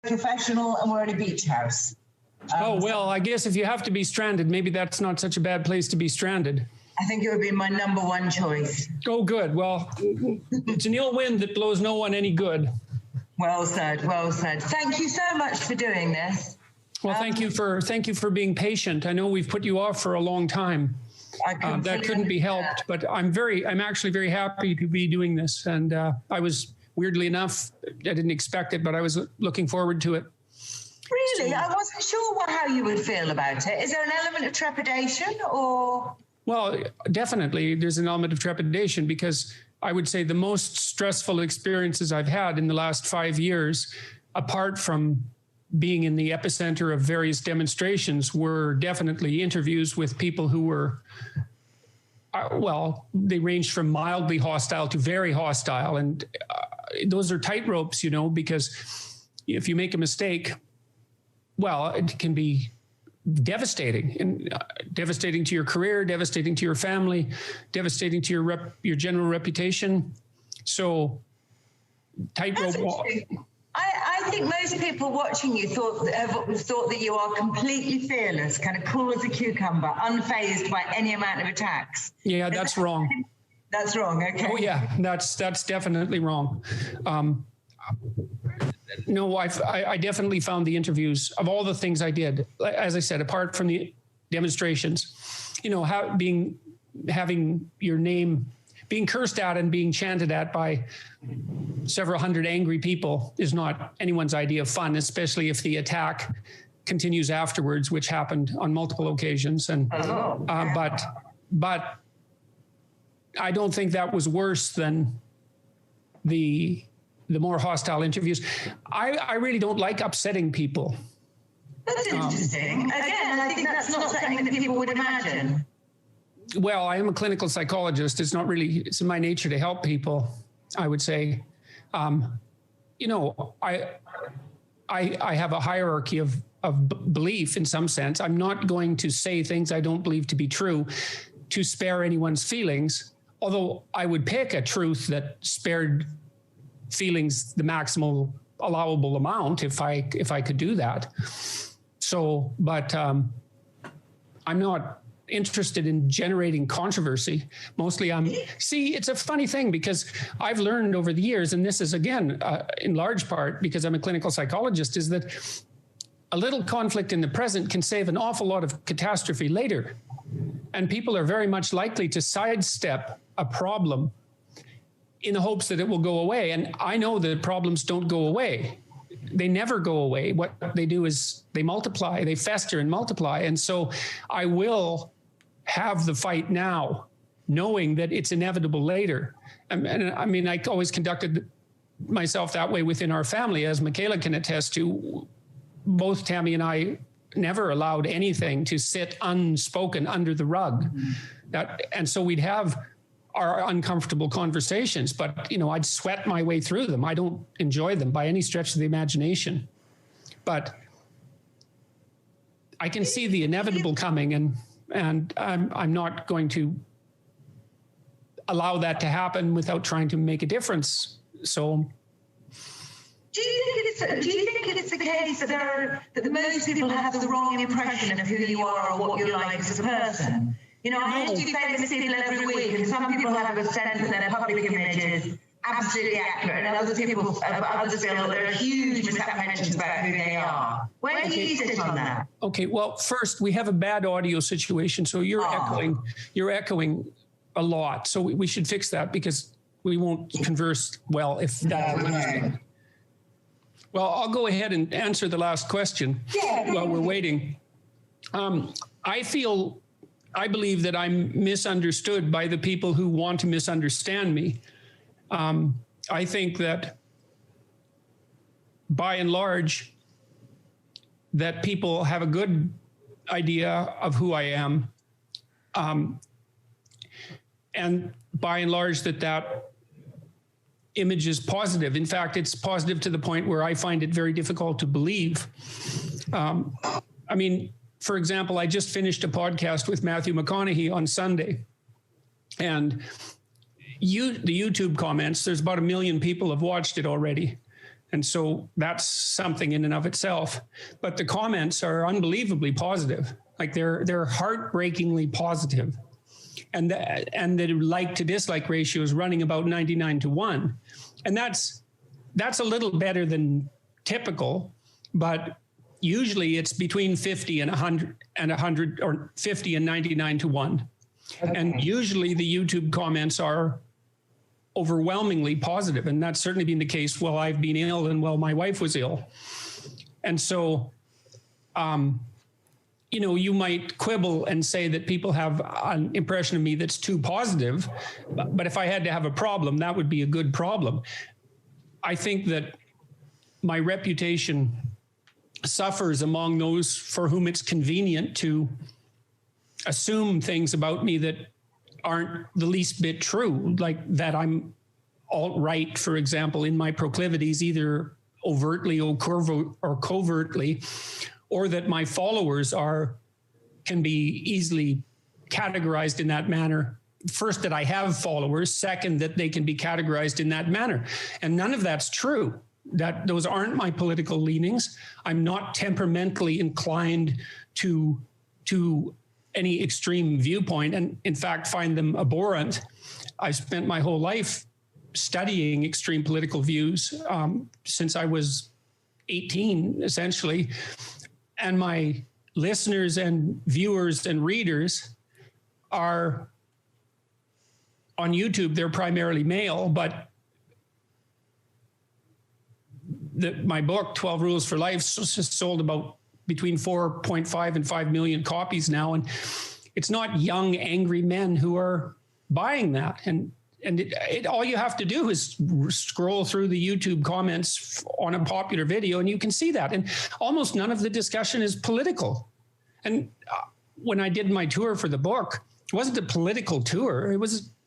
professional and we're at a beach house. Well, I guess if you have to be stranded, maybe that's not such a bad place to be stranded. I think it would be my number one choice. Oh, good. Well, it's an ill wind that blows no one any good. Well said. Well said. Thank you so much for doing this. Well, thank you for being patient. I know we've put you off for a long time. That couldn't be helped, but I'm actually very happy to be doing this. And I was, weirdly enough, I didn't expect it, but I was looking forward to it. Really? I wasn't sure how you would feel about it. Is there an element of trepidation or? Well, definitely there's an element of trepidation because I would say the most stressful experiences I've had in the last 5 years, apart from being in the epicenter of various demonstrations, were definitely interviews with people who were, they ranged from mildly hostile to very hostile. And those are tightropes, because if you make a mistake, well, it can be devastating, and devastating to your career, devastating to your family, devastating to your general reputation. So tightrope. I think most people watching you thought that you are completely fearless, kind of cool as a cucumber, unfazed by any amount of attacks. Yeah, that's wrong. That's wrong. Okay. Oh yeah, that's definitely wrong. No, I definitely found the interviews, of all the things I did, as I said, apart from the demonstrations, having your name being cursed at and being chanted at by several hundred angry people is not anyone's idea of fun, especially if the attack continues afterwards, which happened on multiple occasions. And but I don't think that was worse than the more hostile interviews. I really don't like upsetting people. That's interesting. Again, I think that's not something that people would imagine. Well, I am a clinical psychologist. It's in my nature to help people, I would say. I have a hierarchy of belief in some sense. I'm not going to say things I don't believe to be true to spare anyone's feelings, although I would pick a truth that spared feelings the maximal allowable amount if I could do that. So, but I'm not interested in generating controversy. Mostly it's a funny thing because I've learned over the years, and this is again, in large part because I'm a clinical psychologist, is that a little conflict in the present can save an awful lot of catastrophe later. And people are very much likely to sidestep a problem in the hopes that it will go away. And I know that problems don't go away. They never go away. What they do is they multiply, they fester and multiply. And so I will have the fight now, knowing that it's inevitable later. And I mean, I always conducted myself that way within our family, as Michaela can attest to. Both Tammy and I never allowed anything to sit unspoken under the rug. And so we'd have our uncomfortable conversations, but I'd sweat my way through them. I don't enjoy them by any stretch of the imagination, but I can see the inevitable coming, and I'm not going to allow that to happen without trying to make a difference. So, do you think it's the case that most people have the wrong impression of who you are or what you're like as a person? I do famous people every week, and some people have a sense that their public image is absolutely accurate, and others feel that there are huge misapprehensions about who they are. Where do you sit on that? Okay, well, first, we have a bad audio situation, so you're echoing a lot. So we should fix that because we won't converse well if that happens. Well, I'll go ahead and answer the last question while we're waiting. I believe that I'm misunderstood by the people who want to misunderstand me. I think that by and large, that people have a good idea of who I am. And by and large, that image is positive. In fact, it's positive to the point where I find it very difficult to believe. For example, I just finished a podcast with Matthew McConaughey on Sunday, and the YouTube comments, there's about 1 million people have watched it already. And so that's something in and of itself. But the comments are unbelievably positive. Like they're heartbreakingly positive. And the like to dislike ratio is running about 99-1. And that's a little better than typical, but usually it's between 50 and 100 or 50 and 99-1. Okay. And usually the YouTube comments are overwhelmingly positive. And that's certainly been the case while I've been ill and while my wife was ill. And so, you might quibble and say that people have an impression of me that's too positive. But if I had to have a problem, that would be a good problem. I think that my reputation suffers among those for whom it's convenient to assume things about me that aren't the least bit true, like that I'm alt-right, for example, in my proclivities, either overtly or covertly, or that my followers can be easily categorized in that manner. First, that I have followers. Second, that they can be categorized in that manner. And none of that's true. That those aren't my political leanings. I'm not temperamentally inclined to any extreme viewpoint, and in fact find them abhorrent. I've spent my whole life studying extreme political views since I was 18, essentially. And my listeners and viewers and readers are on YouTube. They're primarily male, but my book, 12 Rules for Life, sold about between 4.5 and 5 million copies now. And it's not young, angry men who are buying that. And all you have to do is scroll through the YouTube comments on a popular video, and you can see that. And almost none of the discussion is political. And when I did my tour for the book, it wasn't a political tour.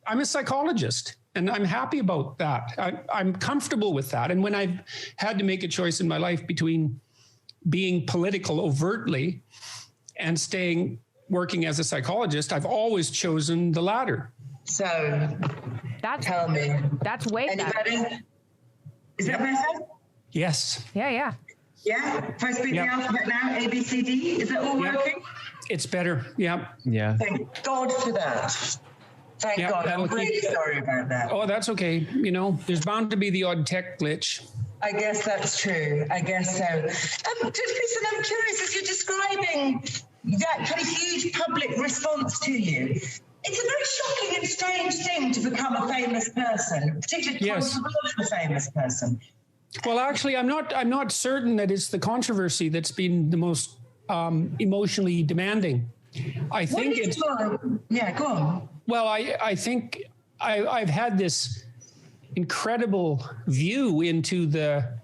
I'm a psychologist, and I'm happy about that. I'm comfortable with that. And when I've had to make a choice in my life between being political overtly and working as a psychologist, I've always chosen the latter. So tell me. That's way anybody better. Is that better? Yes. Yeah. Yeah? First beat the alphabet now, A, B, C, D. Is that all working? It's better. Yeah. Thank God for that. Thank God. I'm really sorry about that. Oh, that's okay. There's bound to be the odd tech glitch. I guess that's true. I guess so. Just listen, I'm curious, as you're describing that kind of huge public response to you, it's a very shocking and strange thing to become a famous person, particularly controversial famous person. Well, actually, I'm not certain that it's the controversy that's been the most emotionally demanding. I think it's... Yeah, go on. Well, I think I've had this incredible view into the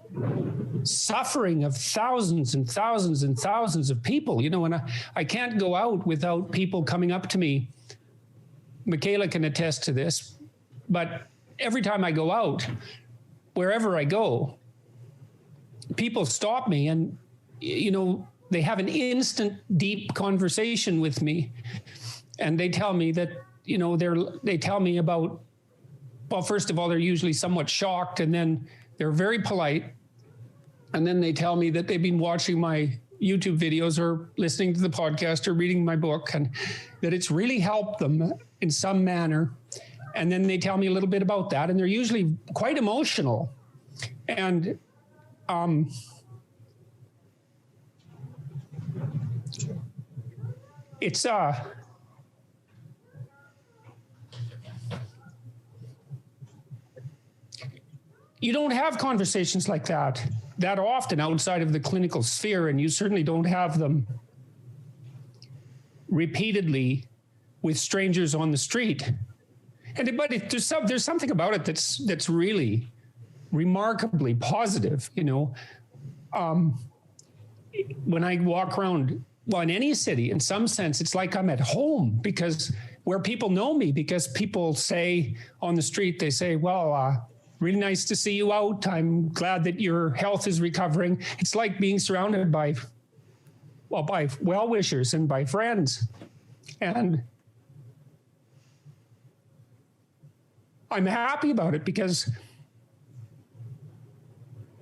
suffering of thousands and thousands and thousands of people, and I can't go out without people coming up to me. Michaela can attest to this, but every time I go out, wherever I go, people stop me and, they have an instant deep conversation with me. And they tell me that, they tell me about, well, first of all, they're usually somewhat shocked, and then they're very polite. And then they tell me that they've been watching my YouTube videos or listening to the podcast or reading my book, and that it's really helped them in some manner. And then they tell me a little bit about that, and they're usually quite emotional. And it's you don't have conversations like that often outside of the clinical sphere, and you certainly don't have them repeatedly with strangers on the street. But there's something about it that's really remarkably positive. When I walk around, well, in any city, in some sense, it's like I'm at home, because where people know me, because people say on the street, they say, well, really nice to see you out. I'm glad that your health is recovering. It's like being surrounded by well-wishers and by friends. And I'm happy about it, because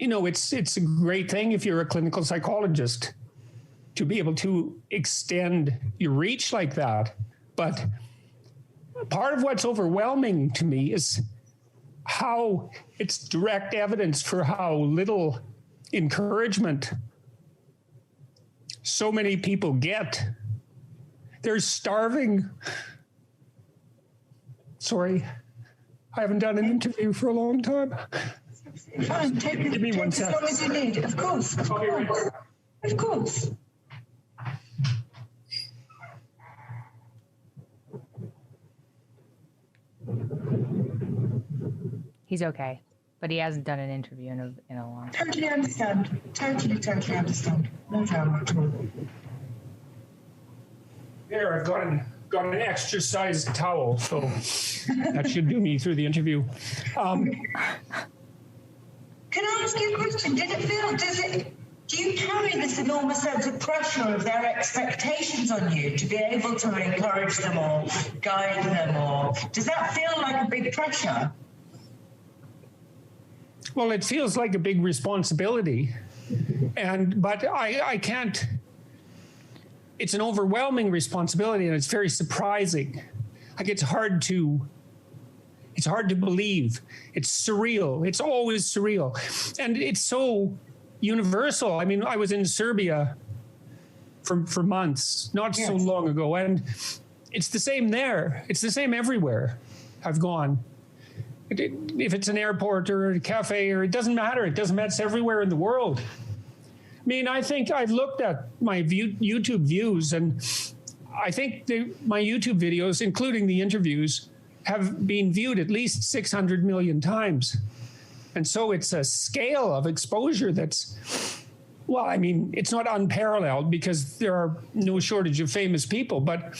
you know, it's a great thing if you're a clinical psychologist to be able to extend your reach like that. But part of what's overwhelming to me is how it's direct evidence for how little encouragement so many people get. They're starving. Sorry, I haven't done an interview for a long time. Fine, give me 1 second. As long as you need. Of course. Of course. He's okay, but he hasn't done an interview in a long time. Totally understand. Totally understand. No drama at all. There, I've got an extra-sized towel, so that should do me through the interview. Can I ask you a question? Do you carry this enormous sense of pressure of their expectations on you to be able to encourage them or guide them, or does that feel like a big pressure? Well, it feels like a big responsibility, but I can't. It's an overwhelming responsibility, and it's very surprising. Like it's hard to believe. It's surreal. It's always surreal, and it's so universal. I mean, I was in Serbia for months, not so long ago, and it's the same there. It's the same everywhere I've gone. If it's an airport or a cafe, or it doesn't matter. It doesn't matter. It's everywhere in the world. I mean, I think I've looked at my YouTube views, and I think my YouTube videos, including the interviews, have been viewed at least 600 million times. And so it's a scale of exposure that's, well, I mean, it's not unparalleled because there are no shortage of famous people, but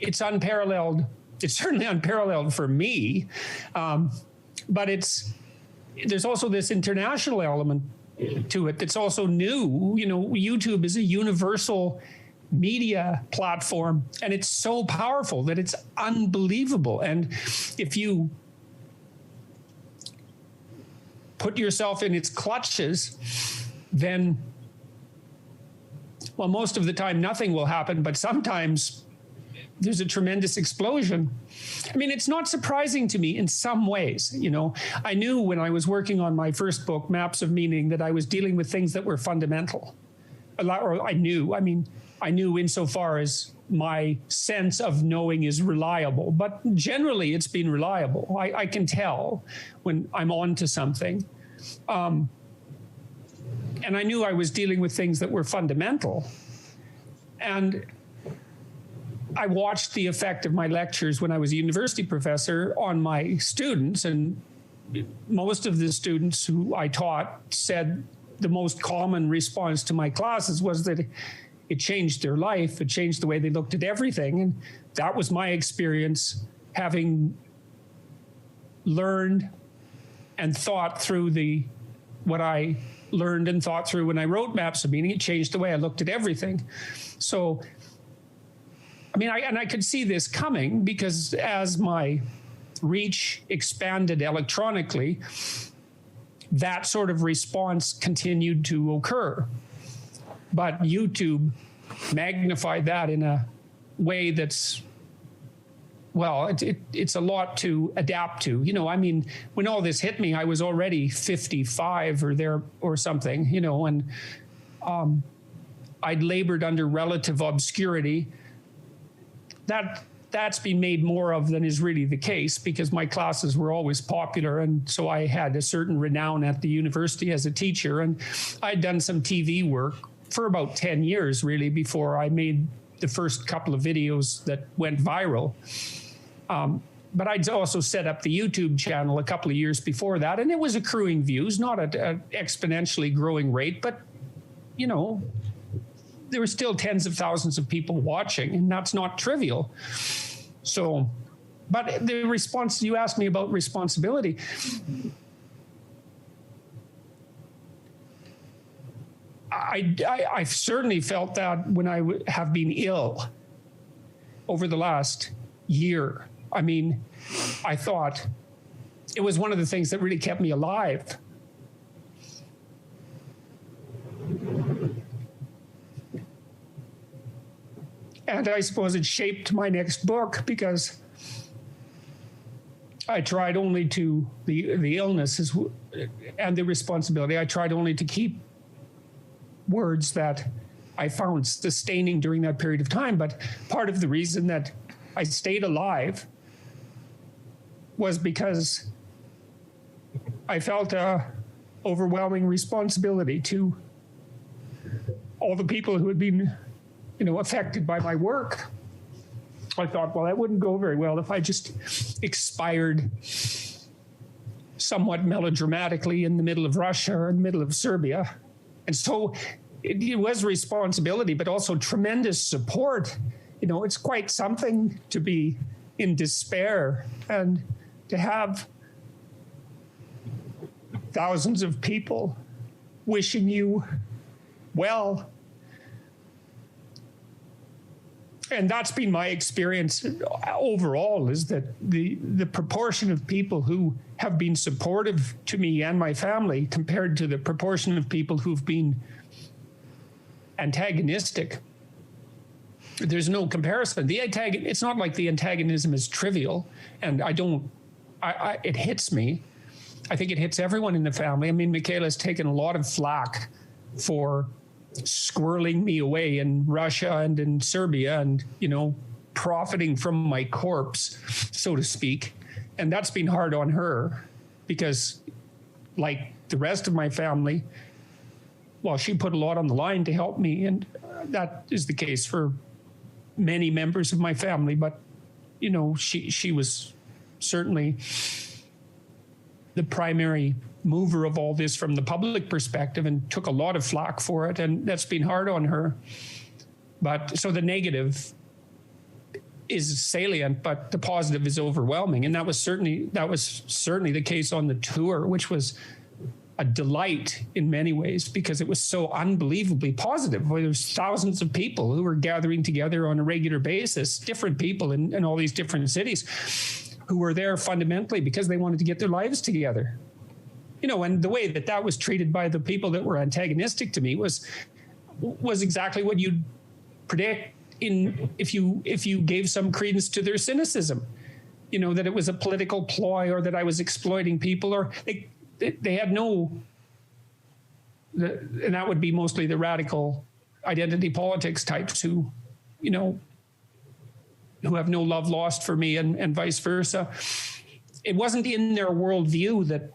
it's unparalleled. It's certainly unparalleled for me, but there's also this international element to it that's also new. You know, YouTube is a universal media platform, and it's so powerful that it's unbelievable. And if you put yourself in its clutches, then, well, most of the time nothing will happen, but sometimes there's a tremendous explosion. I mean, it's not surprising to me in some ways. You know, I knew when I was working on my first book, Maps of Meaning, that I was dealing with things that were fundamental. I knew insofar as my sense of knowing is reliable, but generally it's been reliable. I can tell when I'm on to something. And I knew I was dealing with things that were fundamental. And I watched the effect of my lectures when I was a university professor on my students, and most of the students who I taught said the most common response to my classes was that it changed their life. It changed the way they looked at everything. And that was my experience, having learned and thought through what I learned and thought through when I wrote Maps of Meaning. It changed the way I looked at everything. So, I mean, I could see this coming because as my reach expanded electronically, that sort of response continued to occur. But YouTube magnified that in a way that's, well, it's a lot to adapt to. You know, I mean, when all this hit me, I was already 55 or there or something, you know, and I'd labored under relative obscurity. That's been made more of than is really the case because my classes were always popular, and so I had a certain renown at the university as a teacher, and I'd done some TV work for about 10 years really before I made the first couple of videos that went viral. But I'd also set up the YouTube channel a couple of years before that, and it was accruing views, not at an exponentially growing rate, but you know, there were still tens of thousands of people watching, and that's not trivial. So, but the response, you asked me about responsibility. I've certainly felt that when I have been ill over the last year. I mean, I thought it was one of the things that really kept me alive And I suppose it shaped my next book because I tried only to, the illness and the responsibility, I tried only to keep words that I found sustaining during that period of time. But part of the reason that I stayed alive was because I felt a overwhelming responsibility to all the people who had been, affected by my work. I thought, well, that wouldn't go very well if I just expired somewhat melodramatically in the middle of Russia or in the middle of Serbia. And so it was responsibility, but also tremendous support. It's quite something to be in despair and to have thousands of people wishing you well. And that's been my experience overall, is that the proportion of people who have been supportive to me and my family compared to the proportion of people who've been antagonistic, there's no comparison. It's not like the antagonism is trivial, and it hits me. I think it hits everyone in the family. I mean, Michaela's taken a lot of flack for squirreling me away in Russia and in Serbia and, profiting from my corpse, so to speak. And that's been hard on her because, like the rest of my family, well, she put a lot on the line to help me. And that is the case for many members of my family. But, she was certainly the primary mover of all this from the public perspective and took a lot of flack for it. And that's been hard on her. But so the negative is salient, but the positive is overwhelming. And that was certainly the case on the tour, which was a delight in many ways because it was so unbelievably positive. There was thousands of people who were gathering together on a regular basis, different people in all these different cities who were there fundamentally because they wanted to get their lives together. And the way that was treated by the people that were antagonistic to me was exactly what you'd predict if you gave some credence to their cynicism, that it was a political ploy or that I was exploiting people, or they had no, and that would be mostly the radical identity politics types who have no love lost for me and vice versa. It wasn't in their worldview that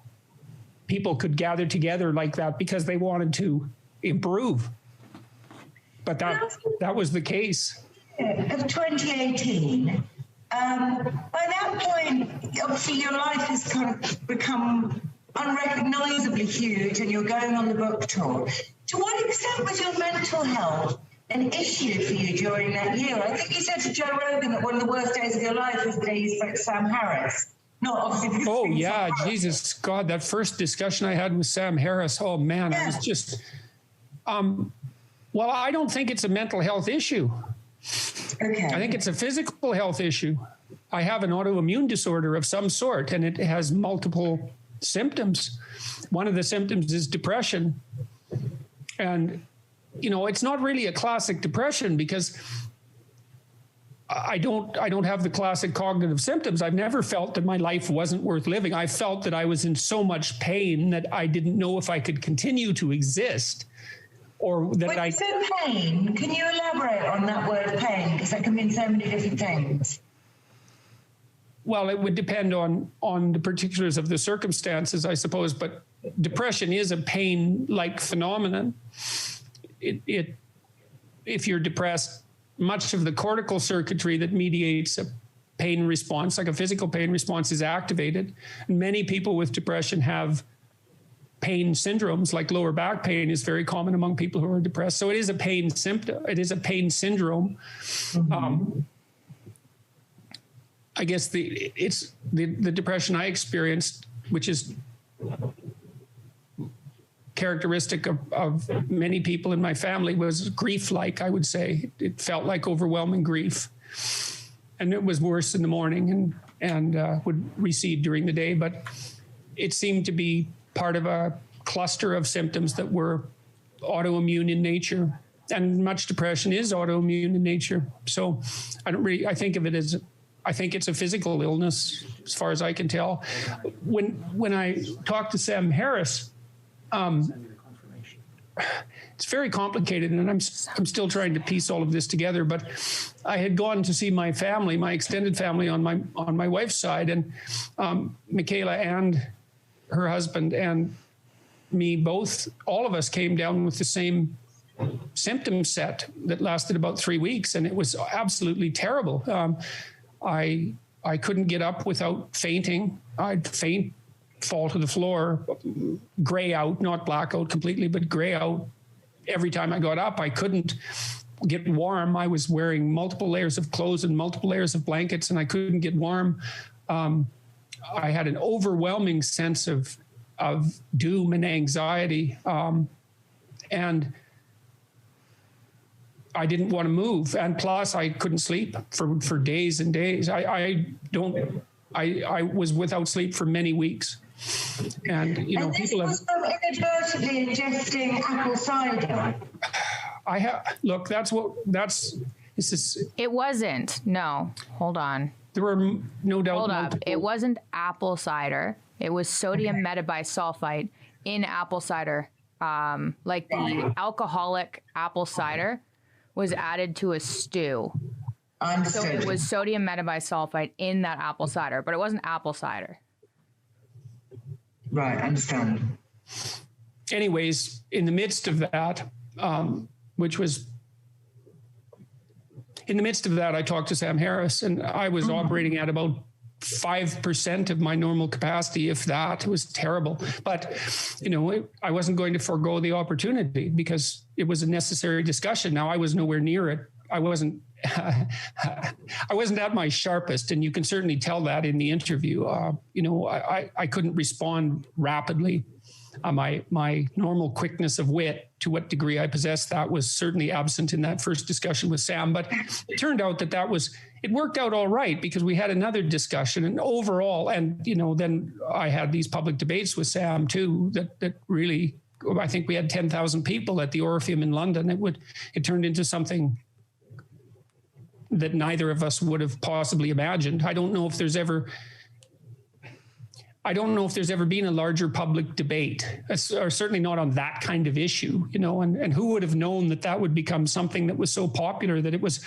people could gather together like that because they wanted to improve. But that was the case. Of 2018, by that point, obviously your life has kind of become unrecognizably huge and you're going on the book tour. To what extent was your mental health an issue for you during that year? I think you said to Joe Rogan that one of the worst days of your life was the day you spoke to Sam Harris. Not obviously. Oh yeah, Jesus God! That first discussion I had with Sam Harris. Oh man, I was just. Well, I don't think it's a mental health issue. Okay. I think it's a physical health issue. I have an autoimmune disorder of some sort, and it has multiple symptoms. One of the symptoms is depression, and it's not really a classic depression because I don't have the classic cognitive symptoms. I've never felt that my life wasn't worth living. I felt that I was in so much pain that I didn't know if I could continue to exist, or that when you say pain, can you elaborate on that word pain? Because that can mean so many different things. Well, it would depend on the particulars of the circumstances, I suppose. But depression is a pain-like phenomenon. If you're depressed, much of the cortical circuitry that mediates a pain response, like a physical pain response, is activated. And many people with depression have pain syndromes, like lower back pain is very common among people who are depressed. So it is a pain symptom. It is a pain syndrome. Mm-hmm. I guess the depression I experienced, which is characteristic of many people in my family, was grief-like, I would say. It felt like overwhelming grief. And it was worse in the morning and would recede during the day. But it seemed to be part of a cluster of symptoms that were autoimmune in nature. and much depression is autoimmune in nature. So I think of it as, I think it's a physical illness as far as I can tell. When I talked to Sam Harris, it's very complicated, and I'm still trying to piece all of this together. But I had gone to see my family, my extended family on my wife's side, and Michaela and her husband and me both, all of us came down with the same symptom set that lasted about 3 weeks, and it was absolutely terrible. I couldn't get up without fainting. I'd faint, fall to the floor, gray out, not blackout completely, but gray out. Every time I got up, I couldn't get warm. I was wearing multiple layers of clothes and multiple layers of blankets, and I couldn't get warm. I had an overwhelming sense of doom and anxiety, and I didn't want to move. And plus, I couldn't sleep for days and days. I was without sleep for many weeks. And people have inadvertently ingesting apple cider. Look, It wasn't. No, hold on. There were no doubt. Hold up. It wasn't apple cider. It was sodium metabisulfite in apple cider. Like the alcoholic apple cider was added to a stew. So it was sodium metabisulfite in that apple cider, but it wasn't apple cider. Right, I understand. Anyways, in the midst of that, I talked to Sam Harris, and I was operating at about 5% of my normal capacity, if that. It was terrible. But, I wasn't going to forego the opportunity because it was a necessary discussion. Now, I was nowhere near it. I wasn't at my sharpest, and you can certainly tell that in the interview. I couldn't respond rapidly. My normal quickness of wit, to what degree I possessed that, was certainly absent in that first discussion with Sam. But it turned out it worked out all right, because we had another discussion, and overall, and then I had these public debates with Sam too, that really, I think we had 10,000 people at the Orpheum in London. It turned into something that neither of us would have possibly imagined. I don't know if there's ever been a larger public debate, or certainly not on that kind of issue, and who would have known that would become something that was so popular that it was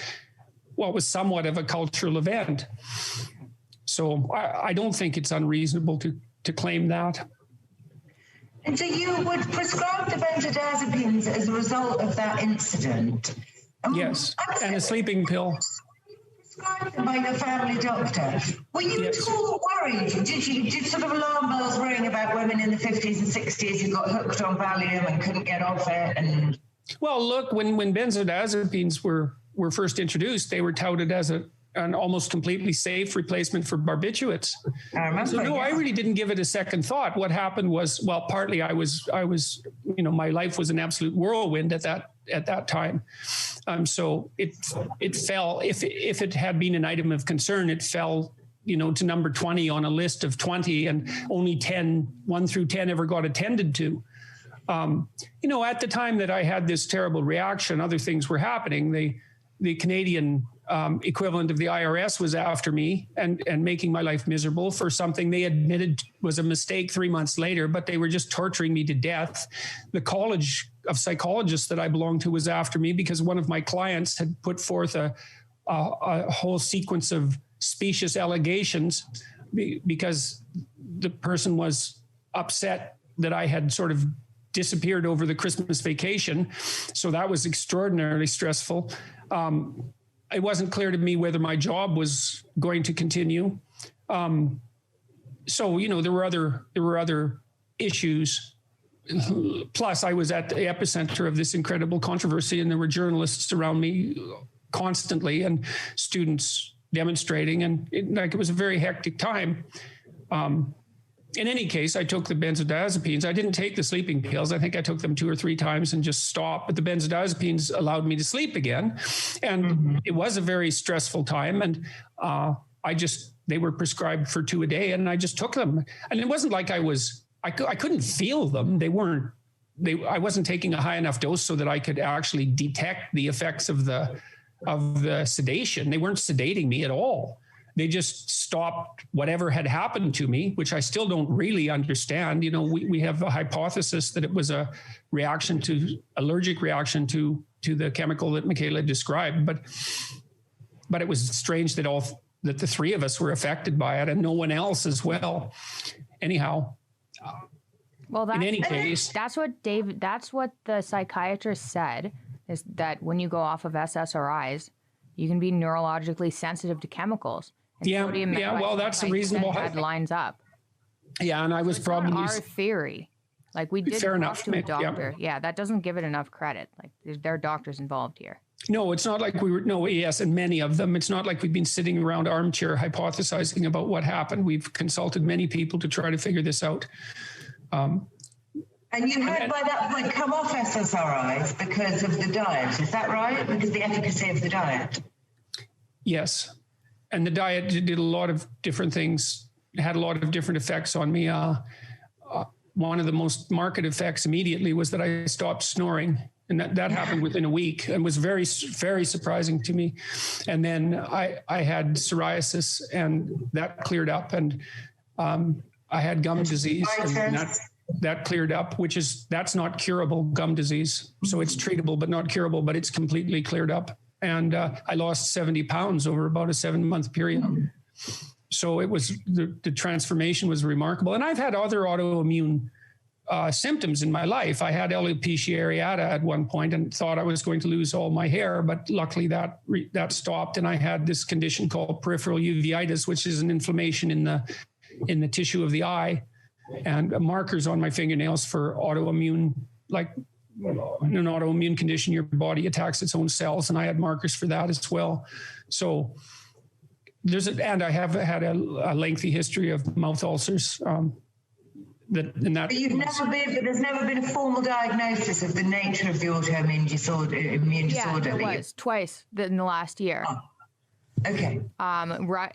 somewhat of a cultural event. So I don't think it's unreasonable to claim that. And so you would prescribe the benzodiazepines as a result of that incident? Yes, and a sleeping pill. Prescribed them by your family doctor. Were you at all worried? Did sort of alarm bells ring about women in the 50s and 60s who got hooked on Valium and couldn't get off it? Well, look, when benzodiazepines were first introduced, they were touted as an almost completely safe replacement for barbiturates. I remember. So no, I really didn't give it a second thought. What happened was, well, partly I was, my life was an absolute whirlwind at that time. So it fell, if it had been an item of concern, it fell, to number 20 on a list of 20, and only 1 through 10 ever got attended to. At the time that I had this terrible reaction, other things were happening. The Canadian equivalent of the IRS was after me and making my life miserable for something they admitted was a mistake 3 months later, but they were just torturing me to death. The College of Psychologists that I belonged to was after me because one of my clients had put forth a whole sequence of specious allegations because the person was upset that I had sort of disappeared over the Christmas vacation. So that was extraordinarily stressful. It wasn't clear to me whether my job was going to continue. So, there were other issues. Plus, I was at the epicenter of this incredible controversy, and there were journalists around me constantly and students demonstrating, and it was a very hectic time. In any case, I took the benzodiazepines. I didn't take the sleeping pills. I think I took them 2 or 3 times and just stopped. But the benzodiazepines allowed me to sleep again. And it was a very stressful time. And they were prescribed for 2 a day, and I just took them. And it wasn't like I couldn't feel them. They weren't I wasn't taking a high enough dose so that I could actually detect the effects of the sedation. They weren't sedating me at all. They just stopped whatever had happened to me, which I still don't really understand. You know, we have a hypothesis that it was a allergic reaction to the chemical that Michaela described, but it was strange that that the three of us were affected by it and no one else as well. Anyhow, well, in any case, that's what the psychiatrist said, is that when you go off of SSRIs, you can be neurologically sensitive to chemicals. And well, that's a reasonable. That lines up. Yeah, and I was probably our theory. Like, we did talk to a doctor. Yeah, that doesn't give it enough credit. Like, there are doctors involved here. No, it's not like yes, and many of them. It's not like we've been sitting around armchair hypothesizing about what happened. We've consulted many people to try to figure this out. And you had by that point come off SSRIs because of the diet, is that right? Because of the efficacy of the diet? Yes. And the diet did a lot of different things, had a lot of different effects on me. One of the most marked effects immediately was that I stopped snoring. And that happened within a week and was very, very surprising to me. And then I had psoriasis and that cleared up. And I had gum disease and that cleared up, that's not curable, gum disease. So it's treatable, but not curable, but it's completely cleared up. And I lost 70 pounds over about a 7-month period. So it was, the transformation was remarkable. And I've had other autoimmune symptoms in my life. I had alopecia areata at one point and thought I was going to lose all my hair, but luckily that stopped. And I had this condition called peripheral uveitis, which is an inflammation in the tissue of the eye, and markers on my fingernails for autoimmune, like in an autoimmune condition, your body attacks its own cells. And I had markers for that as well. So and I have had a lengthy history of mouth ulcers. But there's never been a formal diagnosis of the nature of the autoimmune disorder. Yeah, there was twice in the last year. Oh, okay.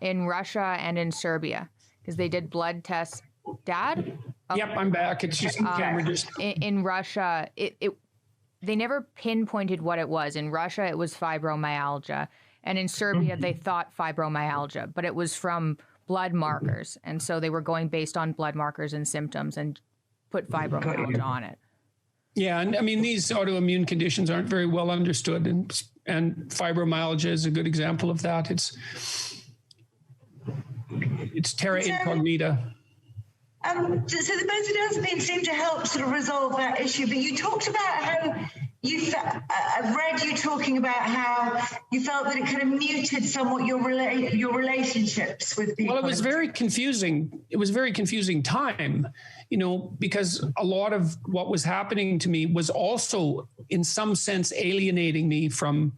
In Russia and in Serbia, because they did blood tests. Dad? Yep, I'm back. It's just camera just. In Russia, they never pinpointed what it was. In Russia, it was fibromyalgia, and in Serbia, they thought fibromyalgia, but it was from blood markers, and so they were going based on blood markers and symptoms and put fibromyalgia on it. Yeah, and I mean, these autoimmune conditions aren't very well understood, and fibromyalgia is a good example of that. It's terra incognita. So the benzodiazepines seem to help sort of resolve that issue, but you talked about how I've read you talking about how you felt that it kind of muted somewhat your relationships with people. Well, it was very confusing. It was a very confusing time, because a lot of what was happening to me was also in some sense alienating me from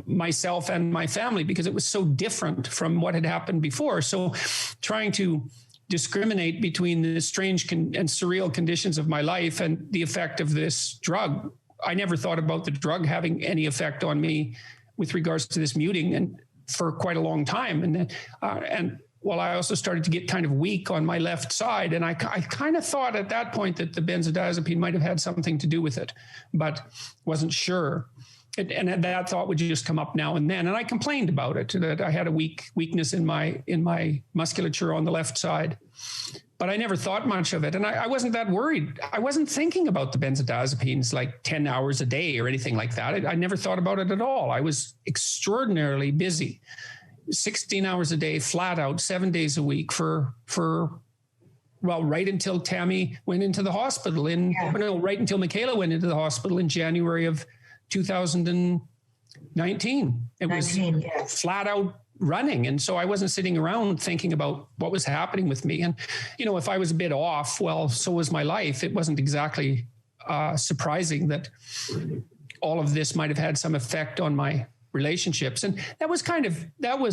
myself and my family, because it was so different from what had happened before. So trying to discriminate between the strange and surreal conditions of my life and the effect of this drug. I never thought about the drug having any effect on me with regards to this muting, and for quite a long time. And I also started to get kind of weak on my left side. And I kind of thought at that point that the benzodiazepine might have had something to do with it, but wasn't sure. And that thought would just come up now and then. And I complained about it, that I had a weakness in my musculature on the left side, but I never thought much of it. And I wasn't that worried. I wasn't thinking about the benzodiazepines like 10 hours a day or anything like that. I never thought about it at all. I was extraordinarily busy, 16 hours a day, flat out, 7 days a week right until Tammy went into the hospital right until Michaela went into the hospital in January of 2019. It was flat out running. And so I wasn't sitting around thinking about what was happening with me. And, if I was a bit off, well, so was my life. It wasn't exactly surprising that all of this might have had some effect on my relationships. And that was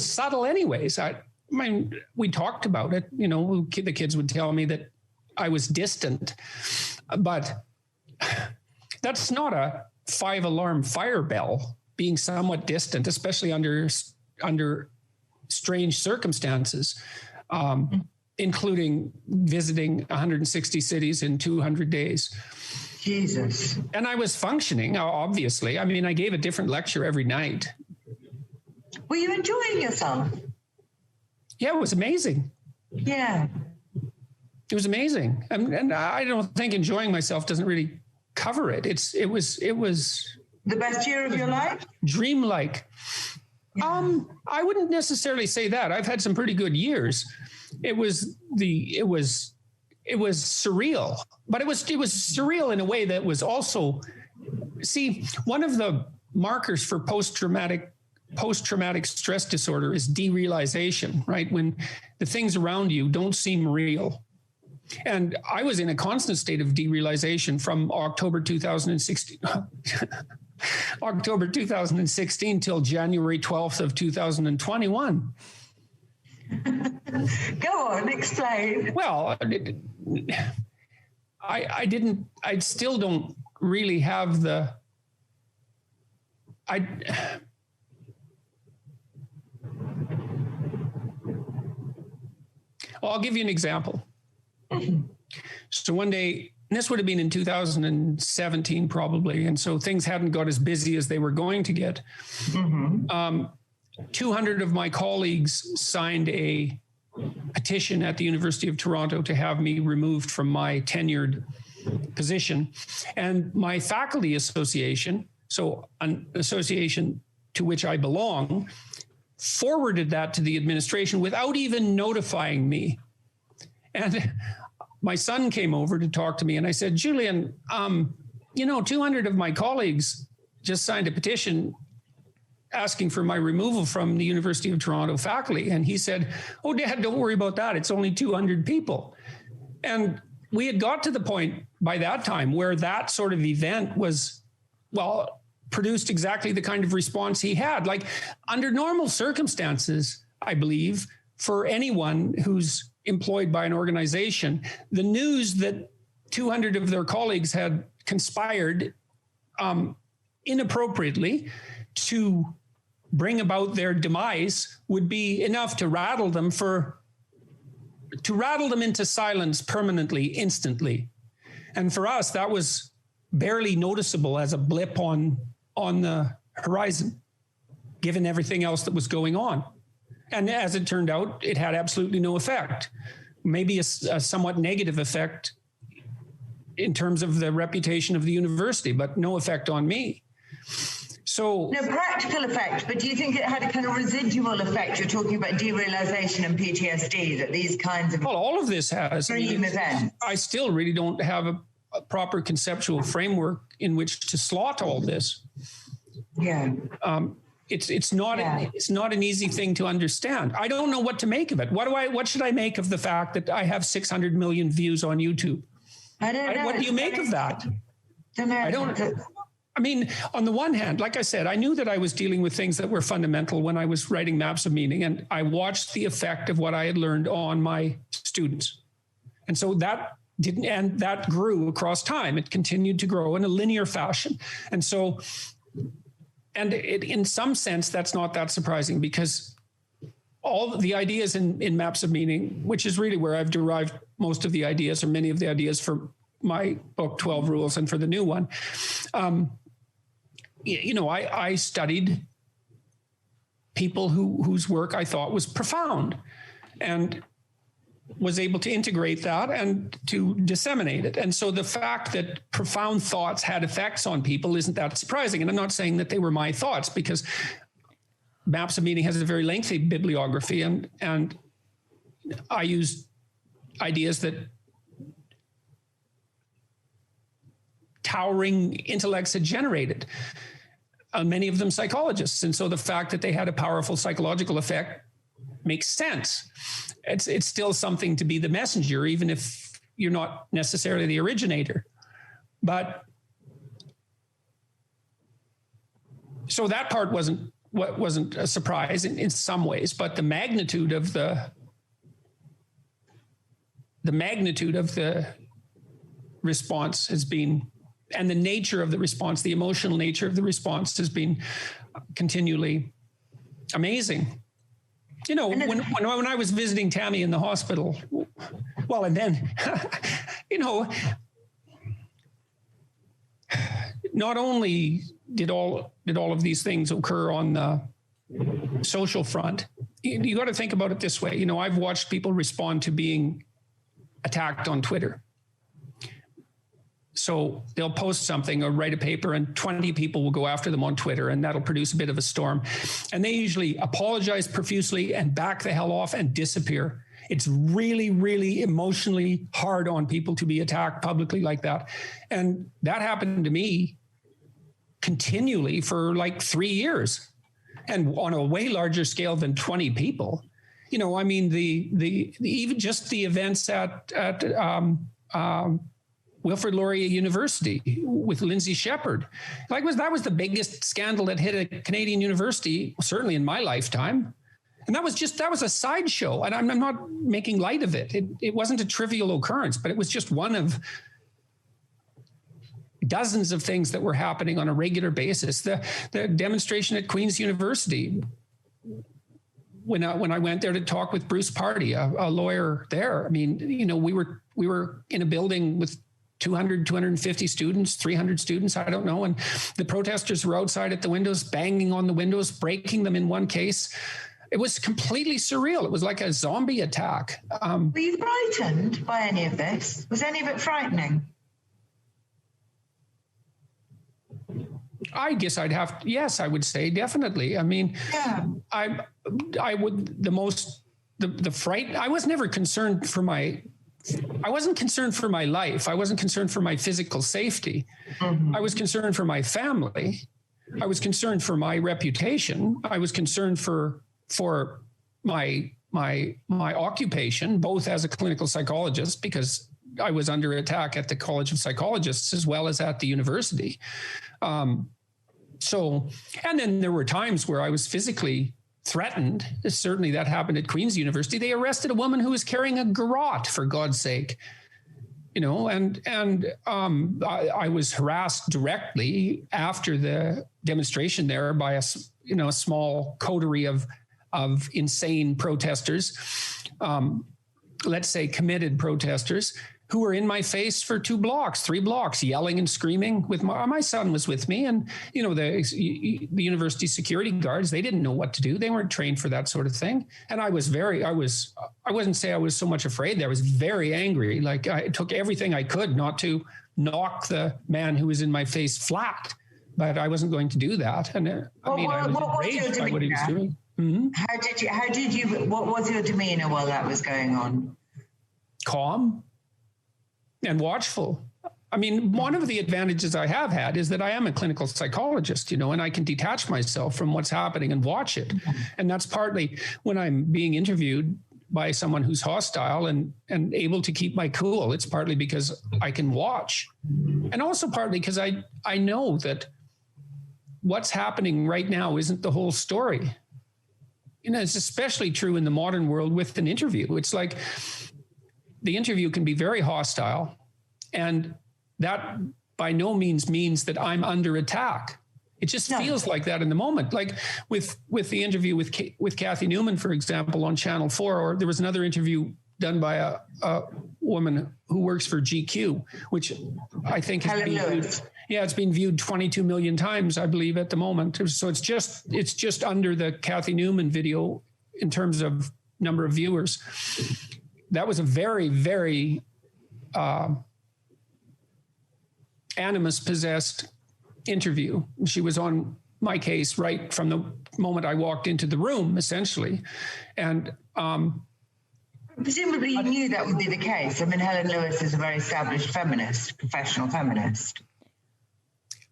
subtle anyways. I mean, we talked about it, the kids would tell me that I was distant, but that's not a 5-alarm fire bell, being somewhat distant, especially under strange circumstances. including visiting 160 cities in 200 days. Jesus. And I was functioning, obviously. I mean, I gave a different lecture every night. Were you enjoying yourself? Yeah, it was amazing. Yeah. It was amazing. And I don't think enjoying myself doesn't really cover it. It was The best year of your life? Dreamlike. Yeah. I wouldn't necessarily say that. I've had some pretty good years. It was surreal, but it was surreal in a way that was also, see, one of the markers for post-traumatic stress disorder is derealization, right? When the things around you don't seem real. And I was in a constant state of derealization from October 2016 till January 12th of 2021. Go on, explain. Well, I still don't really have I'll give you an example. So one day, and this would have been in 2017 probably, and so things hadn't got as busy as they were going to get. 200 of my colleagues signed a petition at the University of Toronto to have me removed from my tenured position. And my faculty association, so an association to which I belong, forwarded that to the administration without even notifying me. And my son came over to talk to me, and I said, Julian, 200 of my colleagues just signed a petition asking for my removal from the University of Toronto faculty. And he said, oh, Dad, don't worry about that. It's only 200 people. And we had got to the point by that time where that sort of event was, well, produced exactly the kind of response he had. Like, under normal circumstances, I believe, for anyone who's employed by an organization, the news that 200 of their colleagues had conspired inappropriately to bring about their demise would be enough to rattle them into silence permanently, instantly. And for us, that was barely noticeable as a blip on the horizon, given everything else that was going on. And as it turned out, it had absolutely no effect. Maybe a somewhat negative effect in terms of the reputation of the university, but no effect on me. So no practical effect, but do you think it had a kind of residual effect? You're talking about derealization and PTSD, that these kinds of all of this has. events. I still really don't have a proper conceptual framework in which to slot all this. Yeah. It's not an easy thing to understand. I don't know what to make of it. What should I make of the fact that I have 600 million views on YouTube? I don't know. What do you make of that? I mean, on the one hand, like I said, I knew that I was dealing with things that were fundamental when I was writing Maps of Meaning, and I watched the effect of what I had learned on my students. And so that grew across time. It continued to grow in a linear fashion. And so, in some sense, that's not that surprising, because all the ideas in Maps of Meaning, which is really where I've derived most of the ideas, or many of the ideas, for my book, 12 Rules, and for the new one, I studied people whose work I thought was profound, and was able to integrate that and to disseminate it. And so the fact that profound thoughts had effects on people isn't that surprising. And I'm not saying that they were my thoughts, because Maps of Meaning has a very lengthy bibliography, and I use ideas that towering intellects had generated, many of them psychologists. And so the fact that they had a powerful psychological effect makes sense. It's still something to be the messenger, even if you're not necessarily the originator. But so that part wasn't a surprise in some ways, but the magnitude of the response has been, and the nature of the response, the emotional nature of the response, has been continually amazing. You know, when I was visiting Tammy in the hospital, well, and then, you know, not only did all of these things occur on the social front, you got to think about it this way. You know, I've watched people respond to being attacked on Twitter. So they'll post something or write a paper and 20 people will go after them on Twitter, and that'll produce a bit of a storm. And they usually apologize profusely and back the hell off and disappear. It's really, really emotionally hard on people to be attacked publicly like that. And that happened to me continually for like 3 years, and on a way larger scale than 20 people. You know, I mean, the even just the events at Wilfrid Laurier University with Lindsay Shepherd. That was the biggest scandal that hit a Canadian university, certainly in my lifetime. And that was a sideshow. And I'm not making light of it. It wasn't a trivial occurrence, but it was just one of dozens of things that were happening on a regular basis. The demonstration at Queen's University, when I went there to talk with Bruce Party, a lawyer there, I mean, you know, we were in a building with 200, 250 students, 300 students, I don't know. And the protesters were outside at the windows, banging on the windows, breaking them in one case. It was completely surreal. It was like a zombie attack. Were you frightened by any of this? Was any of it frightening? I guess yes, I would say definitely. I mean, yeah. I would, the fright, I was never concerned for I wasn't concerned for my life. I wasn't concerned for my physical safety. Mm-hmm. I was concerned for my family. I was concerned for my reputation. I was concerned for my occupation, both as a clinical psychologist, because I was under attack at the College of Psychologists as well as at the university. And then there were times where I was physically threatened. Certainly that happened at Queen's University. They arrested a woman who was carrying a garrote, for God's sake. You know, and I was harassed directly after the demonstration there by a small coterie of insane protesters, let's say committed protesters, who were in my face for 2 blocks, 3 blocks, yelling and screaming. With my son was with me, and you know the university security guards, they didn't know what to do. They weren't trained for that sort of thing. And I wouldn't say I was so much afraid. I was very angry. Like, I took everything I could not to knock the man who was in my face flat, but I wasn't going to do that. And I was enraged by what he was doing. Mm-hmm. What was your demeanor while that was going on? Calm and watchful. I mean, one of the advantages I have had is that I am a clinical psychologist, you know, and I can detach myself from what's happening and watch it. And that's partly when I'm being interviewed by someone who's hostile and able to keep my cool. It's partly because I can watch, and also partly because I know that what's happening right now isn't the whole story. You know, it's especially true in the modern world with an interview. It's like the interview can be very hostile, and that by no means means that I'm under attack. It just feels like that in the moment. Like with the interview with Kathy Newman, for example, on Channel 4, or there was another interview done by a woman who works for GQ, which I think has been viewed. Yeah, it's been viewed 22 million times, I believe, at the moment. So it's just under the Kathy Newman video in terms of number of viewers. That was a very, very animus-possessed interview. She was on my case right from the moment I walked into the room, essentially. And presumably you knew that would be the case. I mean, Helen Lewis is a very established feminist, professional feminist.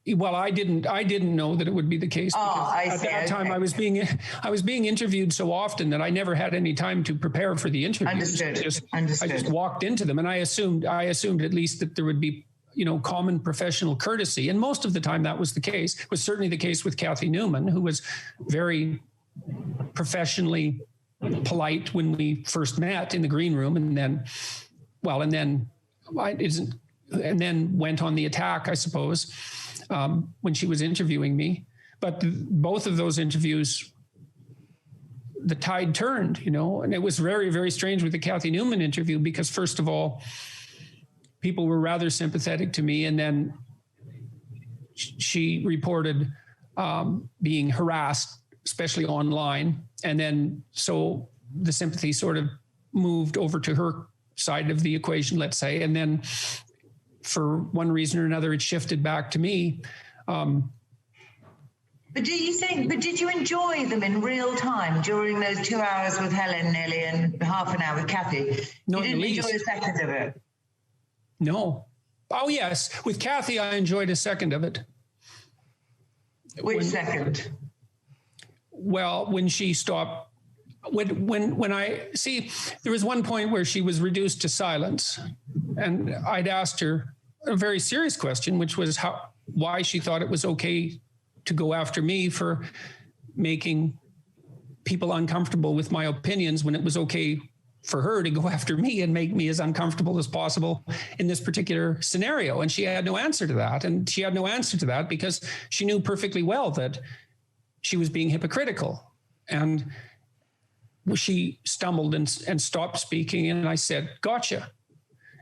Well, I didn't know that it would be the case. At that time, I was being interviewed so often that I never had any time to prepare for the interviews. Understood. I just walked into them, and I assumed at least that there would be, you know, common professional courtesy. And most of the time that was the case. It was certainly the case with Kathy Newman, who was very professionally polite when we first met in the green room, and then went on the attack, I suppose, when she was interviewing me. But both of those interviews, the tide turned, and it was very, very strange with the Kathy Newman interview, because first of all, people were rather sympathetic to me. And then she reported being harassed, especially online. And then so the sympathy sort of moved over to her side of the equation, let's say. And then for one reason or another, it shifted back to me. But did you enjoy them in real time during those 2 hours with Helen nearly and half an hour with Kathy? No, you didn't enjoy a second of it? No. Oh, yes. With Kathy, I enjoyed a second of it. Which second? Well, when she stopped, when I see, there was one point where she was reduced to silence, and I'd asked her a very serious question, which was why she thought it was okay to go after me for making people uncomfortable with my opinions, when it was okay for her to go after me and make me as uncomfortable as possible in this particular scenario. And she had no answer to that. And she had no answer to that because she knew perfectly well that she was being hypocritical. And she stumbled and stopped speaking. And I said, gotcha.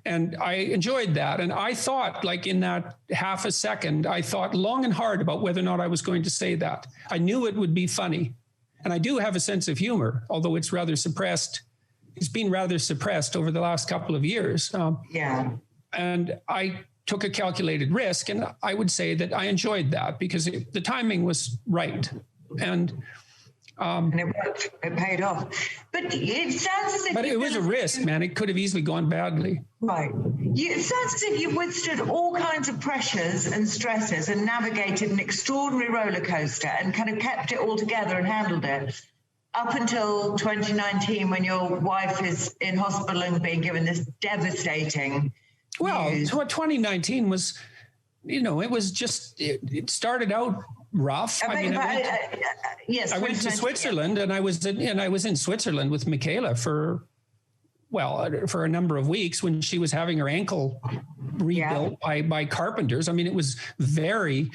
And I enjoyed that. And I thought, like in that half a second, I thought long and hard about whether or not I was going to say that. I knew it would be funny. And I do have a sense of humor, although it's rather suppressed. It's been rather suppressed over the last couple of years. Yeah. And I took a calculated risk. And I would say that I enjoyed that because the timing was right. And it worked. It paid off. But it sounds as if... But it was a risk, man. It could have easily gone badly. Right. It sounds as if you've withstood all kinds of pressures and stresses and navigated an extraordinary roller coaster and kind of kept it all together and handled it up until 2019, when your wife is in hospital and being given this devastating news. So what 2019 was, it was just, it started out rough. I went to Switzerland, and I was in Switzerland with Michaela for a number of weeks when she was having her ankle rebuilt by carpenters. I mean, it was very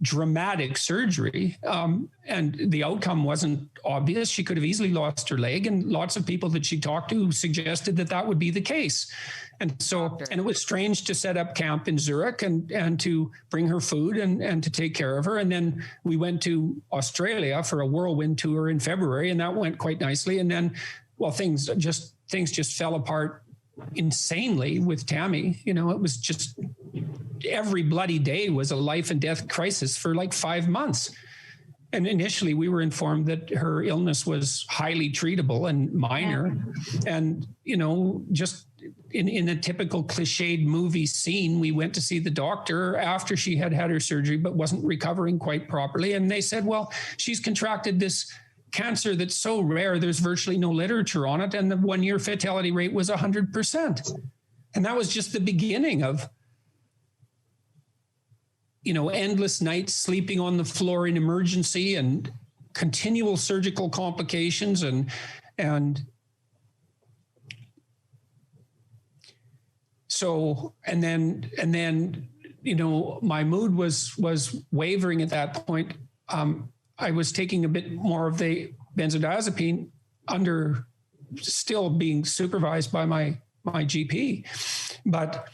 dramatic surgery, and the outcome wasn't obvious. She could have easily lost her leg, and lots of people that she talked to suggested that would be the case. And so, and it was strange to set up camp in Zurich and to bring her food and to take care of her. And then we went to Australia for a whirlwind tour in February, and that went quite nicely. And then, things just fell apart insanely with Tammy. It was just every bloody day was a life and death crisis for like 5 months. And initially we were informed that her illness was highly treatable and minor. And, just in a typical cliched movie scene, we went to see the doctor after she had her surgery, but wasn't recovering quite properly. And they said, well, she's contracted this cancer that's so rare, there's virtually no literature on it. And the 1-year fatality rate was 100%. And that was just the beginning of, endless nights sleeping on the floor in emergency and continual surgical complications. And then, my mood was wavering at that point. I was taking a bit more of the benzodiazepine under still being supervised by my GP, but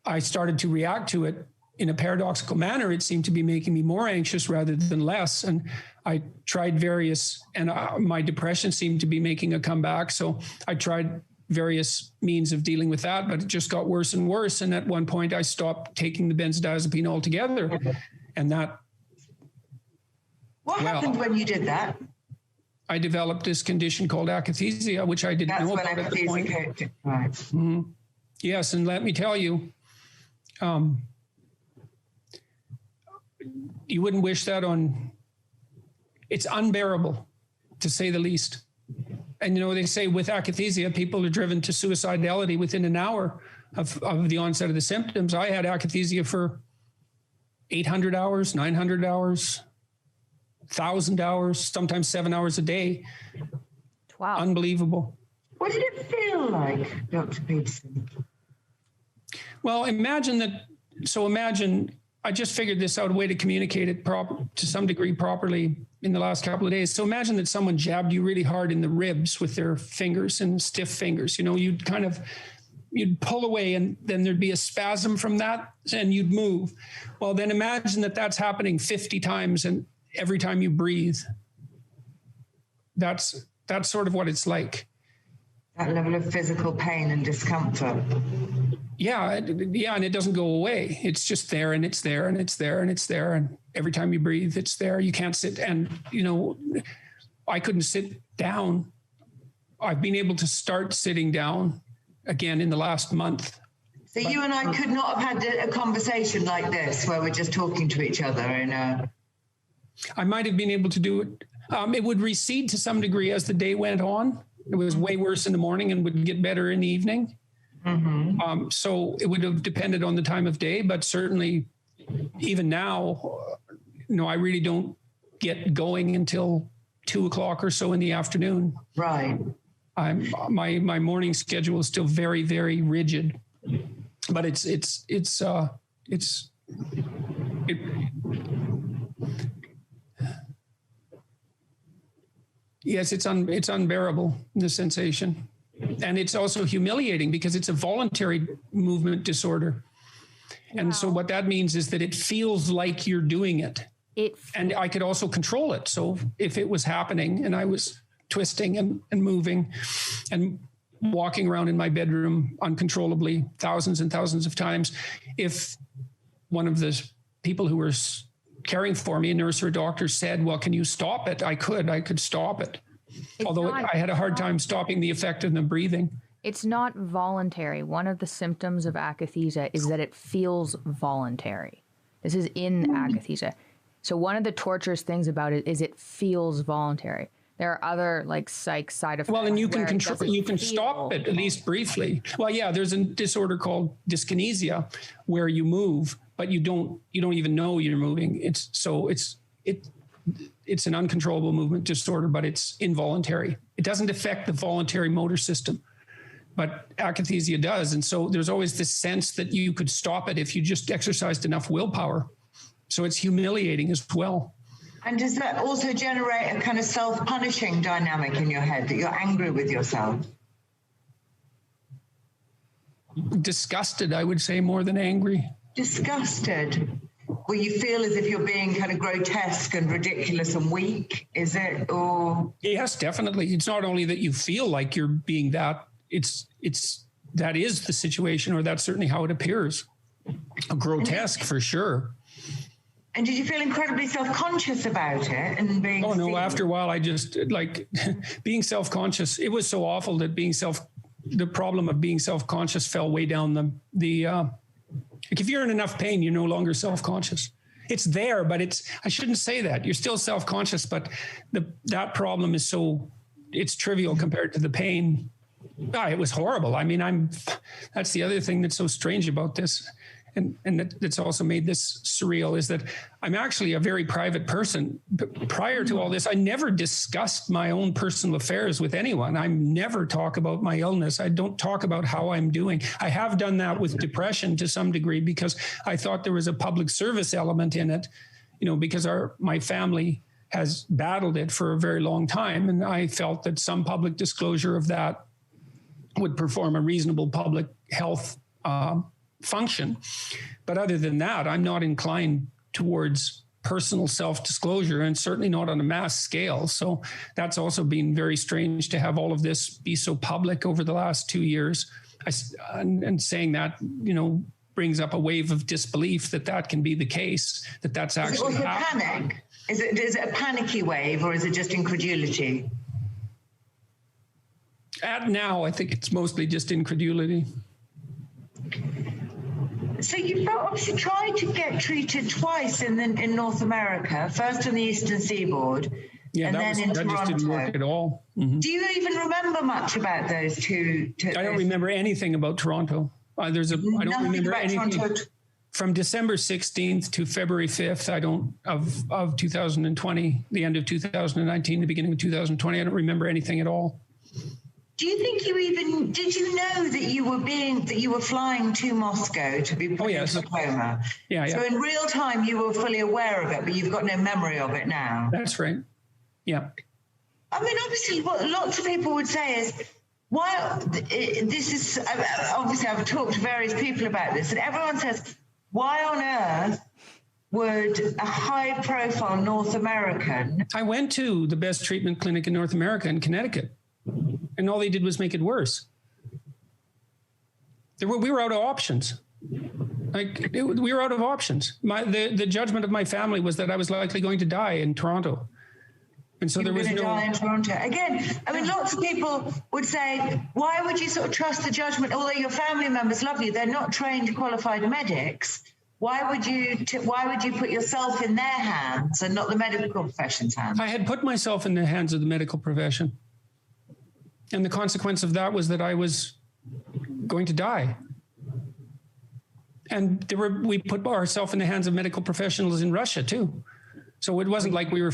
I started to react to it in a paradoxical manner. It seemed to be making me more anxious rather than less. And I tried my depression seemed to be making a comeback. So I tried various means of dealing with that, but it just got worse and worse. And at one point I stopped taking the benzodiazepine altogether. And that... What happened when you did that? I developed this condition called akathisia, which I didn't know about at the point. Right. Mm-hmm. Yes, and let me tell you, you wouldn't wish that on. It's unbearable, to say the least. And they say with akathisia, people are driven to suicidality within an hour of the onset of the symptoms. I had akathisia for 800 hours, 900 hours. 1,000 hours, sometimes 7 hours a day. Wow. Unbelievable. What did it feel like, Dr. Peterson? Well, imagine I just figured this out, a way to communicate it to some degree properly in the last couple of days. So imagine that someone jabbed you really hard in the ribs with their fingers and stiff fingers. You know, you'd pull away and then there'd be a spasm from that and you'd move. Well, then imagine that that's happening 50 times and every time you breathe. That's sort of what it's like. That level of physical pain and discomfort. Yeah, and it doesn't go away. It's just there, and it's there, and it's there, and it's there, and every time you breathe, it's there. You can't sit, and you know, I couldn't sit down. I've been able to start sitting down again in the last month. So you and I could not have had a conversation like this, where we're just talking to each other. I might have been able to do it. It would recede to some degree as the day went on. It was way worse in the morning and would get better in the evening. Mm-hmm. So it would have depended on the time of day, but certainly even now, you know, I really don't get going until 2 o'clock or so in the afternoon. Right. My morning schedule is still very, very rigid, but yes, it's unbearable, the sensation. And it's also humiliating because it's a voluntary movement disorder. Wow. And so what that means is that it feels like you're doing it. And I could also control it. So if it was happening and I was twisting and moving and walking around in my bedroom uncontrollably thousands and thousands of times, if one of the people who were caring for me, a nurse or a doctor, said, well, can you stop it? I could stop it. Although I had a hard time stopping the effect of the breathing. It's not voluntary. One of the symptoms of akathisia is that it feels voluntary. This is in akathisia. So one of the torturous things about it is it feels voluntary. There are other like psych side effects. Well, and you can control, you can stop it at least briefly. Well, yeah, there's a disorder called dyskinesia where you move, but you don't even know you're moving. It's an uncontrollable movement disorder, but it's involuntary. It doesn't affect the voluntary motor system, but akathisia does. And so there's always this sense that you could stop it if you just exercised enough willpower. So it's humiliating as well. And does that also generate a kind of self-punishing dynamic in your head, that you're angry with yourself? Disgusted, I would say, more than angry. Disgusted? Where you feel as if you're being kind of grotesque and ridiculous and weak, is it? Or yes, definitely. It's not only that you feel like you're being that, that is the situation, or that's certainly how it appears. Grotesque for sure. And did you feel incredibly self-conscious about it and being? Oh no, after a while I just like being self-conscious. It was so awful that the problem of being self-conscious fell way down like if you're in enough pain, you're no longer self-conscious. It's there, but I shouldn't say that. You're still self-conscious, but that problem is it's trivial compared to the pain. It was horrible. I mean, that's the other thing that's so strange about this. And that's also made this surreal, is that I'm actually a very private person. But prior to all this, I never discussed my own personal affairs with anyone. I never talk about my illness. I don't talk about how I'm doing. I have done that with depression to some degree because I thought there was a public service element in it, because my family has battled it for a very long time. And I felt that some public disclosure of that would perform a reasonable public health function. But other than that, I'm not inclined towards personal self-disclosure, and certainly not on a mass scale. So that's also been very strange to have all of this be so public over the last 2 years. And saying that, brings up a wave of disbelief that can be the case, that's actually happening. Panic? Is it a panicky wave, or is it just incredulity? Now, I think it's mostly just incredulity. So you've obviously tried to get treated twice in North America, first on the Eastern Seaboard, and then in Toronto. That just didn't work at all. Mm-hmm. Do you even remember much about those two? I don't remember anything about Toronto. I don't remember anything. Toronto. From December 16th to February 5th, of 2020, the end of 2019, the beginning of 2020, I don't remember anything at all. Do you think did you know that you were flying to Moscow to be put into a coma? Yeah. So in real time, you were fully aware of it, but you've got no memory of it now. That's right. Yeah. I mean, obviously, what lots of people would say is, this is, obviously, I've talked to various people about this, and everyone says, why on earth would a high-profile North American... I went to the best treatment clinic in North America in Connecticut, and all they did was make it worse. We were out of options. We were out of options. The judgment of my family was that I was likely going to die in Toronto. And so there was no... die in Toronto. Again, I mean, lots of people would say, why would you sort of trust the judgment? Although your family members love you, they're not trained, qualified medics. Why would you put yourself in their hands and not the medical profession's hands? I had put myself in the hands of the medical profession. And the consequence of that was that I was going to die. And we put ourselves in the hands of medical professionals in Russia too. So it wasn't like we were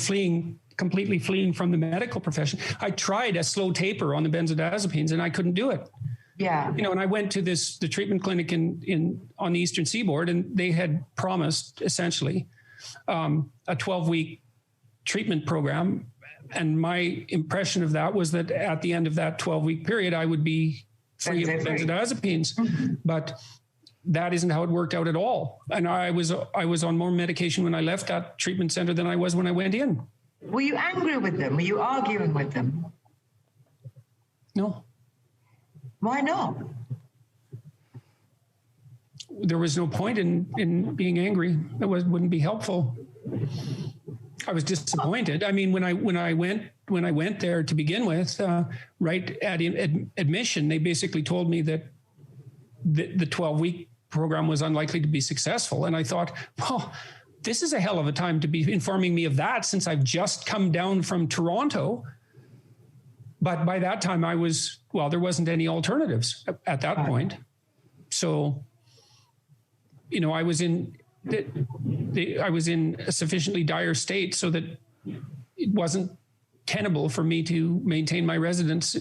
completely fleeing from the medical profession. I tried a slow taper on the benzodiazepines and I couldn't do it. Yeah. And I went to the treatment clinic on the Eastern Seaboard, and they had promised essentially a 12-week treatment program. And my impression of that was that at the end of that 12-week period, I would be free of benzodiazepines. Mm-hmm. But that isn't how it worked out at all. And I was on more medication when I left that treatment center than I was when I went in. Were you angry with them? Were you arguing with them? No. Why not? There was no point in being angry. It wouldn't be helpful. I was disappointed. I mean, when I went there to begin with, right at admission, they basically told me that the 12-week program was unlikely to be successful. And I thought, well, this is a hell of a time to be informing me of that, since I've just come down from Toronto. But by that time there wasn't any alternatives at that point. So, I was in a sufficiently dire state so that it wasn't tenable for me to maintain my residence.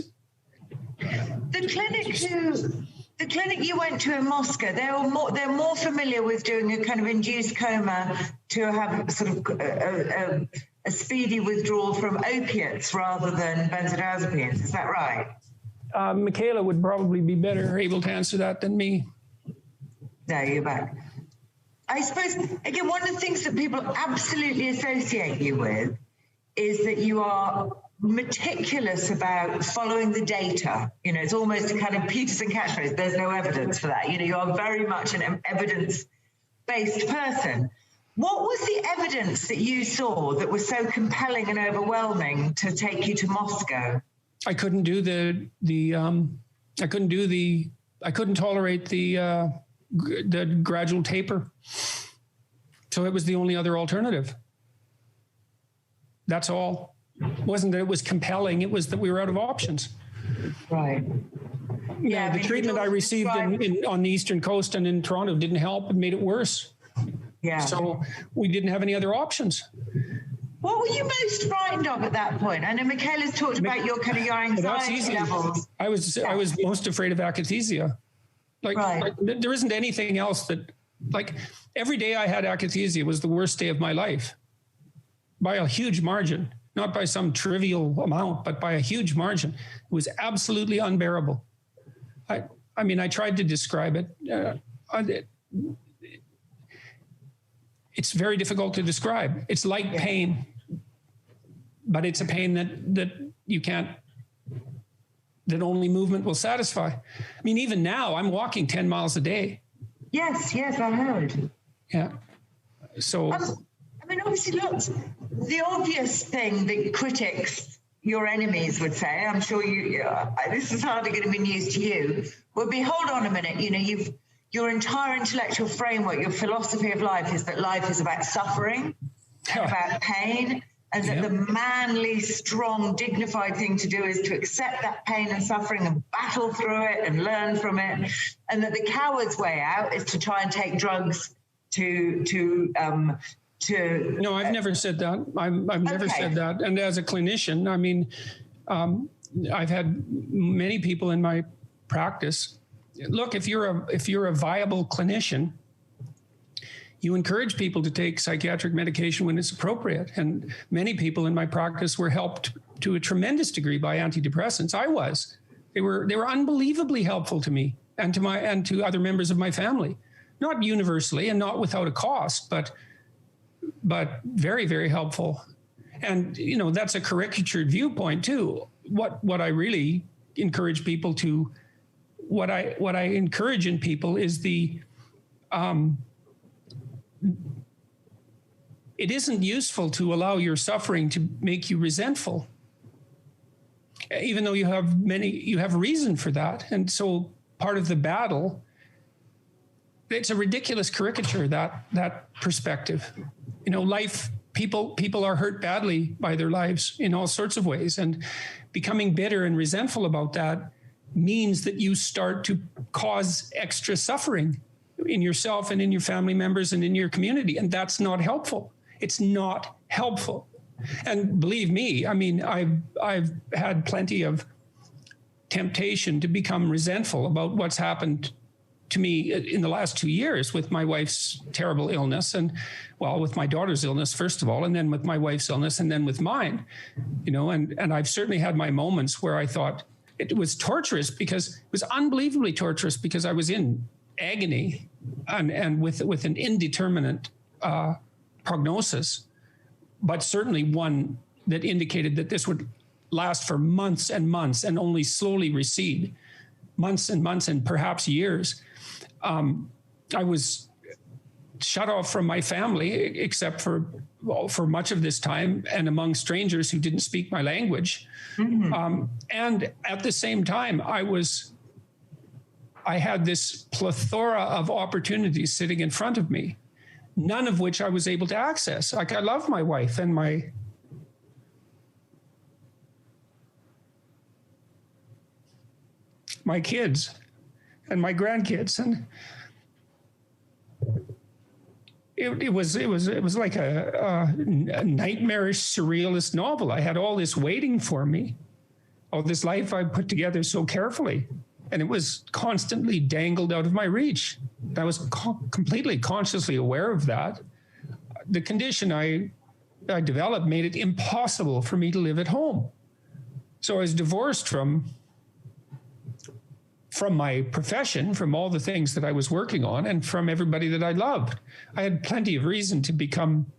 The clinic you went to in Moscow, they're more familiar with doing a kind of induced coma to have sort of a speedy withdrawal from opiates rather than benzodiazepines. Is that right? Michaela would probably be better able to answer that than me. No, you're back. I suppose, again, one of the things that people absolutely associate you with is that you are meticulous about following the data. It's almost a kind of Peterson catchphrase. There's no evidence for that. You are very much an evidence-based person. What was the evidence that you saw that was so compelling and overwhelming to take you to Moscow? I couldn't tolerate the gradual taper. So it was the only other alternative. That's all. It wasn't that it was compelling, it was that we were out of options. Right. Yeah, the treatment I received on the Eastern Coast and in Toronto didn't help. It made it worse. Yeah. So we didn't have any other options. What were you most frightened of at that point? I know Michaela's talked about your anxiety levels. I was most afraid of akathisia. Like there isn't anything else that, every day I had akathisia was the worst day of my life by a huge margin, not by some trivial amount, but by a huge margin. It was absolutely unbearable. I mean, I tried to describe it. It's very difficult to describe. It's like pain, but it's a pain that you can't, that only movement will satisfy. I mean, even now I'm walking 10 miles a day. Yes, I heard. Yeah. So, I mean, obviously, look, the obvious thing that critics, your enemies would say, I'm sure this is hardly going to be news to you, would be, hold on a minute, your entire intellectual framework, your philosophy of life is that life is about suffering, about pain, and that the manly, strong, dignified thing to do is to accept that pain and suffering and battle through it and learn from it, and that the coward's way out is to try and take drugs to No, I've never said that. I've never said that. And as a clinician, I mean, I've had many people in my practice. Look, if you're a viable clinician, you encourage people to take psychiatric medication when it's appropriate. And many people in my practice were helped to a tremendous degree by antidepressants. I was. They were unbelievably helpful to me and to other members of my family. Not universally and not without a cost, but very, very helpful. And, you know, that's a caricatured viewpoint too. What I really encourage people to, what I encourage in people is it isn't useful to allow your suffering to make you resentful, even though you have reason for that. And so part of the battle, it's a ridiculous caricature, that perspective. You know, people are hurt badly by their lives in all sorts of ways, and becoming bitter and resentful about that means that you start to cause extra suffering in yourself and in your family members and in your community. And that's not helpful. It's not helpful. And believe me, I mean, I've had plenty of temptation to become resentful about what's happened to me in the last 2 years with my wife's terrible illness, and well, with my daughter's illness, first of all, and then with my wife's illness, and then with mine, you know, and I've certainly had my moments where I thought it was torturous, because it was unbelievably torturous, because I was in agony and with an indeterminate prognosis, but certainly one that indicated that this would last for months and months and only slowly recede, months and months and perhaps years. I was shut off from my family, except for much of this time, and among strangers who didn't speak my language. Mm-hmm. And at the same time, I had this plethora of opportunities sitting in front of me, none of which I was able to access. Like, I love my wife and my kids and my grandkids, and it was like a nightmarish, surrealist novel. I had all this waiting for me, all this life I put together so carefully, and it was constantly dangled out of my reach. I was completely consciously aware of that. The condition I developed made it impossible for me to live at home. So I was divorced from my profession, from all the things that I was working on, and from everybody that I loved. I had plenty of reason to become,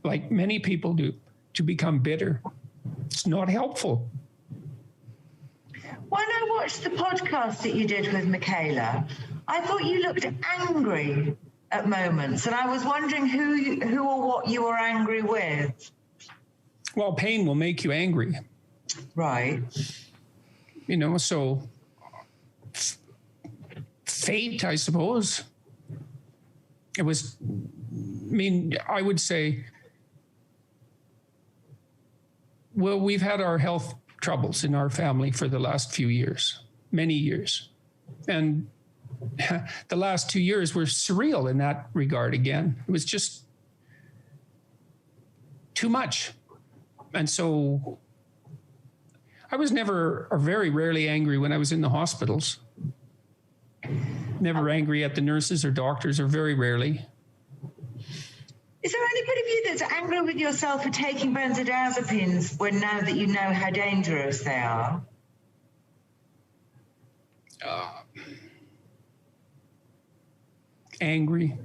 like many people do, to become bitter. It's not helpful. When I watched the podcast that you did with Michaela, I thought you looked angry at moments, and I was wondering who or what you were angry with. Well, pain will make you angry. Right. You know, so fate, I suppose. It was, I mean, I would say, well, we've had our health troubles in our family for the last few years, many years. And the last 2 years were surreal in that regard again. It was just too much. And so I was never, or very rarely, angry when I was in the hospitals. Never angry at the nurses or doctors, or very rarely. Is there any bit of you that's angry with yourself for taking benzodiazepines when now that you know how dangerous they are? Angry.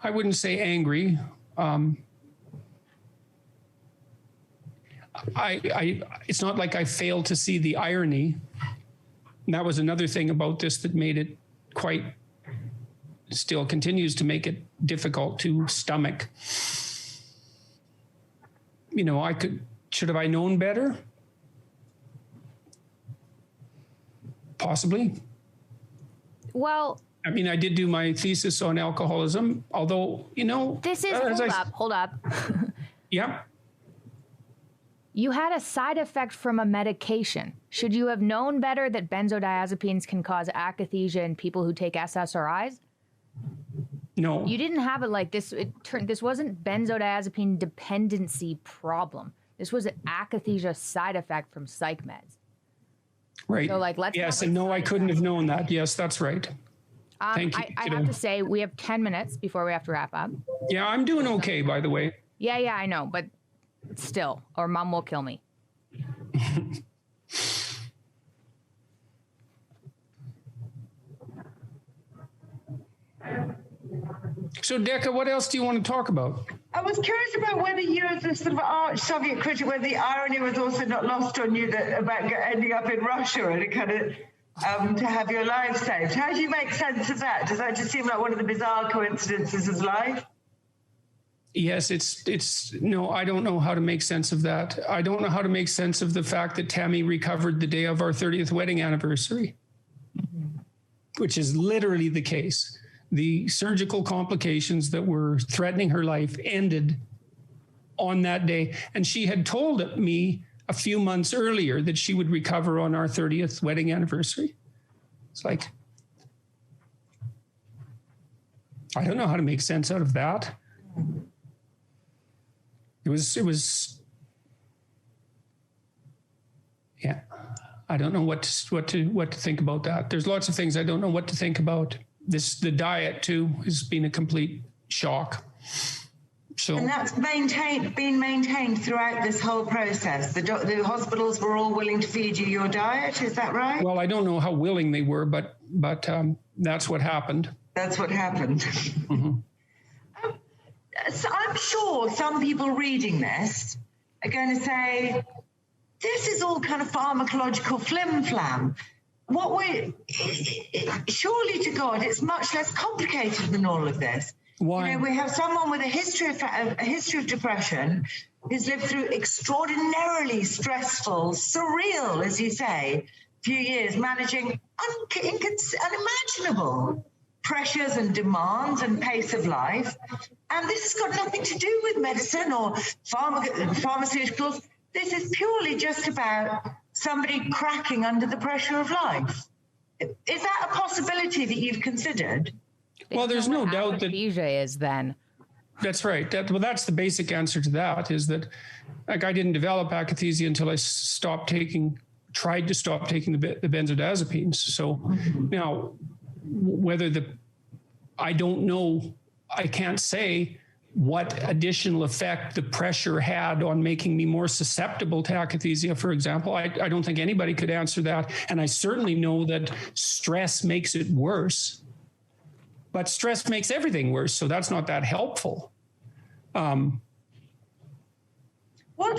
I wouldn't say angry. It's not like I failed to see the irony. And that was another thing about this that made it still continues to make it difficult to stomach. You know, should have I known better? Possibly. Well, I mean, I did do my thesis on alcoholism, although, you know. This is, hold up. Yeah. You had a side effect from a medication. Should you have known better that benzodiazepines can cause akathisia in people who take SSRIs? No. You didn't have it like this. This wasn't benzodiazepine dependency problem. This was an akathisia side effect from psych meds. Right. So like, let's. Yes, and no, I couldn't have known that. Yes, that's right. Thank you. I have to say, we have 10 minutes before we have to wrap up. Yeah, I'm doing okay, by the way. Yeah, I know, but still, or Mom will kill me. So, Decca, what else do you want to talk about? I was curious about whether you, as a sort of arch Soviet critic, whether the irony was also not lost on you that about ending up in Russia and kind of to have your life saved. How do you make sense of that? Does that just seem like one of the bizarre coincidences of life? Yes, no, I don't know how to make sense of that. I don't know how to make sense of the fact that Tammy recovered the day of our 30th wedding anniversary, which is literally the case. The surgical complications that were threatening her life ended on that day. And she had told me a few months earlier that she would recover on our 30th wedding anniversary. It's like, I don't know how to make sense out of that. It was, yeah, I don't know what to think about that. There's lots of things I don't know what to think about. The diet too has been a complete shock. So, and that's been maintained throughout this whole process. The hospitals were all willing to feed you your diet. Is that right? Well, I don't know how willing they were, but that's what happened. That's what happened. Mm-hmm. So I'm sure some people reading this are going to say, this is all kind of pharmacological flim-flam. Surely to God, it's much less complicated than all of this. Why? You know, we have someone with a history of depression who's lived through extraordinarily stressful, surreal, as you say, few years, managing unimaginable pressures and demands and pace of life. And this has got nothing to do with medicine or pharmaceuticals. This is purely just about somebody cracking under the pressure of life. Is that a possibility that you've considered? Well, there's no doubt that akathisia is then. That's right. That's the basic answer to that, is that, like, I didn't develop akathisia until I tried to stop taking the benzodiazepines. So now, I don't know, I can't say what additional effect the pressure had on making me more susceptible to akathisia, for example. I don't think anybody could answer that. And I certainly know that stress makes it worse. But stress makes everything worse, so that's not that helpful. What's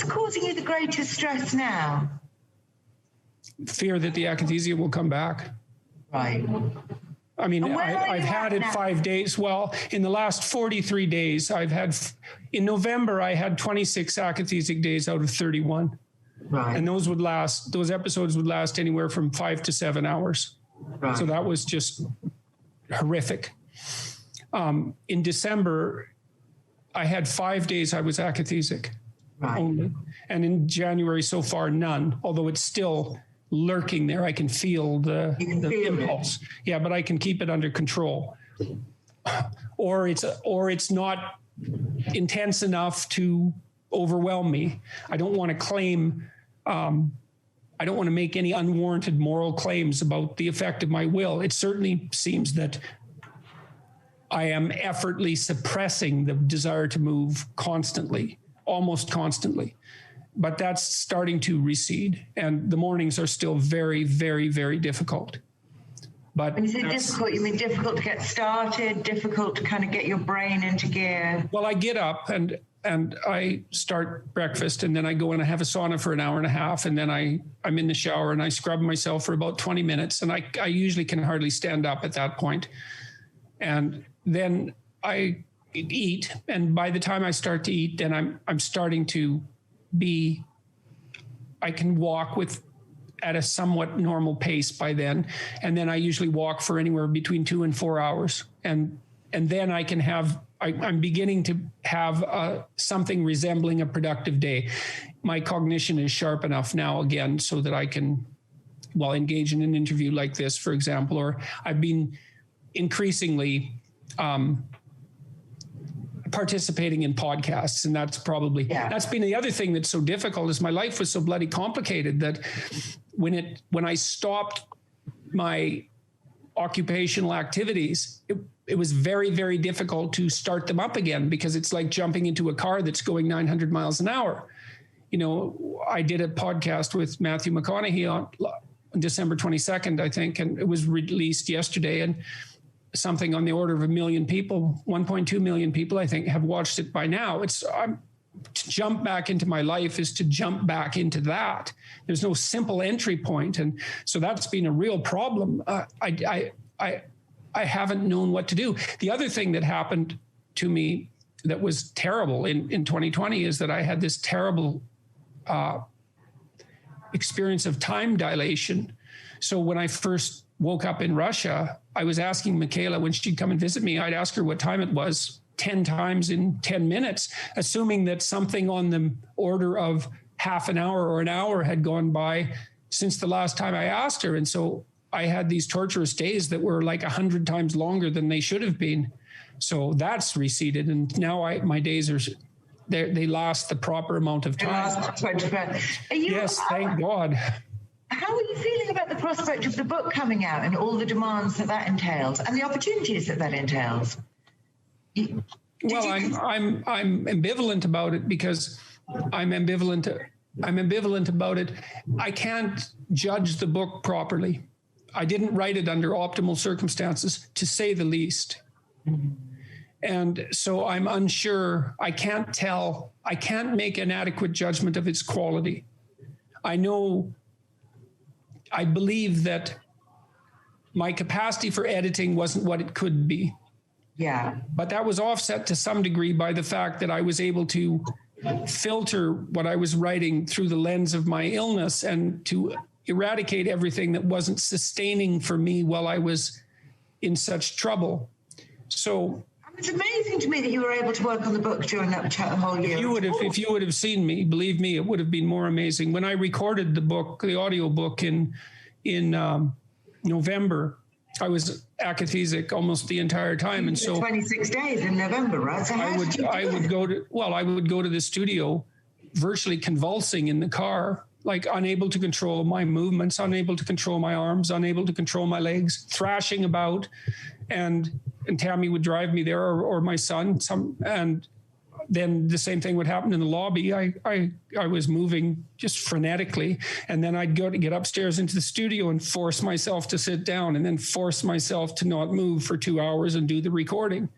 causing you the greatest stress now? Fear that the akathisia will come back. Right. I mean, I've had it 5 days. Well, in the last 43 days, in November, I had 26 akathisic days out of 31. Right. And those episodes would last anywhere from 5 to 7 hours. Right. So that was just horrific. In December, I had 5 days I was akathisic only. And in January so far, none, although it's still lurking there. I can feel the impulse. Yeah, but I can keep it under control. Or it's not intense enough to overwhelm me. I don't want to claim, I don't want to make any unwarranted moral claims about the effect of my will. It certainly seems that I am effortlessly suppressing the desire to move constantly, almost constantly. But that's starting to recede, and the mornings are still very, very, very difficult. But when you say difficult, you mean difficult to get started, difficult to kind of get your brain into gear? Well, I get up and I start breakfast, and then I go and I have a sauna for an hour and a half, and then I'm in the shower and I scrub myself for about 20 minutes, and I usually can hardly stand up at that point. And then I eat, and by the time I start to eat, then I'm starting to I can walk at a somewhat normal pace by then. And then I usually walk for anywhere between 2 and 4 hours. And then I can I'm beginning to have something resembling a productive day. My cognition is sharp enough now again so that I can, engage in an interview like this, for example, or I've been increasingly participating in podcasts. And that's probably, that's been the other thing that's so difficult, is my life was so bloody complicated that when I stopped my occupational activities, it was very, very difficult to start them up again, because it's like jumping into a car that's going 900 miles an hour. You know, I did a podcast with Matthew McConaughey on December 22nd, I think, and it was released yesterday, and something on the order of 1 million people, 1.2 million people, I think, have watched it by now. To jump back into my life is to jump back into that. There's no simple entry point. And so that's been a real problem. I haven't known what to do. The other thing that happened to me that was terrible in 2020 is that I had this terrible experience of time dilation. So when I first woke up in Russia, I was asking Michaela when she'd come and visit me, I'd ask her what time it was 10 times in 10 minutes, assuming that something on the order of half an hour or an hour had gone by since the last time I asked her. And so I had these torturous days that were like 100 times longer than they should have been. So that's receded. And now my days are, they last the proper amount of time. Yes, thank God. How are you feeling about the prospect of the book coming out and all the demands that entails and the opportunities that entails? Well, I'm ambivalent about it, because I'm ambivalent about it. I can't judge the book properly. I didn't write it under optimal circumstances, to say the least. And so I'm unsure. I can't make an adequate judgment of its quality. I believe that my capacity for editing wasn't what it could be. Yeah. But that was offset to some degree by the fact that I was able to filter what I was writing through the lens of my illness and to eradicate everything that wasn't sustaining for me while I was in such trouble. So it's amazing to me that you were able to work on the book during that whole year. If you would have seen me, believe me, it would have been more amazing. When I recorded the book, the audio book in November, I was akathisic almost the entire time, and so 26 days in November, right? So I would go to the studio, virtually convulsing in the car, like unable to control my movements, unable to control my arms, unable to control my legs, thrashing about, and Tammy would drive me there, or my son. And then the same thing would happen in the lobby. I was moving just frenetically, and then I'd get upstairs into the studio and force myself to sit down, and then force myself to not move for 2 hours and do the recording.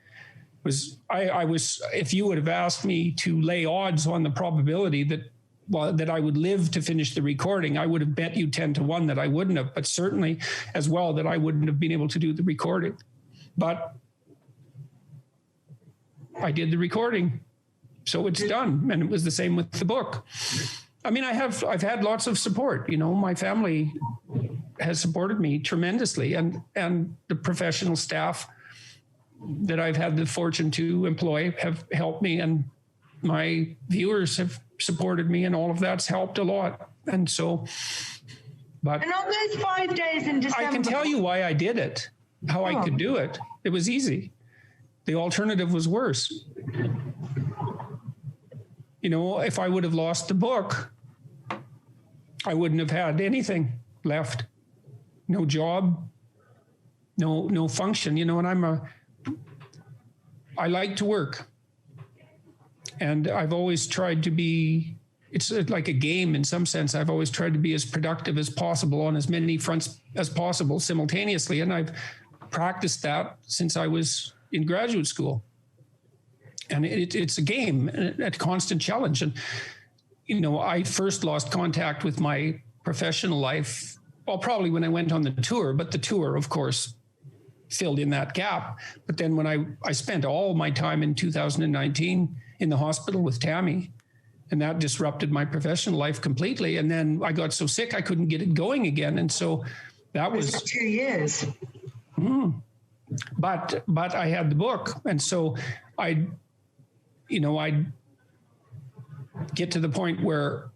If you would have asked me to lay odds on the probability that I would live to finish the recording, I would have bet you 10 to 1 that I wouldn't have, but certainly as well that I wouldn't have been able to do the recording. But I did the recording, so it's done. And it was the same with the book. I mean, I've had lots of support. You know, my family has supported me tremendously, and the professional staff that I've had the fortune to employ have helped me, and my viewers have supported me, and all of that's helped a lot. And so, but and on those 5 days in December, I can tell you why I did it, how I could do it. It was easy. The alternative was worse. You know, if I would have lost the book, I wouldn't have had anything left. No job, no function, you know, and I like to work. And I've always tried to be, it's like a game in some sense. I've always tried to be as productive as possible on as many fronts as possible simultaneously. And I've practiced that since I was in graduate school. And it's a game, a constant challenge. And, you know, I first lost contact with my professional life, well, probably when I went on the tour, but the tour, of course, filled in that gap. But then when I spent all my time in 2019 in the hospital with Tammy, and that disrupted my professional life completely. And then I got so sick, I couldn't get it going again. And so that was 2 years. But I had the book. And so I'd get to the point where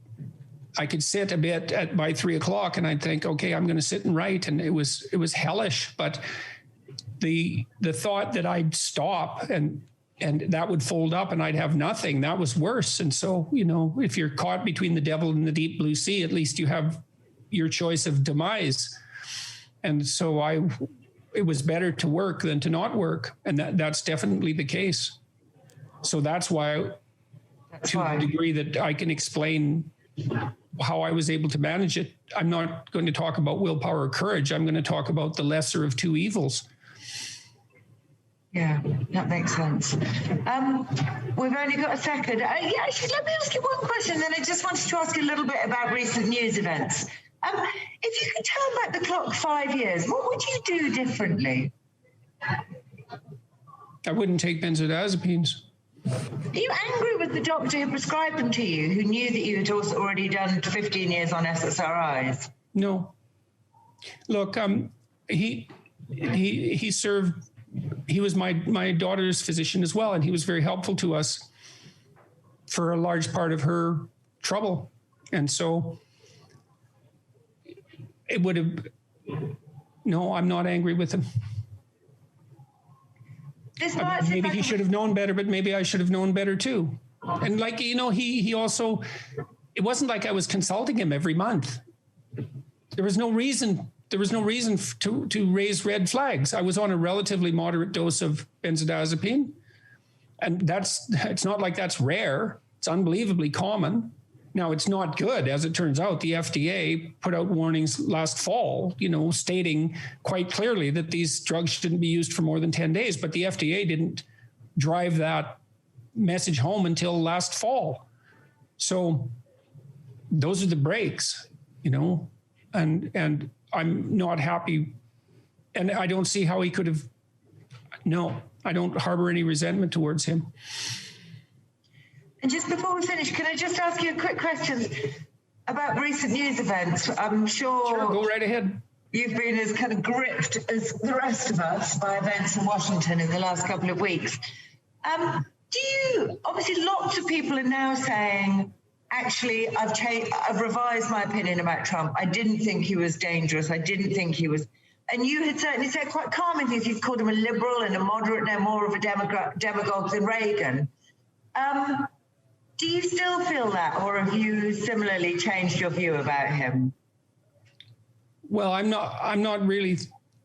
I could sit a bit by 3 o'clock and I'd think, okay, I'm going to sit and write. And it was hellish, but the thought that I'd stop and and that would fold up and I'd have nothing. That was worse. And so, you know, if you're caught between the devil and the deep blue sea, at least you have your choice of demise. And so it was better to work than to not work. And that's definitely the case. So that's why, the degree that I can explain how I was able to manage it, I'm not going to talk about willpower or courage. I'm going to talk about the lesser of two evils. Yeah, that makes sense. We've only got a second. Actually, let me ask you one question. Then I just wanted to ask you a little bit about recent news events. If you could turn back the clock 5 years, what would you do differently? I wouldn't take benzodiazepines. Are you angry with the doctor who prescribed them to you, who knew that you had also already done 15 years on SSRIs? No. Look, he served. He was my daughter's physician as well, and he was very helpful to us for a large part of her trouble. And so it would have, no, I'm not angry with him. Maybe he should have known better, but maybe I should have known better too. And like, you know, he also, it wasn't like I was consulting him every month. There was no reason to raise red flags. I was on a relatively moderate dose of benzodiazepine. And it's not like that's rare. It's unbelievably common. Now, it's not good. As it turns out, the FDA put out warnings last fall, you know, stating quite clearly that these drugs shouldn't be used for more than 10 days. But the FDA didn't drive that message home until last fall. So those are the breaks, you know, and I'm not happy. And I don't see how he could have. No, I don't harbor any resentment towards him. And just before we finish, can I just ask you a quick question about recent news events? I'm sure go right ahead. You've been as kind of gripped as the rest of us by events in Washington in the last couple of weeks. Obviously lots of people are now saying, actually, I've revised my opinion about Trump. I didn't think he was dangerous. I didn't think he was. And you had certainly said quite calming things. You've called him a liberal and a moderate, no more of a demagogue than Reagan. Do you still feel that, or have you similarly changed your view about him? Well, I'm not really,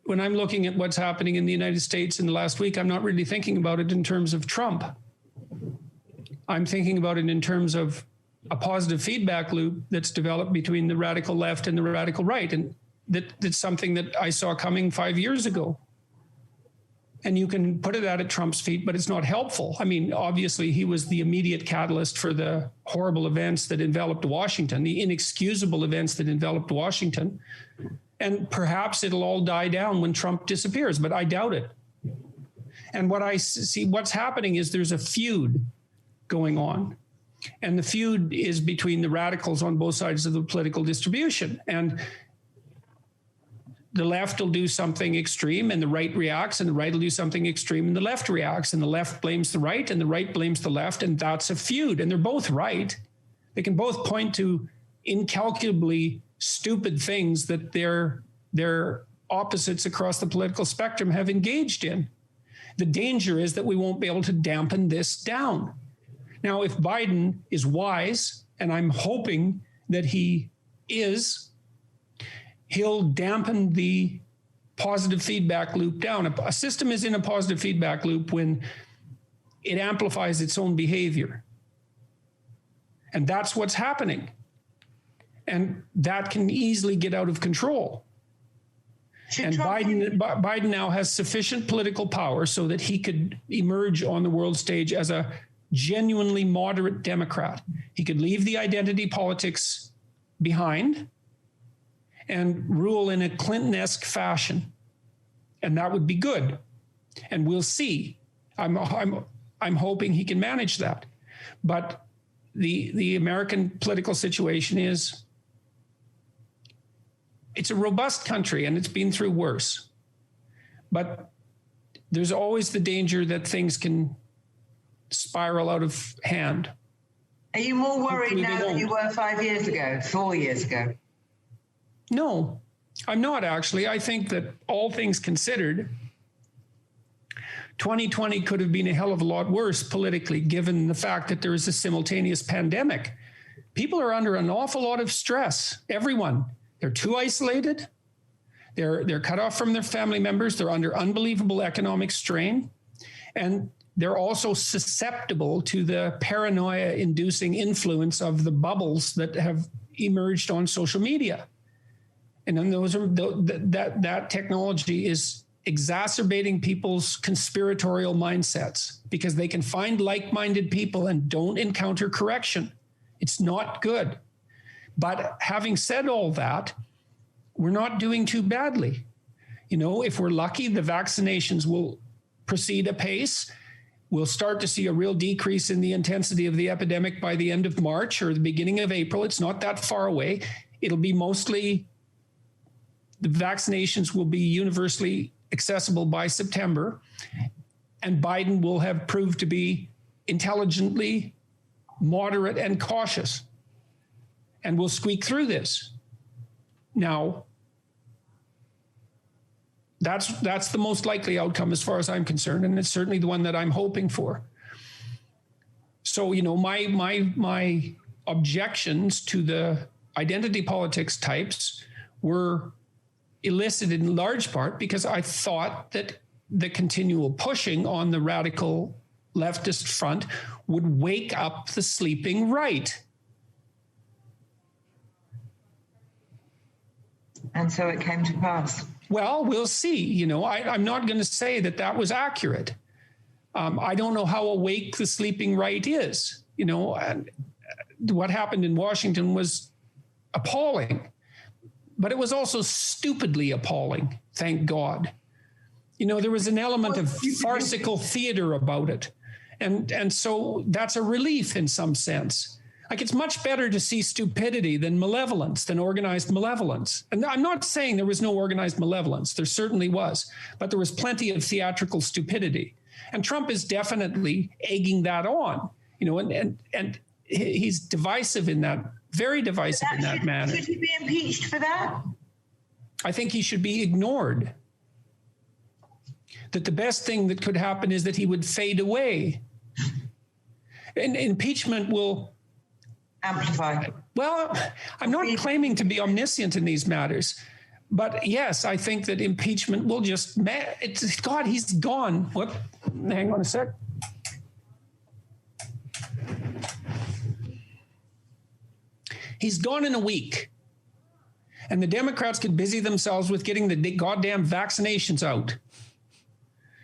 when I'm looking at what's happening in the United States in the last week, I'm not really thinking about it in terms of Trump. I'm thinking about it in terms of a positive feedback loop that's developed between the radical left and the radical right. And that's something that I saw coming 5 years ago. And you can put it out at Trump's feet, but it's not helpful. I mean, obviously, he was the immediate catalyst for the horrible events that enveloped Washington, the inexcusable events that enveloped Washington. And perhaps it'll all die down when Trump disappears, but I doubt it. And what I see, what's happening is there's a feud going on. And the feud is between the radicals on both sides of the political distribution. And the left will do something extreme and the right reacts, and the right will do something extreme and the left reacts, and the left blames the right and the right blames the left, and that's a feud. And they're both right. They can both point to incalculably stupid things that their opposites across the political spectrum have engaged in. The danger is that we won't be able to dampen this down. Now, if Biden is wise, and I'm hoping that he is, he'll dampen the positive feedback loop down. A system is in a positive feedback loop when it amplifies its own behavior. And that's what's happening. And that can easily get out of control. And Biden now has sufficient political power so that he could emerge on the world stage as a genuinely moderate Democrat. He could leave the identity politics behind and rule in a Clinton-esque fashion. And that would be good. And we'll see. I'm hoping he can manage that. But the American political situation is, it's a robust country and it's been through worse. But there's always the danger that things can spiral out of hand. Are you more worried now than you were 5 years ago, 4 years ago? No, I'm not actually. I think that all things considered, 2020 could have been a hell of a lot worse politically, given the fact that there is a simultaneous pandemic. People are under an awful lot of stress. Everyone. They're too isolated. They're cut off from their family members. They're under unbelievable economic strain. And they're also susceptible to the paranoia-inducing influence of the bubbles that have emerged on social media. And then that technology is exacerbating people's conspiratorial mindsets because they can find like-minded people and don't encounter correction. It's not good. But having said all that, we're not doing too badly. You know, if we're lucky, the vaccinations will proceed apace. We'll start to see a real decrease in the intensity of the epidemic by the end of March or the beginning of April. It's not that far away. It'll be mostly, the vaccinations will be universally accessible by September, and Biden will have proved to be intelligently moderate and cautious, and we'll squeak through this. Now, that's the most likely outcome as far as I'm concerned, and it's certainly the one that I'm hoping for. So, you know, my objections to the identity politics types were elicited in large part because I thought that the continual pushing on the radical leftist front would wake up the sleeping right. And so it came to pass. Well, we'll see. You know, I'm not going to say that that was accurate. I don't know how awake the sleeping right is. You know, and what happened in Washington was appalling, but it was also stupidly appalling, thank God. You know, there was an element of farcical theater about it. And so that's a relief in some sense. Like, it's much better to see stupidity than malevolence, than organized malevolence. And I'm not saying there was no organized malevolence. There certainly was, but there was plenty of theatrical stupidity. And Trump is definitely egging that on, you know, and he's divisive in that, very divisive in that manner. Should he be impeached for that? I think he should be ignored. That the best thing that could happen is that he would fade away. And impeachment will amplify. Well, I'm not claiming to be omniscient in these matters, but yes, I think that impeachment will just, God, he's gone. What? Hang on a sec. He's gone in a week. And the Democrats could busy themselves with getting the goddamn vaccinations out.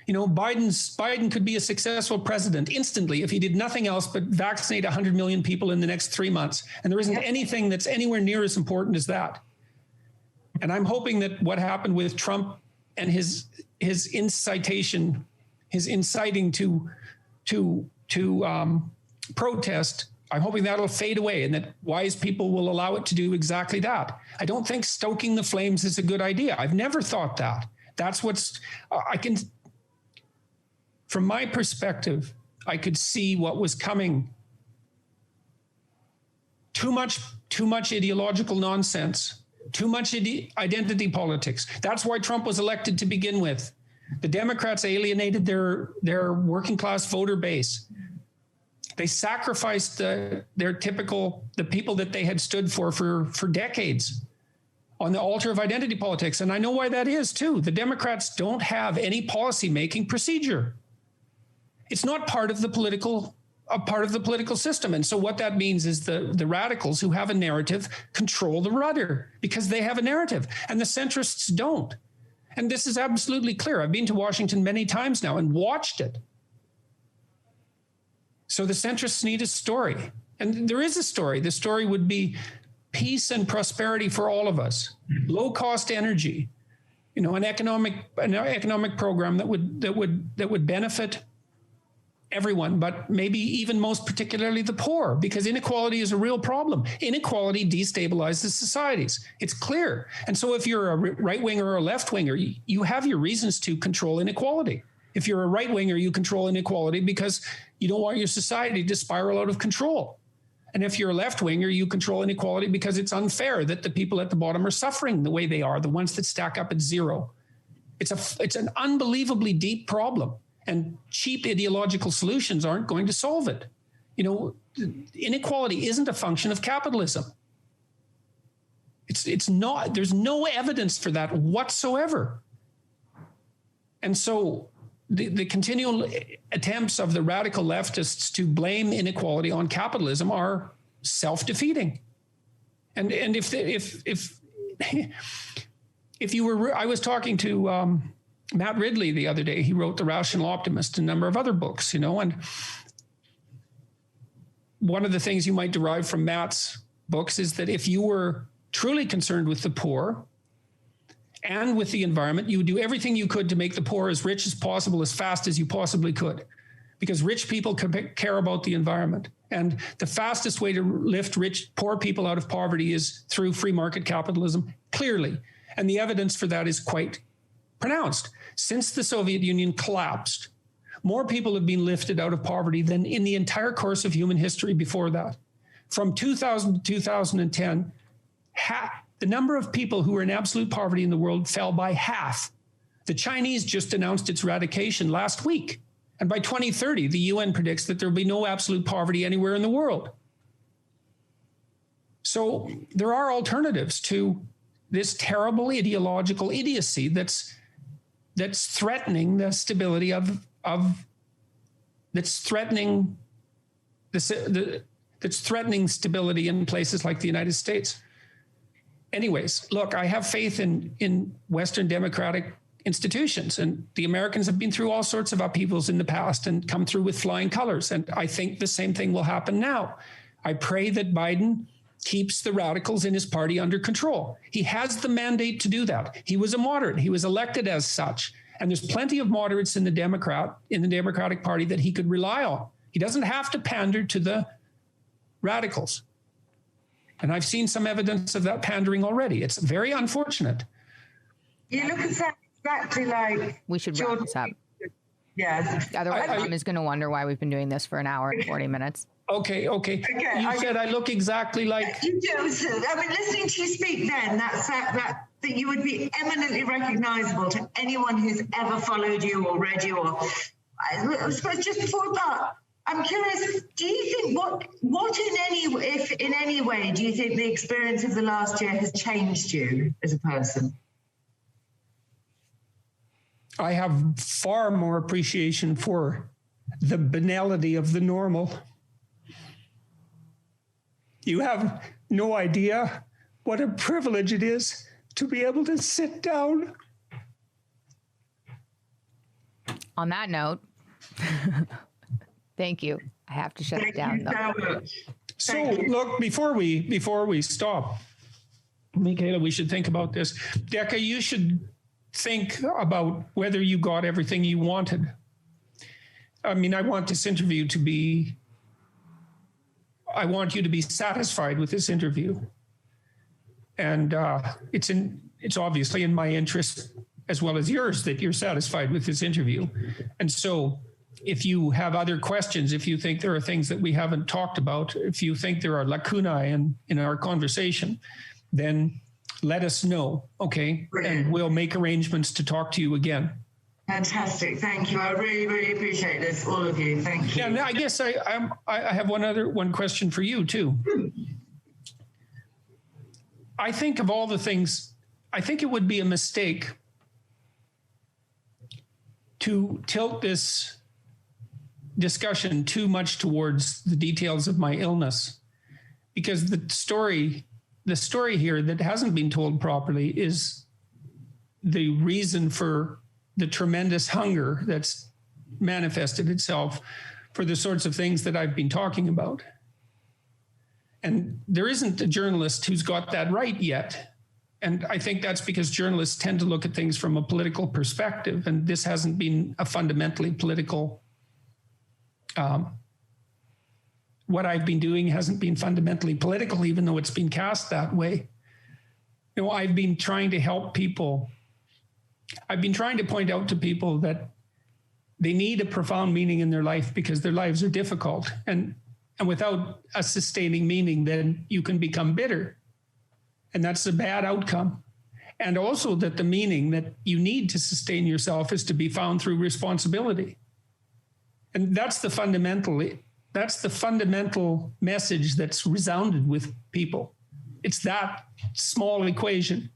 You know, Biden could be a successful president instantly if he did nothing else but vaccinate 100 million people in the next 3 months. And there isn't anything that's anywhere near as important as that. And I'm hoping that what happened with Trump and his inciting to protest, I'm hoping that'll fade away and that wise people will allow it to do exactly that. I don't think stoking the flames is a good idea. I've never thought that. That's what's, from my perspective, I could see what was coming. Too much ideological nonsense, too much identity politics. That's why Trump was elected to begin with. The Democrats alienated their working class voter base. They sacrificed the people that they had stood for decades on the altar of identity politics. And I know why that is too. The Democrats don't have any policy-making procedure. It's not part of the political system. And so what that means is the radicals who have a narrative control the rudder because they have a narrative and the centrists don't. And this is absolutely clear. I've been to Washington many times now and watched it. So the centrists need a story. And there is a story. The story would be peace and prosperity for all of us, low cost energy, you know, an economic program that would benefit everyone, but maybe even most particularly the poor, because inequality is a real problem. Inequality destabilizes societies. It's clear. And so if you're a right winger or a left winger, you have your reasons to control inequality. If you're a right winger, you control inequality because you don't want your society to spiral out of control. And if you're a left winger, you control inequality because it's unfair that the people at the bottom are suffering the way they are, the ones that stack up at zero. It's an unbelievably deep problem, and cheap ideological solutions aren't going to solve it. You know, inequality isn't a function of capitalism. It's not. There's no evidence for that whatsoever. And so the continual attempts of the radical leftists to blame inequality on capitalism are self-defeating. And if you were, I was talking to Matt Ridley the other day. He wrote The Rational Optimist, a number of other books, you know, and one of the things you might derive from Matt's books is that if you were truly concerned with the poor and with the environment, you would do everything you could to make the poor as rich as possible, as fast as you possibly could, because rich people care about the environment. And the fastest way to lift poor people out of poverty is through free market capitalism, clearly. And the evidence for that is quite pronounced. Since the Soviet Union collapsed, more people have been lifted out of poverty than in the entire course of human history before that. From 2000 to 2010, the number of people who were in absolute poverty in the world fell by half. The Chinese just announced its eradication last week. And by 2030, the UN predicts that there will be no absolute poverty anywhere in the world. So there are alternatives to this terrible ideological idiocy that's threatening the stability that's threatening stability in places like the United States. Anyways, look, I have faith in Western democratic institutions, and the Americans have been through all sorts of upheavals in the past and come through with flying colors. And I think the same thing will happen now. I pray that Biden keeps the radicals in his party under control. He has the mandate to do that. He was a moderate. He was elected as such. And there's plenty of moderates in the Democratic Party that he could rely on. He doesn't have to pander to the radicals. And I've seen some evidence of that pandering already. It's very unfortunate. You look at that exactly like... We should wrap this up. Yes. Otherwise, Tom is going to wonder why we've been doing this for an hour and 40 minutes. Okay. You said I look exactly like... You do. I mean, listening to you speak then, that you would be eminently recognizable to anyone who's ever followed you or read you. Or I suppose just before that, I'm curious, do you think if in any way do you think the experience of the last year has changed you as a person? I have far more appreciation for the banality of the normal. You have no idea what a privilege it is to be able to sit down. On that note, thank you. I have to shut it down, though. So, look, before we stop, Michaela, we should think about this. Decca, you should think about whether you got everything you wanted. I mean, I want you to be satisfied with this interview. And it's obviously in my interest as well as yours that you're satisfied with this interview. And so if you have other questions, if you think there are things that we haven't talked about, if you think there are lacunae in our conversation, then let us know, okay? Brilliant. And we'll make arrangements to talk to you again. Fantastic. Thank you. I really, really appreciate this, all of you. Thank you. Yeah, I guess I have one question for you, too. I think of all the things, I think it would be a mistake to tilt this discussion too much towards the details of my illness, because the story here that hasn't been told properly is the reason for the tremendous hunger that's manifested itself for the sorts of things that I've been talking about. And there isn't a journalist who's got that right yet. And I think that's because journalists tend to look at things from a political perspective, and this hasn't been a fundamentally political. What I've been doing hasn't been fundamentally political, even though it's been cast that way. You know, I've been trying to help people. I've been trying to point out to people that they need a profound meaning in their life because their lives are difficult. And without a sustaining meaning, then you can become bitter. And that's a bad outcome. And also that the meaning that you need to sustain yourself is to be found through responsibility. And that's the fundamental message that's resounded with people. It's that small equation.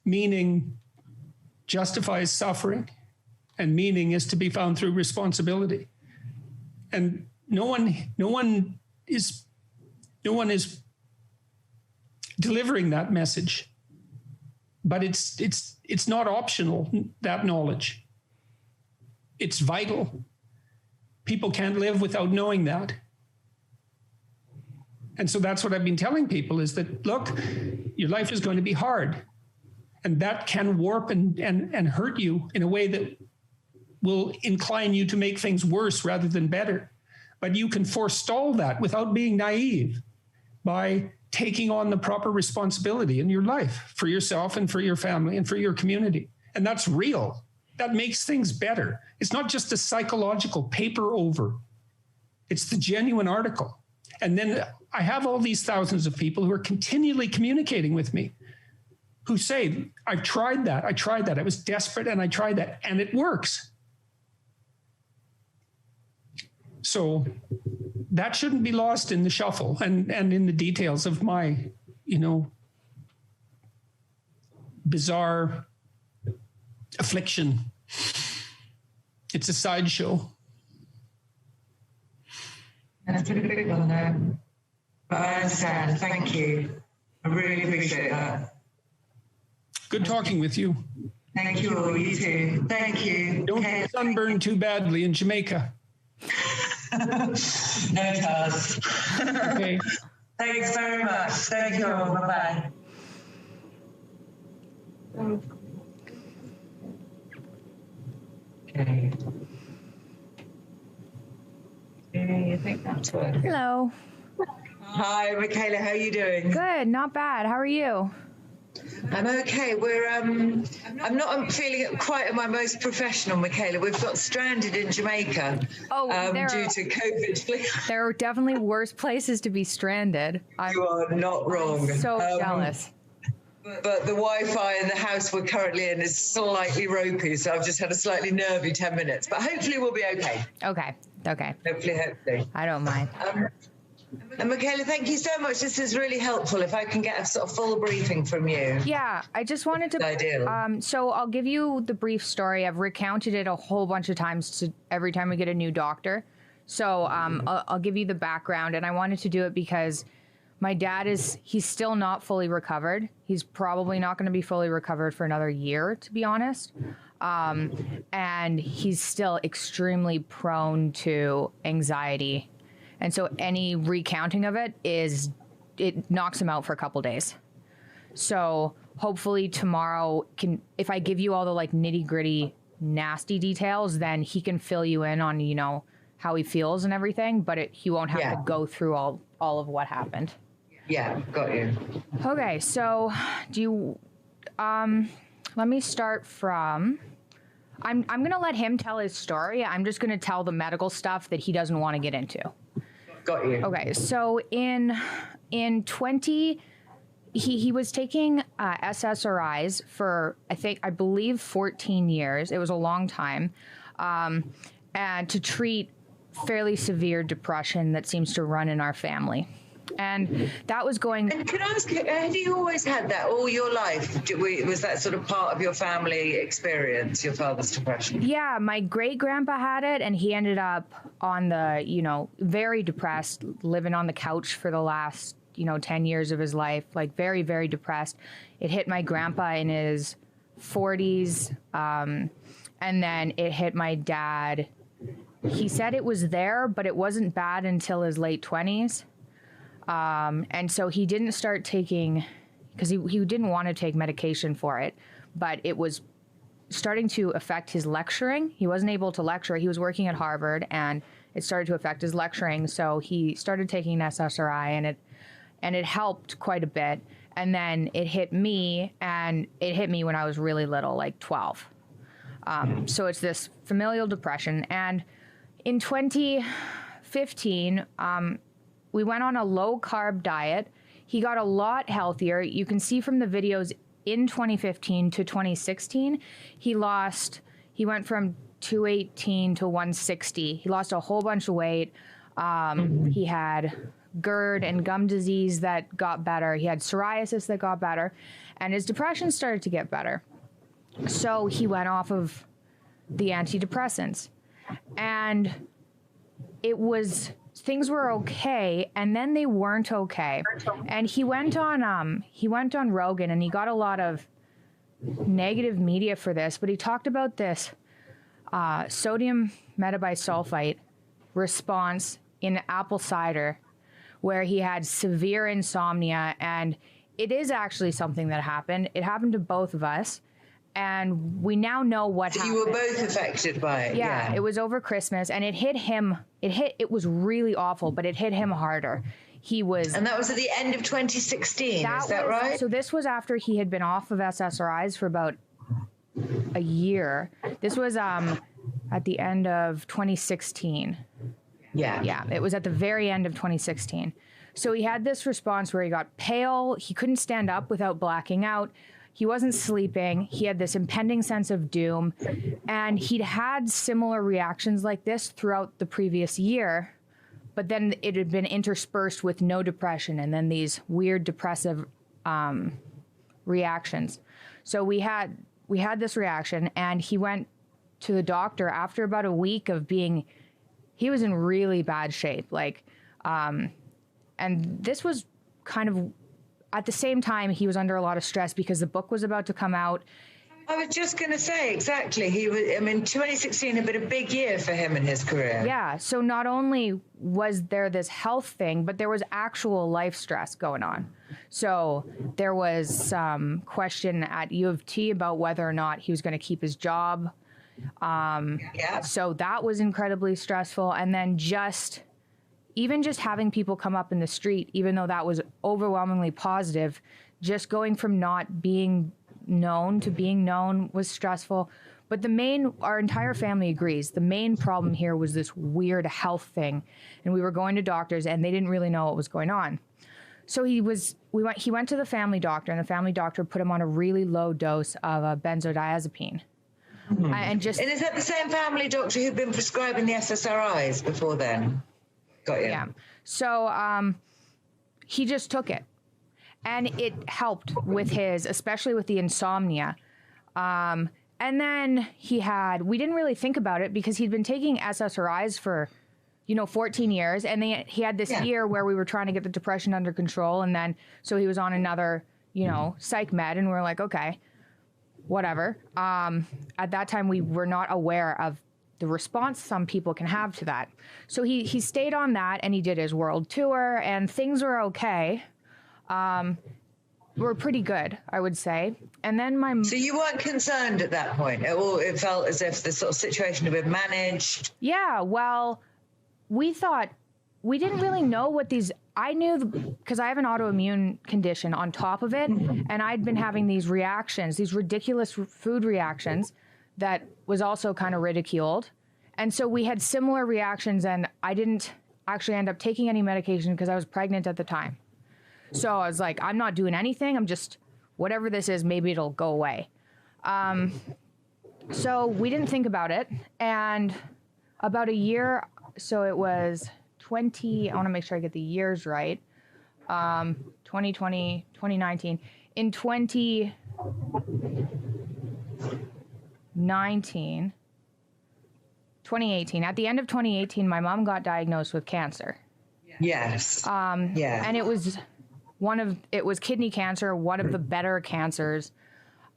Meaning justifies suffering, and meaning is to be found through responsibility. And no one is delivering that message. But it's not optional, that knowledge. It's vital. People can't live without knowing that. And so that's what I've been telling people is that, look, your life is going to be hard. And that can warp and hurt you in a way that will incline you to make things worse rather than better. But you can forestall that without being naive by taking on the proper responsibility in your life for yourself and for your family and for your community. And that's real. That makes things better. It's not just a psychological paper over. It's the genuine article. And then I have all these thousands of people who are continually communicating with me who say, I've tried that. I was desperate and I tried that, and it works. So that shouldn't be lost in the shuffle and in the details of my, bizarre affliction. It's a sideshow. That's a big one, though. But I understand. Thank you. I really appreciate that. Good talking with you. Thank you all. You too. Thank you. Don't get sunburned too badly in Jamaica. No task. Okay. Thanks very much. Thank you all. Bye-bye. Okay. I think that's what. Hello. Hi, Michaela. How are you doing? Good, not bad. How are you? I'm okay. I'm not feeling quite at my most professional, Michaela. We've got stranded in Jamaica due to COVID. There are definitely worse places to be stranded. You are not wrong. I'm so jealous. But the Wi-Fi in the house we're currently in is slightly ropey, so I've just had a slightly nervy 10 minutes. But hopefully we'll be okay. Okay. Hopefully. I don't mind. And Michaela, thank you so much. This is really helpful. If I can get a sort of full briefing from you. Yeah, I just wanted to. Ideal. So I'll give you the brief story. I've recounted it a whole bunch of times every time we get a new doctor. So I'll give you the background, and I wanted to do it because my dad he's still not fully recovered. He's probably not going to be fully recovered for another year, to be honest. And he's still extremely prone to anxiety. And so any recounting of it knocks him out for a couple days. So hopefully tomorrow if I give you all the like nitty gritty nasty details, then he can fill you in on, how he feels and everything, but he won't have to go through all of what happened. Yeah, got you. Okay, so let me start from, I'm going to let him tell his story. I'm just going to tell the medical stuff that he doesn't want to get into. Got you. Okay, so in 20, he was taking SSRIs for, I believe 14 years. It was a long time. And to treat fairly severe depression that seems to run in our family. And that was going. And can I ask you, have you always had that all your life? Was that sort of part of your family experience, your father's depression? Yeah, my great grandpa had it, and he ended up on the, very depressed, living on the couch for the last, 10 years of his life, like very, very depressed. It hit my grandpa in his 40s, and then it hit my dad. He said it was there, but it wasn't bad until his late 20s. And so he didn't start taking, because he didn't want to take medication for it, but it was starting to affect his lecturing. He wasn't able to lecture. He was working at Harvard, and it started to affect his lecturing. So he started taking an SSRI, and it helped quite a bit. And then it hit me, and it hit me when I was really little, like 12. So it's this familial depression. And in 2015, we went on a low-carb diet. he got a lot healthier. You can see from the videos in 2015 to 2016, he went from 218 to 160. He lost a whole bunch of weight. He had GERD and gum disease that got better. He had psoriasis that got better, and his depression started to get better. So he went off of the antidepressants, and things were okay, and then they weren't okay. And he went on Rogan, and he got a lot of negative media for this, but he talked about this sodium metabisulfite response in apple cider, where he had severe insomnia, and it is actually something that happened. It happened to both of us, and we now know what happened. You were both affected by it. Yeah, it was over Christmas, and it hit him. It was really awful, but it hit him harder. And that was at the end of 2016, is that right? So this was after he had been off of SSRIs for about a year. This was at the end of 2016. Yeah, it was at the very end of 2016. So he had this response where he got pale. He couldn't stand up without blacking out. He wasn't sleeping. He had this impending sense of doom. And he'd had similar reactions like this throughout the previous year, but then it had been interspersed with no depression and then these weird depressive reactions. So we had this reaction, and he went to the doctor after about a week of he was in really bad shape. And this was kind of at the same time he was under a lot of stress because the book was about to come out. I was just going to say, exactly. 2016 had been a big year for him in his career. Yeah. So not only was there this health thing, but there was actual life stress going on. So there was some question at U of T about whether or not he was going to keep his job. So that was incredibly stressful. And then even just having people come up in the street, even though that was overwhelmingly positive, just going from not being known to being known was stressful. But our entire family agrees, the main problem here was this weird health thing. And we were going to doctors, and they didn't really know what was going on. So he went to the family doctor, and the family doctor put him on a really low dose of benzodiazepine. Mm-hmm. And is that the same family doctor who'd been prescribing the SSRIs before then? Got you. Yeah. So he just took it, and it helped with especially with the insomnia. And then we didn't really think about it because he'd been taking SSRIs for, 14 years. And he had this year where we were trying to get the depression under control. And then, so he was on another, psych med, and we're like, okay, whatever. At that time, we were not aware of the response some people can have to that. So he stayed on that, and he did his world tour, and things were okay. Were pretty good, I would say. And then So you weren't concerned at that point? It felt as if the sort of situation had been managed? Yeah, well, we didn't really know what I knew because I have an autoimmune condition on top of it, and I'd been having these reactions, these ridiculous food reactions that was also kind of ridiculed. And so we had similar reactions, and I didn't actually end up taking any medication because I was pregnant at the time. So I was like, I'm not doing anything. I'm just, whatever this is, maybe it'll go away. So we didn't think about it. And about a year, so it was I want to make sure I get the years right. 2020, 2019. In 2018, at the end of 2018, my mom got diagnosed with cancer. Yes. And it was kidney cancer, one of the better cancers.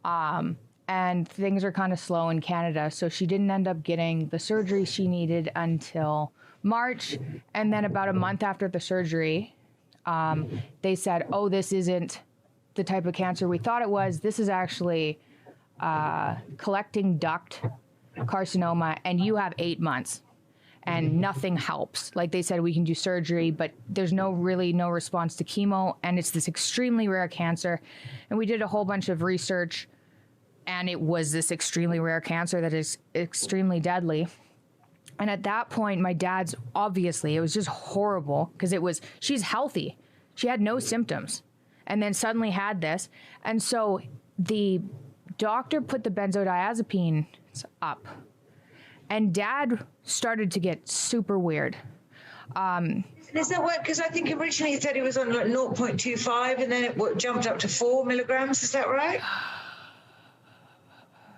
And things are kind of slow in Canada. So she didn't end up getting the surgery she needed until March. And then about a month after the surgery, they said, oh, this isn't the type of cancer we thought it was. This is actually collecting duct carcinoma, and you have 8 months. And nothing helps. Like they said, we can do surgery, but there's no response to chemo. And it's this extremely rare cancer. And we did a whole bunch of research, and it was this extremely rare cancer that is extremely deadly. And at that point, my dad's, obviously, it was just horrible because she's healthy. She had no symptoms and then suddenly had this. And so the doctor put the benzodiazepines up, and Dad started to get super weird. Is that what? Because I think originally he said he was on like 0.25 and then it jumped up to 4 milligrams. Is that right?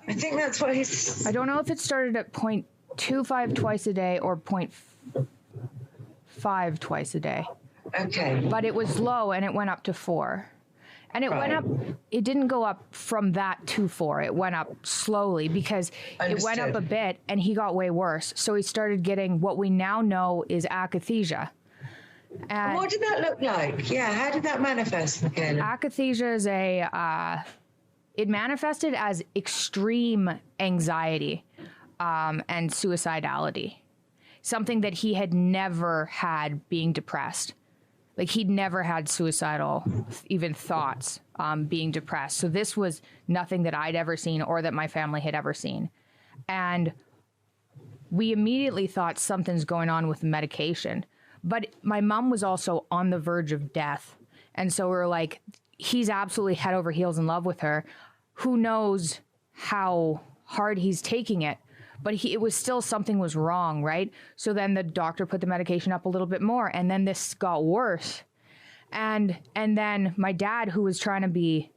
I think that's what he's... I don't know if it started at 0.25 twice a day or 0.5 twice a day. Okay. But it was low and it went up to 4. And it went up, it didn't go up from that to 4. It went up slowly because it went up a bit and he got way worse. So he started getting what we now know is akathisia. And what did that look like? Yeah, how did that manifest, Michaela? Akathisia is it manifested as extreme anxiety and suicidality. Something that he had never had being depressed. Like he'd never had suicidal even thoughts being depressed. So this was nothing that I'd ever seen or that my family had ever seen. And we immediately thought something's going on with the medication. But my mom was also on the verge of death. And so we were like, he's absolutely head over heels in love with her. Who knows how hard he's taking it? But it was still something was wrong, right? So then the doctor put the medication up a little bit more, and then this got worse. And then my dad, who was trying to be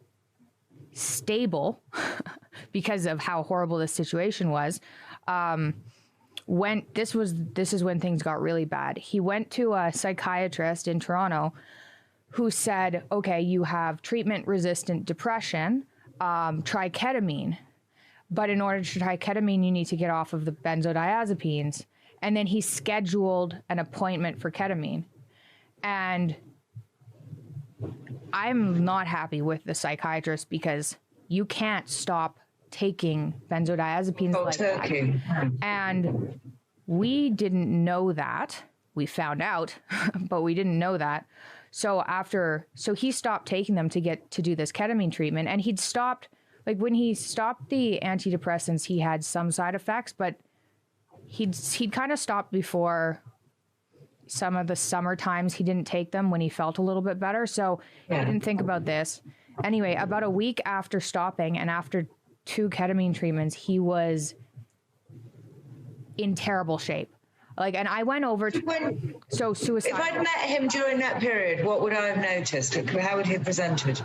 stable because of how horrible this situation was, this is when things got really bad. He went to a psychiatrist in Toronto who said, okay, you have treatment-resistant depression, try ketamine. But in order to try ketamine, you need to get off of the benzodiazepines. And then he scheduled an appointment for ketamine. And I'm not happy with the psychiatrist because you can't stop taking benzodiazepines like that. And we didn't know that. We found out, but we didn't know that. So he stopped taking them to do this ketamine treatment, and he'd stopped. Like when he stopped the antidepressants, he had some side effects, but he'd kind of stopped before some of the summer times he didn't take them when he felt a little bit better. So he didn't think about this. Anyway, about a week after stopping and after 2 ketamine treatments, he was in terrible shape. Like, and I went over to, suicide. If I'd met him during that period, what would I have noticed? How would he have presented?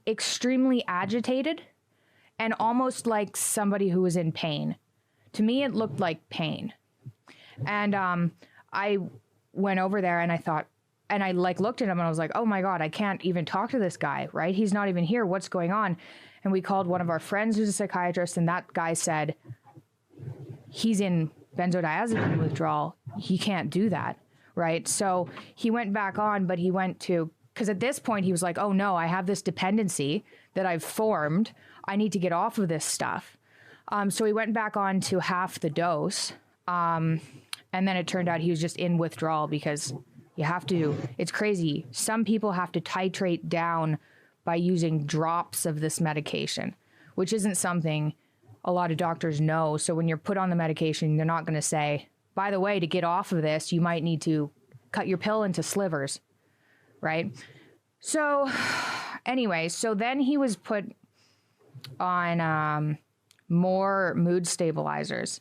Extremely agitated and almost like somebody who was in pain. To me, it looked like pain. And I went over there and I thought, and I looked at him and I was like, oh my God, I can't even talk to this guy, right? He's not even here. What's going on? And we called one of our friends who's a psychiatrist, and that guy said, he's in benzodiazepine withdrawal. He can't do that, right? So he went back on, but he went to, because at this point he was like, oh no, I have this dependency that I've formed. I need to get off of this stuff. So he went back on to half the dose. And then it turned out he was just in withdrawal because you have to, it's crazy. Some people have to titrate down by using drops of this medication, which isn't something a lot of doctors know. So when you're put on the medication, they're not going to say, by the way, to get off of this, you might need to cut your pill into slivers. Right? So anyway, so then he was put on more mood stabilizers,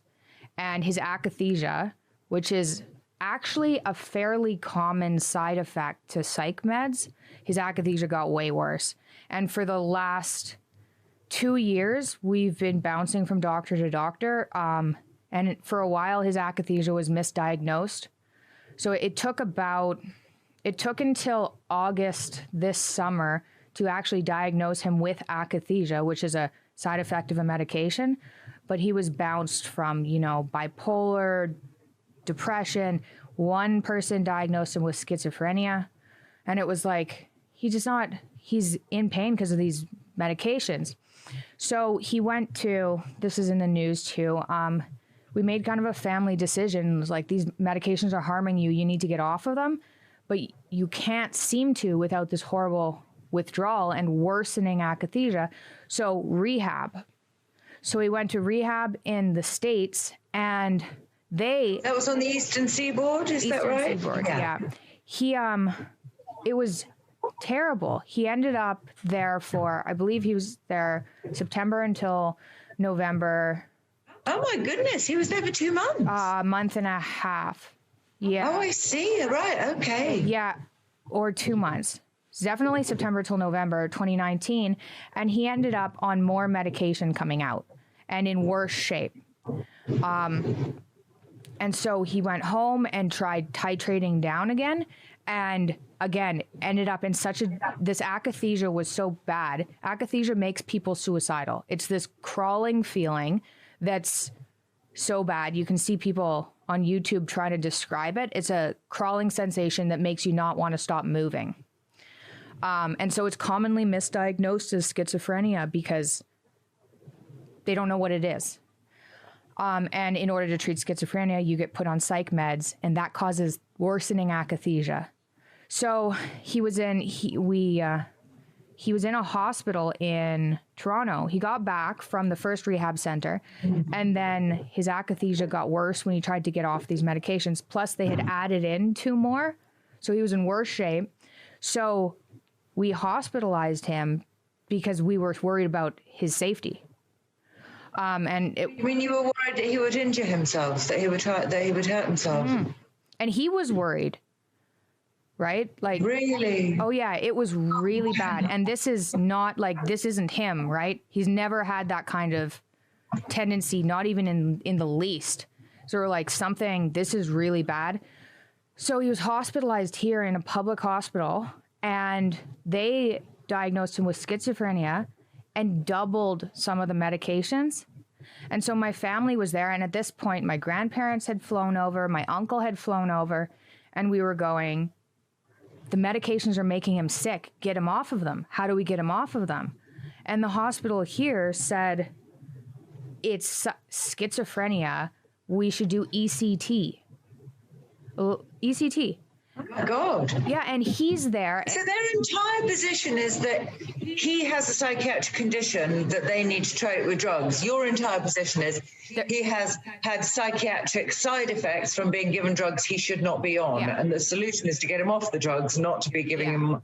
and his akathisia, which is actually a fairly common side effect to psych meds, his akathisia got way worse. And for the last 2 years, we've been bouncing from doctor to doctor. And for a while, his akathisia was misdiagnosed. So it took until August this summer to actually diagnose him with akathisia, which is a side effect of a medication. But he was bounced from, bipolar, depression. One person diagnosed him with schizophrenia. And it was like, he's in pain because of these medications. So he went to, this is in the news too, we made kind of a family decision. It was like, these medications are harming you. You need to get off of them. But you can't seem to without this horrible withdrawal and worsening akathisia. So rehab. So he went to rehab in the States, and that was on the Eastern Seaboard, is that right? Seaboard, yeah. it was terrible. He ended up there for, I believe he was there September until November. Oh my goodness, he was there for 2 months. A month and a half. Yeah. Oh, I see. Right. Okay. Yeah, or 2 months. Definitely September till November 2019. And he ended up on more medication coming out and in worse shape. And so he went home and tried titrating down again. And again, ended up in this akathisia was so bad. Akathisia makes people suicidal. It's this crawling feeling that's so bad. You can see people on YouTube trying to describe it. It's a crawling sensation that makes you not want to stop moving. And so it's commonly misdiagnosed as schizophrenia because they don't know what it is. And in order to treat schizophrenia, you get put on psych meds, and that causes worsening akathisia. So he was in a hospital in Toronto. He got back from the first rehab center, and then his akathisia got worse when he tried to get off these medications. Plus, they had added in 2 more, so he was in worse shape. So we hospitalized him because we were worried about his safety. When you were worried that he would injure himself, that he would hurt himself. And he was worried, right? Like, really? Oh yeah, it was really bad. And this is not like, this isn't him, right? He's never had that kind of tendency, not even in the least. So we're like, this is really bad. So he was hospitalized here in a public hospital, and they diagnosed him with schizophrenia and doubled some of the medications. And so my family was there. And at this point, my grandparents had flown over, my uncle had flown over, and we were going, the medications are making him sick. Get him off of them. How do we get him off of them? And the hospital here said, it's schizophrenia. We should do ECT. ECT. Oh my God. Yeah, and he's there. So their entire position is that he has a psychiatric condition that they need to treat with drugs. Your entire position is he has had psychiatric side effects from being given drugs he should not be on. Yeah. And the solution is to get him off the drugs, not to be giving him.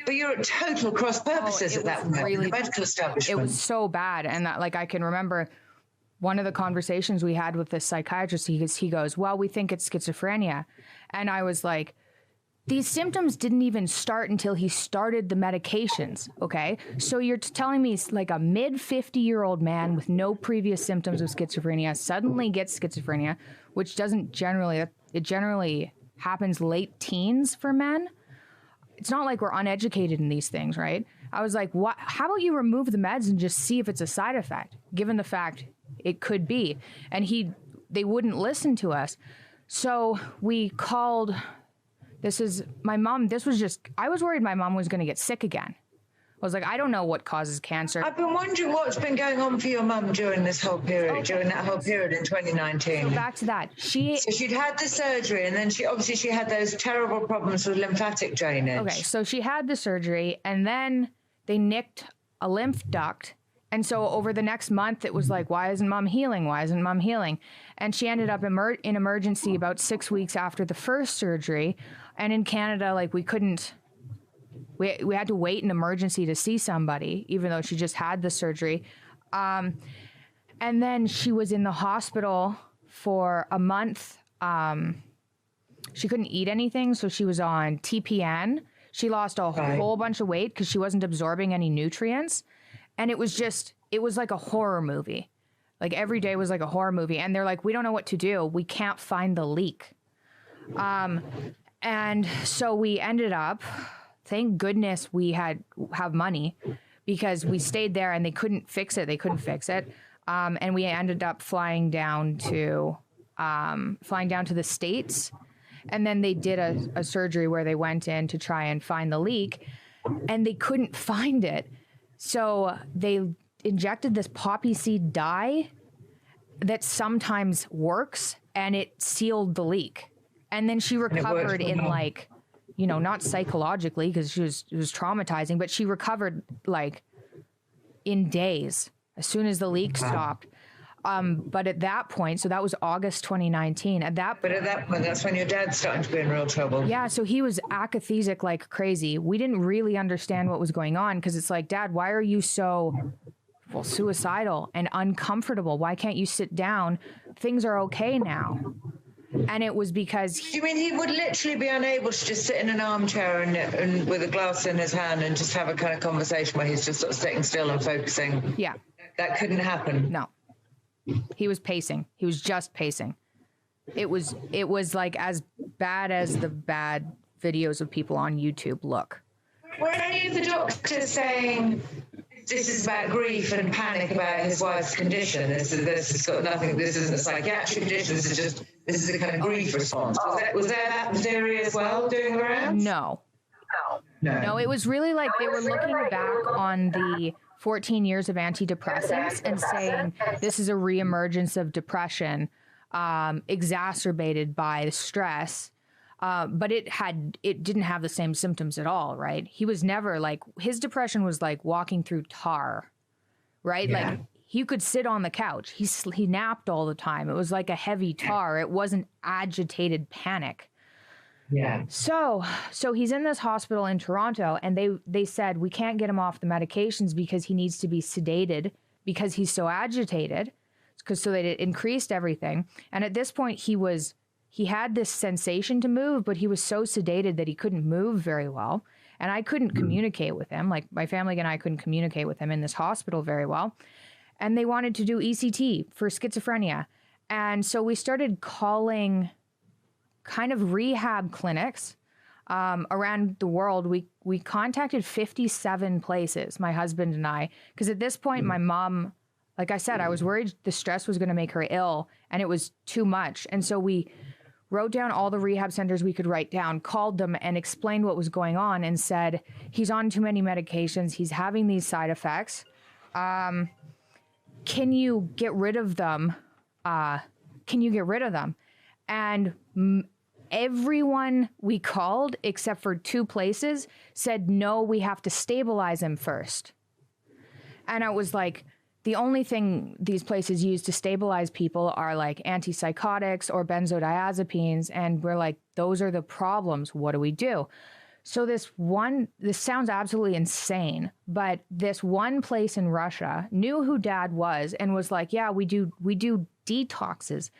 But you're at total cross purposes at that point, really, the medical establishment. It was so bad. And that, like, I can remember one of the conversations we had with this psychiatrist, he goes, well, we think it's schizophrenia. And I was like, these symptoms didn't even start until he started the medications, okay? So you're telling me like a mid-50-year-old man with no previous symptoms of schizophrenia suddenly gets schizophrenia, which doesn't generally, it generally happens late teens for men. It's not like we're uneducated in these things, right? I was like, what? How about you remove the meds and just see if it's a side effect, given the fact it could be. And they wouldn't listen to us. So we called, this is my mom. I was worried my mom was going to get sick again. I was like, I don't know what causes cancer. I've been wondering what's been going on for your mum during this whole period, during that whole period in 2019. So back to that. So she'd had the surgery, and then she had those terrible problems with lymphatic drainage. Okay, so she had the surgery, and then they nicked a lymph duct. And so over the next month, it was like, why isn't mom healing? Why isn't mom healing? And she ended up in emergency about 6 weeks after the first surgery. And in Canada, like, we had to wait in emergency to see somebody, even though she just had the surgery. And then she was in the hospital for a month. She couldn't eat anything, so she was on TPN. She lost a whole bunch of weight because she wasn't absorbing any nutrients. And it was like a horror movie. Like, every day was like a horror movie. And they're like, we don't know what to do. We can't find the leak. And so we ended up, thank goodness we have money, because we stayed there and they couldn't fix it. And we ended up flying down to the States. And then they did a surgery where they went in to try and find the leak, and they couldn't find it. So they injected this poppy seed dye that sometimes works, and it sealed the leak. And then she recovered in, like, you know, not psychologically, because it was traumatizing, but she recovered like in days as soon as the leak stopped. But at that point, so that was August 2019. But at that point, that's when your dad's starting to be in real trouble. Yeah, so he was akathisic like crazy. We didn't really understand what was going on because it's like, Dad, why are you so suicidal and uncomfortable? Why can't you sit down? Things are okay now. And it was because... You mean he would literally be unable to just sit in an armchair and with a glass in his hand and just have a kind of conversation where he's just sort of sitting still and focusing? Yeah. That couldn't happen? No. He was pacing. He was just pacing. It was like as bad as the bad videos of people on YouTube look. Were any of the doctors saying this is about grief and panic about his wife's condition? This has got nothing, this isn't a psychiatric condition, this is a kind of grief response. Was there that theory as well doing the rounds? No, it was really like they were looking back on the 14 years of antidepressants and saying this is a reemergence of depression exacerbated by stress. But it didn't have the same symptoms at all, right? He was never like, his depression was like walking through tar, right? Yeah. Like he could sit on the couch. He napped all the time. It was like a heavy tar. It wasn't agitated panic. Yeah. So he's in this hospital in Toronto, and they said, we can't get him off the medications because he needs to be sedated because he's so agitated, so that it increased everything. And at this point he had this sensation to move, but he was so sedated that he couldn't move very well. And I couldn't communicate with him. Like my family and I couldn't communicate with him in this hospital very well. And they wanted to do ECT for schizophrenia. And so we started calling kind of rehab clinics around the world. We contacted 57 places, my husband and I, because at this point, my mom, like I said, I was worried the stress was going to make her ill and it was too much. And so we wrote down all the rehab centers we could write down, called them and explained what was going on and said, he's on too many medications. He's having these side effects. Can you get rid of them? And everyone we called, except for 2 places, said, no, we have to stabilize him first. And I was like, the only thing these places use to stabilize people are like antipsychotics or benzodiazepines. And we're like, those are the problems. What do we do? So this sounds absolutely insane, but this one place in Russia knew who Dad was and was like, yeah, we do detoxes.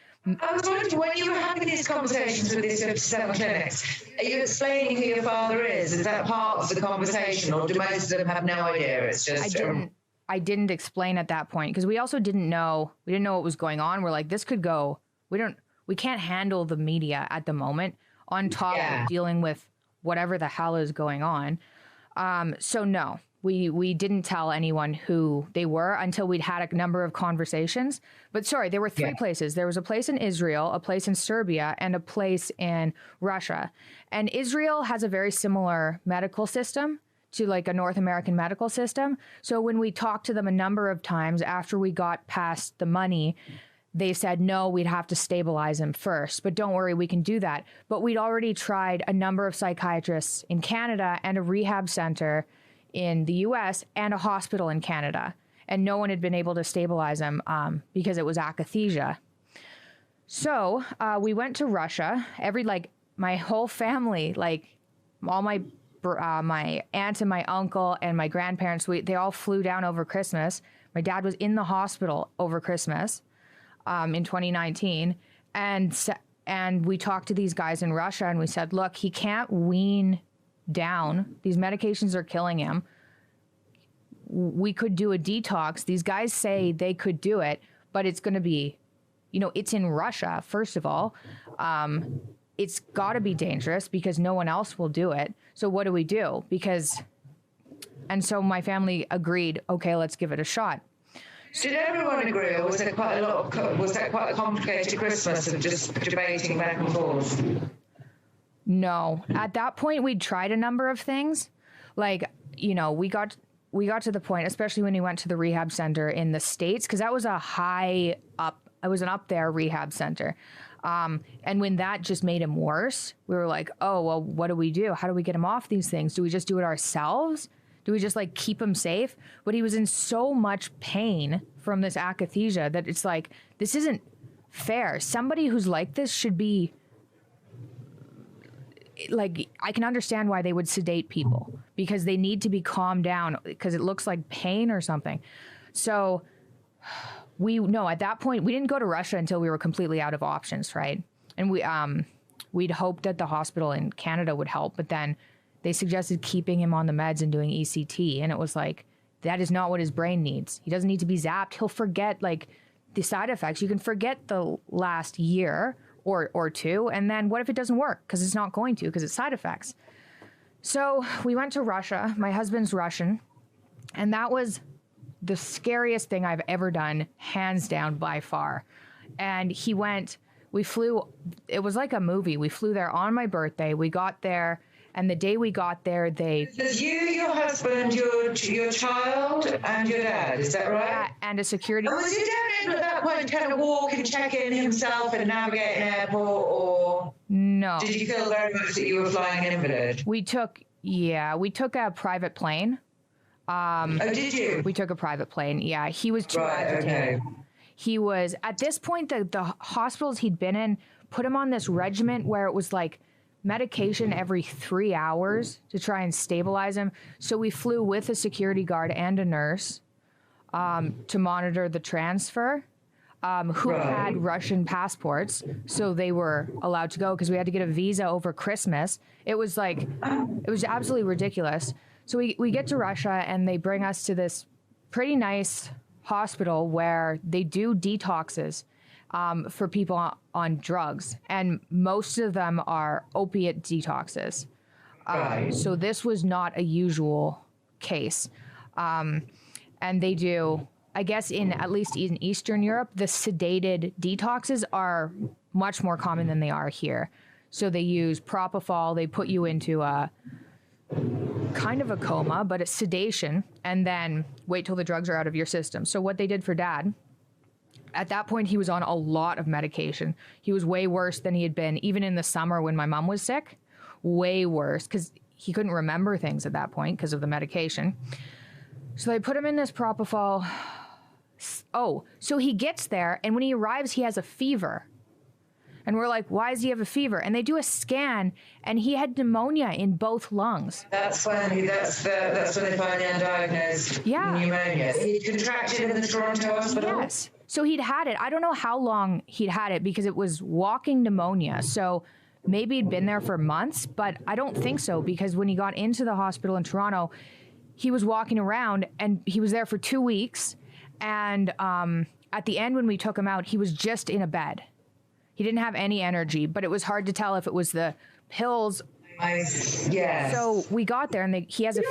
I was wondering, when you were having these conversations with these 57 clinics, are you explaining who your father is? Is that part of the conversation, or do most of them have no idea? It's just... I didn't explain at that point because we also didn't know what was going on. We're like, this could go, we can't handle the media at the moment on top of dealing with whatever the hell is going on. So no, we didn't tell anyone who they were until we'd had a number of conversations. But sorry, there were 3 places. There was a place in Israel, a place in Serbia, and a place in Russia. And Israel has a very similar medical system to like a North American medical system. So when we talked to them a number of times after we got past the money, they said, no, we'd have to stabilize him first, but don't worry, we can do that. But we'd already tried a number of psychiatrists in Canada and a rehab center in the US and a hospital in Canada. And no one had been able to stabilize him because it was akathisia. So we went to Russia. My whole family, like all my aunt and my uncle and my grandparents, they all flew down over Christmas. My dad was in the hospital over Christmas in 2019. And we talked to these guys in Russia and we said, look, he can't wean down. These medications are killing him. We could do a detox. These guys say they could do it, but it's going to be, it's in Russia, first of all. It's got to be dangerous because no one else will do it. So what do we do? And so my family agreed, okay, let's give it a shot. Did everyone agree, or was that quite a complicated Christmas of just debating back and forth? No. At that point, we'd tried a number of things. Like, we got to the point, especially when we went to the rehab center in the States, because that was it was an up there rehab center. And when that just made him worse, we were like, oh, well, what do we do? How do we get him off these things? Do we just do it ourselves? Do we just like keep him safe? But he was in so much pain from this akathisia that it's like, this isn't fair. Somebody who's like this should be like, I can understand why they would sedate people because they need to be calmed down because it looks like pain or something. So at that point, we didn't go to Russia until we were completely out of options, right? And we'd hoped that the hospital in Canada would help, but then they suggested keeping him on the meds and doing ECT. And it was like, that is not what his brain needs. He doesn't need to be zapped. He'll forget like the side effects. You can forget the last year or two. And then what if it doesn't work? Because it's not going to, because it's side effects. So we went to Russia. My husband's Russian. And that was the scariest thing I've ever done, hands down by far. And we flew, it was like a movie. We flew there on my birthday. We got there. And the day we got there, There's you, your husband, your child, and your dad, is that right? Yeah, and a security... And was your dad able at that point to kind of walk and check in himself and navigate an airport, or... No. Did you feel very much that you were flying an invalid? We took a private plane. Oh, did you? We took a private plane, yeah. He was too agitated. Okay. He was... At this point, the hospitals he'd been in put him on this regimen where it was like medication every 3 hours to try and stabilize him. So we flew with a security guard and a nurse to monitor the transfer, who had Russian passports. So they were allowed to go because we had to get a visa over Christmas. It was like, it was absolutely ridiculous. So we get to Russia and they bring us to this pretty nice hospital where they do detoxes for people on drugs, and most of them are opiate detoxes. So this was not a usual case. And they do, I guess at least in Eastern Europe, the sedated detoxes are much more common than they are here. So they use propofol, they put you into a kind of a coma, but it's sedation, and then wait till the drugs are out of your system. So what they did for Dad, at that point, he was on a lot of medication. He was way worse than he had been, even in the summer when my mom was sick. Way worse, because he couldn't remember things at that point because of the medication. So they put him in this propofol. Oh, so he gets there, and when he arrives, he has a fever. And we're like, why does he have a fever? And they do a scan, and he had pneumonia in both lungs. That's when they finally undiagnosed pneumonia. He contracted in the Toronto hospital? Yes. So he'd had it. I don't know how long he'd had it because it was walking pneumonia. So maybe he'd been there for months, but I don't think so because when he got into the hospital in Toronto, he was walking around and he was there for 2 weeks. And at the end when we took him out, he was just in a bed. He didn't have any energy, but it was hard to tell if it was the pills. Yes. So we got there, and he has a...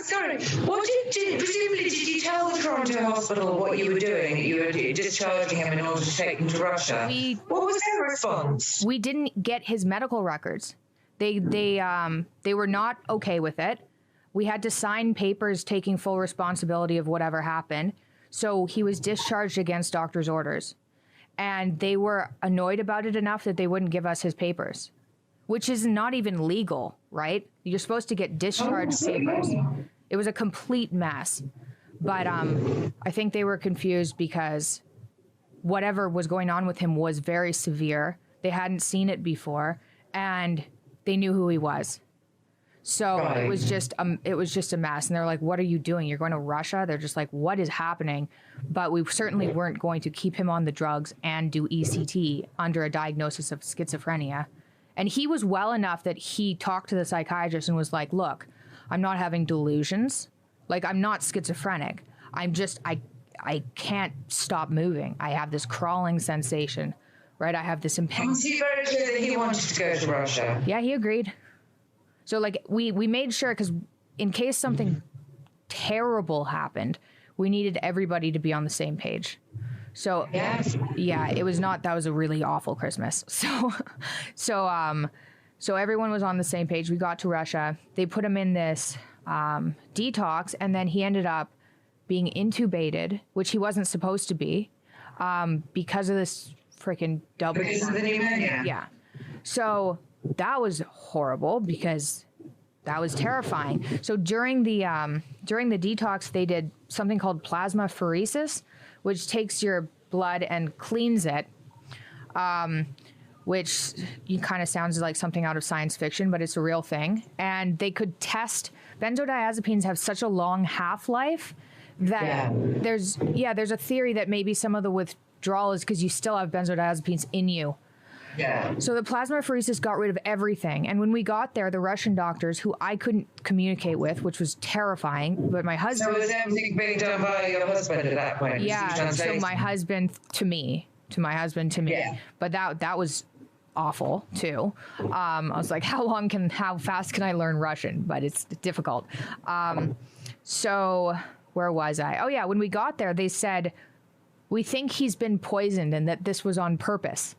Sorry. Presumably, did you tell the Toronto hospital what you were doing? You were discharging him in order to take him to Russia. What was their response? We didn't get his medical records. They were not okay with it. We had to sign papers taking full responsibility of whatever happened. So he was discharged against doctor's orders. And they were annoyed about it enough that they wouldn't give us his papers, which is not even legal, right? You're supposed to get discharge papers. It was a complete mess. But I think they were confused because whatever was going on with him was very severe. They hadn't seen it before, and they knew who he was. So it was just a mess. And they're like, what are you doing? You're going to Russia? They're just like, what is happening? But we certainly weren't going to keep him on the drugs and do ECT under a diagnosis of schizophrenia. And he was well enough that he talked to the psychiatrist and was like, look, I'm not having delusions. Like, I'm not schizophrenic. I'm just, I can't stop moving. I have this crawling sensation, right? I have this impending... Was he very clear that he wanted to go to Russia? Yeah, he agreed. So, like, we made sure, because in case something terrible happened, we needed everybody to be on the same page. So, yeah, it was not, that was a really awful Christmas. So everyone was on the same page. We got to Russia. They put him in this detox, and then he ended up being intubated, which he wasn't supposed to be, because of this freaking double... Because of the pneumonia? Yeah. So that was horrible because that was terrifying. So during the detox, they did something called plasmapheresis, which takes your blood and cleans it, which kind of sounds like something out of science fiction, but it's a real thing. And they could test, benzodiazepines have such a long half-life that there's a theory that maybe some of the withdrawal is because you still have benzodiazepines in you. Yeah. So the plasmapheresis got rid of everything. And when we got there, the Russian doctors, who I couldn't communicate with, which was terrifying, but my husband... So was everything being done by your husband at that point? Yeah, so my husband to my husband to me. Yeah. But that was awful too. I was like, how fast can I learn Russian? But it's difficult. So where was I? Oh yeah, when we got there, they said, we think he's been poisoned and that this was on purpose.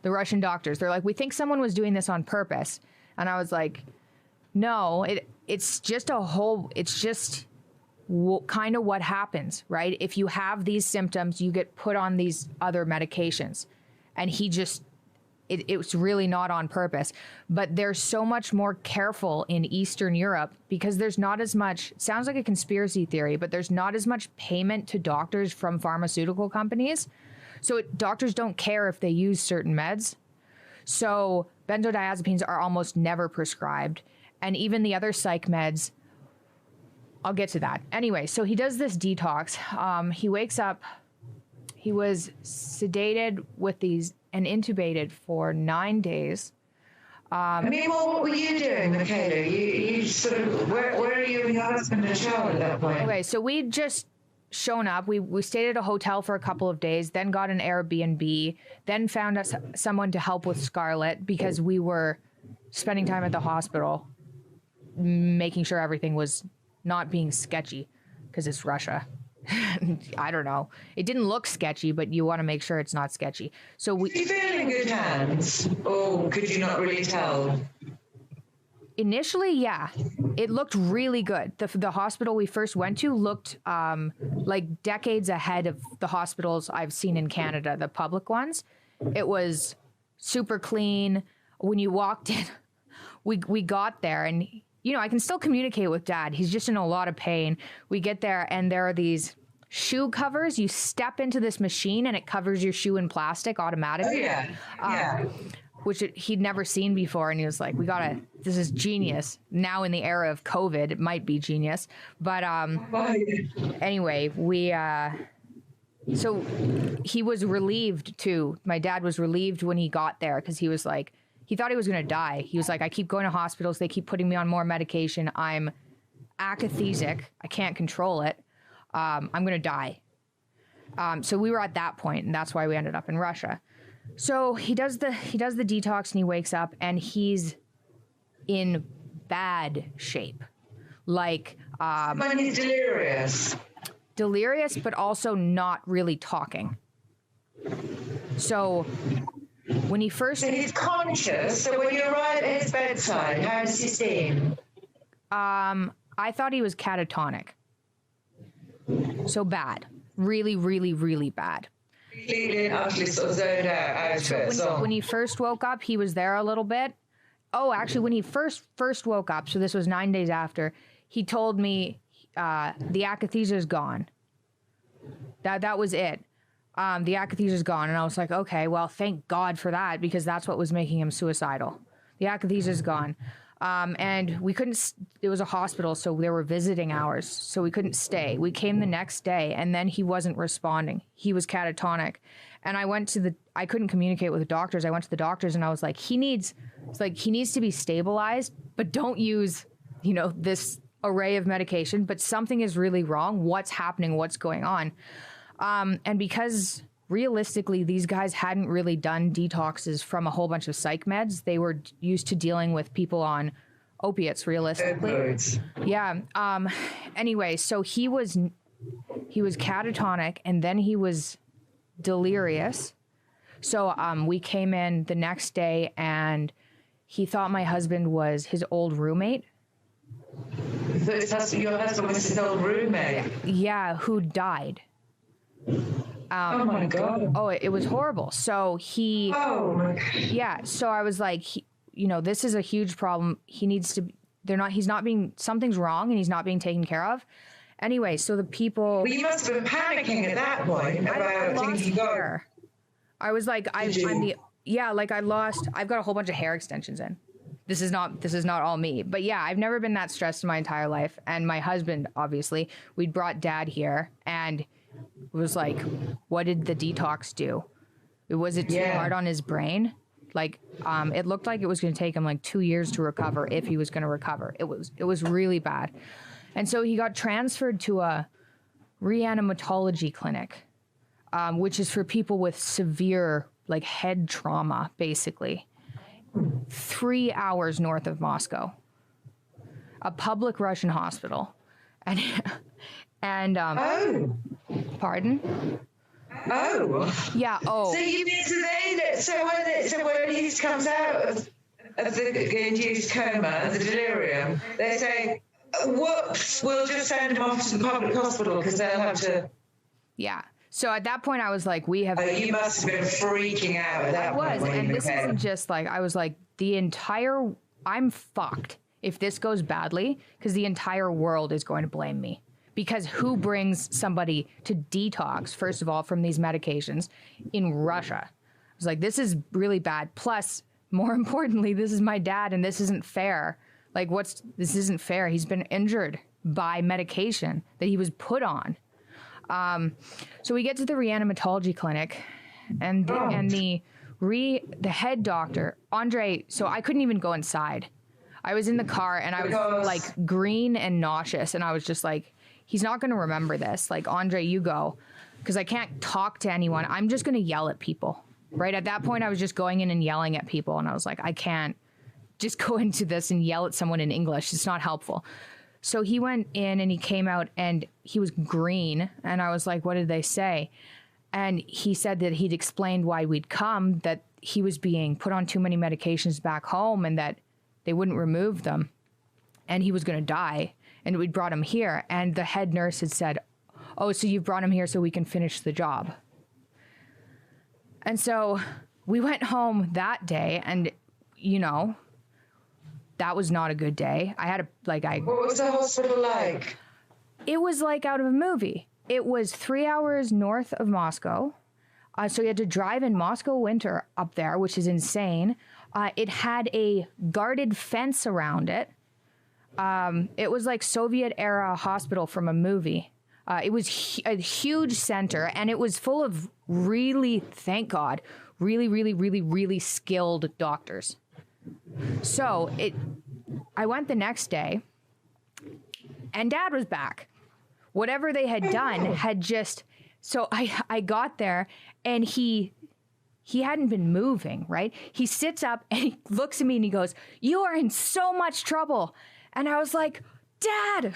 The Russian doctors, they're like, we think someone was doing this on purpose. And I was like, no, it's just kind of what happens, right? If you have these symptoms, you get put on these other medications. And it was really not on purpose. But they're so much more careful in Eastern Europe because there's not as much, sounds like a conspiracy theory, but there's not as much payment to doctors from pharmaceutical companies. So doctors don't care if they use certain meds. So benzodiazepines are almost never prescribed. And even the other psych meds, I'll get to that. Anyway, so he does this detox. He wakes up, he was sedated with these and intubated for 9 days. What were you doing, Michaela? You sort of, where are you and your husband and child at that point? Okay, so we just shown up. We stayed at a hotel for a couple of days, then got an Airbnb, then found us someone to help with Scarlett because we were spending time at the hospital, making sure everything was not being sketchy because it's Russia. I don't know. It didn't look sketchy, but you want to make sure it's not sketchy. So Were you feeling in good hands, or could you not really tell? Initially, yeah, it looked really good. The hospital we first went to looked like decades ahead of the hospitals I've seen in Canada, the public ones. It was super clean. When you walked in, we got there and, I can still communicate with Dad. He's just in a lot of pain. We get there and there are these shoe covers. You step into this machine and it covers your shoe in plastic automatically. Oh, yeah. Which he'd never seen before. And he was like, this is genius. Now in the era of COVID, it might be genius. But anyway, so he was relieved too. My dad was relieved when he got there because he was like, he thought he was going to die. He was like, I keep going to hospitals. They keep putting me on more medication. I'm akathisic. I can't control it. I'm going to die. So we were at that point, and that's why we ended up in Russia. So he does the detox and he wakes up and he's in bad shape. Like When he's delirious, but also not really talking. So when he first... So he's conscious. So when you arrive at his bedside, how does he seem? I thought he was catatonic. So bad. Really, really, really bad. Completely and utterly sort of zoned out of it. So when he first woke up, he was there a little bit. Oh, actually, when he first woke up, so this was 9 days after, he told me the akathisia is gone. That was it. The akathisia is gone. And I was like, okay, well, thank God for that, because that's what was making him suicidal. The akathisia is gone. And we couldn't, it was a hospital, so there were visiting hours, so we couldn't stay. We came the next day, and then he wasn't responding. He was catatonic. And I couldn't communicate with the doctors. I went to the doctors, and I was like, he needs to be stabilized, but don't use, this array of medication, but something is really wrong. What's happening? What's going on? And because realistically, these guys hadn't really done detoxes from a whole bunch of psych meds. They were used to dealing with people on opiates, realistically. Yeah. Anyway, so he was catatonic and then he was delirious. So we came in the next day and he thought my husband was his old roommate. Your husband was his old roommate? Yeah, who died. Oh my God. Oh, it was horrible. So so I was like, this is a huge problem. He needs to something's wrong and he's not being taken care of. Anyway, so the people. Well, you must have been panicking at that point about thinking, hair. I was like, I've got a whole bunch of hair extensions in. This is not all me. But yeah, I've never been that stressed in my entire life. And my husband, obviously, we'd brought Dad here and it was like, what did the detox do? Was it too hard on his brain? Like, it looked like it was going to take him like 2 years to recover if he was going to recover. It was really bad. And so he got transferred to a reanimatology clinic, which is for people with severe like head trauma, basically. 3 hours north of Moscow, a public Russian hospital. Pardon? Oh. Yeah. Oh. So you mean so when he comes out of the induced coma, the delirium, they say, whoops, we'll just send him off to the public hospital because they'll have to. Yeah. So at that point, I was like, we have. Oh, you must have been freaking out at that point. I was, and this isn't just like, I was like, I'm fucked if this goes badly because the entire world is going to blame me. Because who brings somebody to detox, first of all, from these medications in Russia? I was like, this is really bad. Plus, more importantly, this is my dad and this isn't fair. Like, this isn't fair. He's been injured by medication that he was put on. So we get to the reanimatology clinic and the head doctor, Andre, so I couldn't even go inside. I was in the car and I was like green and nauseous and I was just like, he's not going to remember this. Like, Andre, you go. Because I can't talk to anyone. I'm just going to yell at people. Right? At that point, I was just going in and yelling at people. And I was like, I can't just go into this and yell at someone in English. It's not helpful. So he went in and he came out and he was green. And I was like, what did they say? And he said that he'd explained why we'd come, that he was being put on too many medications back home and that they wouldn't remove them. And he was going to die. And we brought him here, and the head nurse had said, oh, so you've brought him here so we can finish the job. And so we went home that day, and, you know, that was not a good day. What was the hospital like? It was like out of a movie. It was 3 hours north of Moscow. So you had to drive in Moscow winter up there, which is insane. It had a guarded fence around it. It was like Soviet-era hospital from a movie. It was a huge center, and it was full of really, thank God, really, really, really, really skilled doctors. So I went the next day, and Dad was back. Whatever they had done had just... So I got there, and he hadn't been moving, right? He sits up, and he looks at me, and he goes, you are in so much trouble. And I was like, Dad,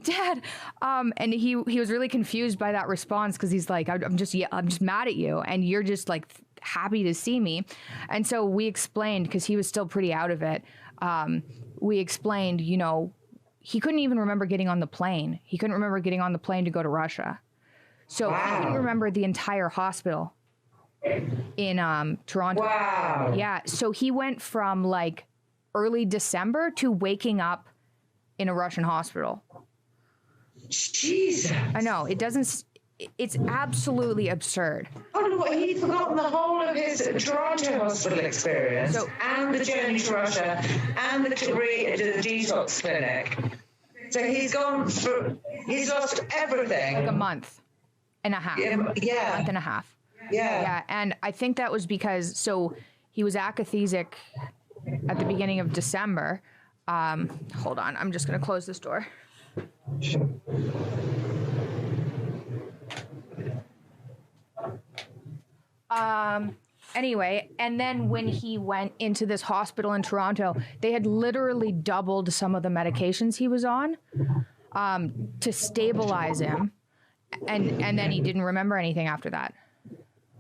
Dad. And he was really confused by that response because he's like, I'm just mad at you. And you're just like happy to see me. And so we explained, because he was still pretty out of it. We explained, you know, he couldn't even remember getting on the plane. He couldn't remember getting on the plane to go to Russia. So he couldn't remember the entire hospital in Toronto. Wow. Yeah. So he went from like early December to waking up in a Russian hospital. Jesus. I know. It's absolutely absurd. Oh, he'd forgotten the whole of his Toronto hospital experience and the journey to Russia and the detox clinic. So he's lost everything. Like a month and a half. Yeah. A month and a half. Yeah. Yeah. And I think that was because, he was akathesic at the beginning of December. Hold on, I'm just going to close this door. Anyway, and then when he went into this hospital in Toronto, they had literally doubled some of the medications he was on to stabilize him. And then he didn't remember anything after that.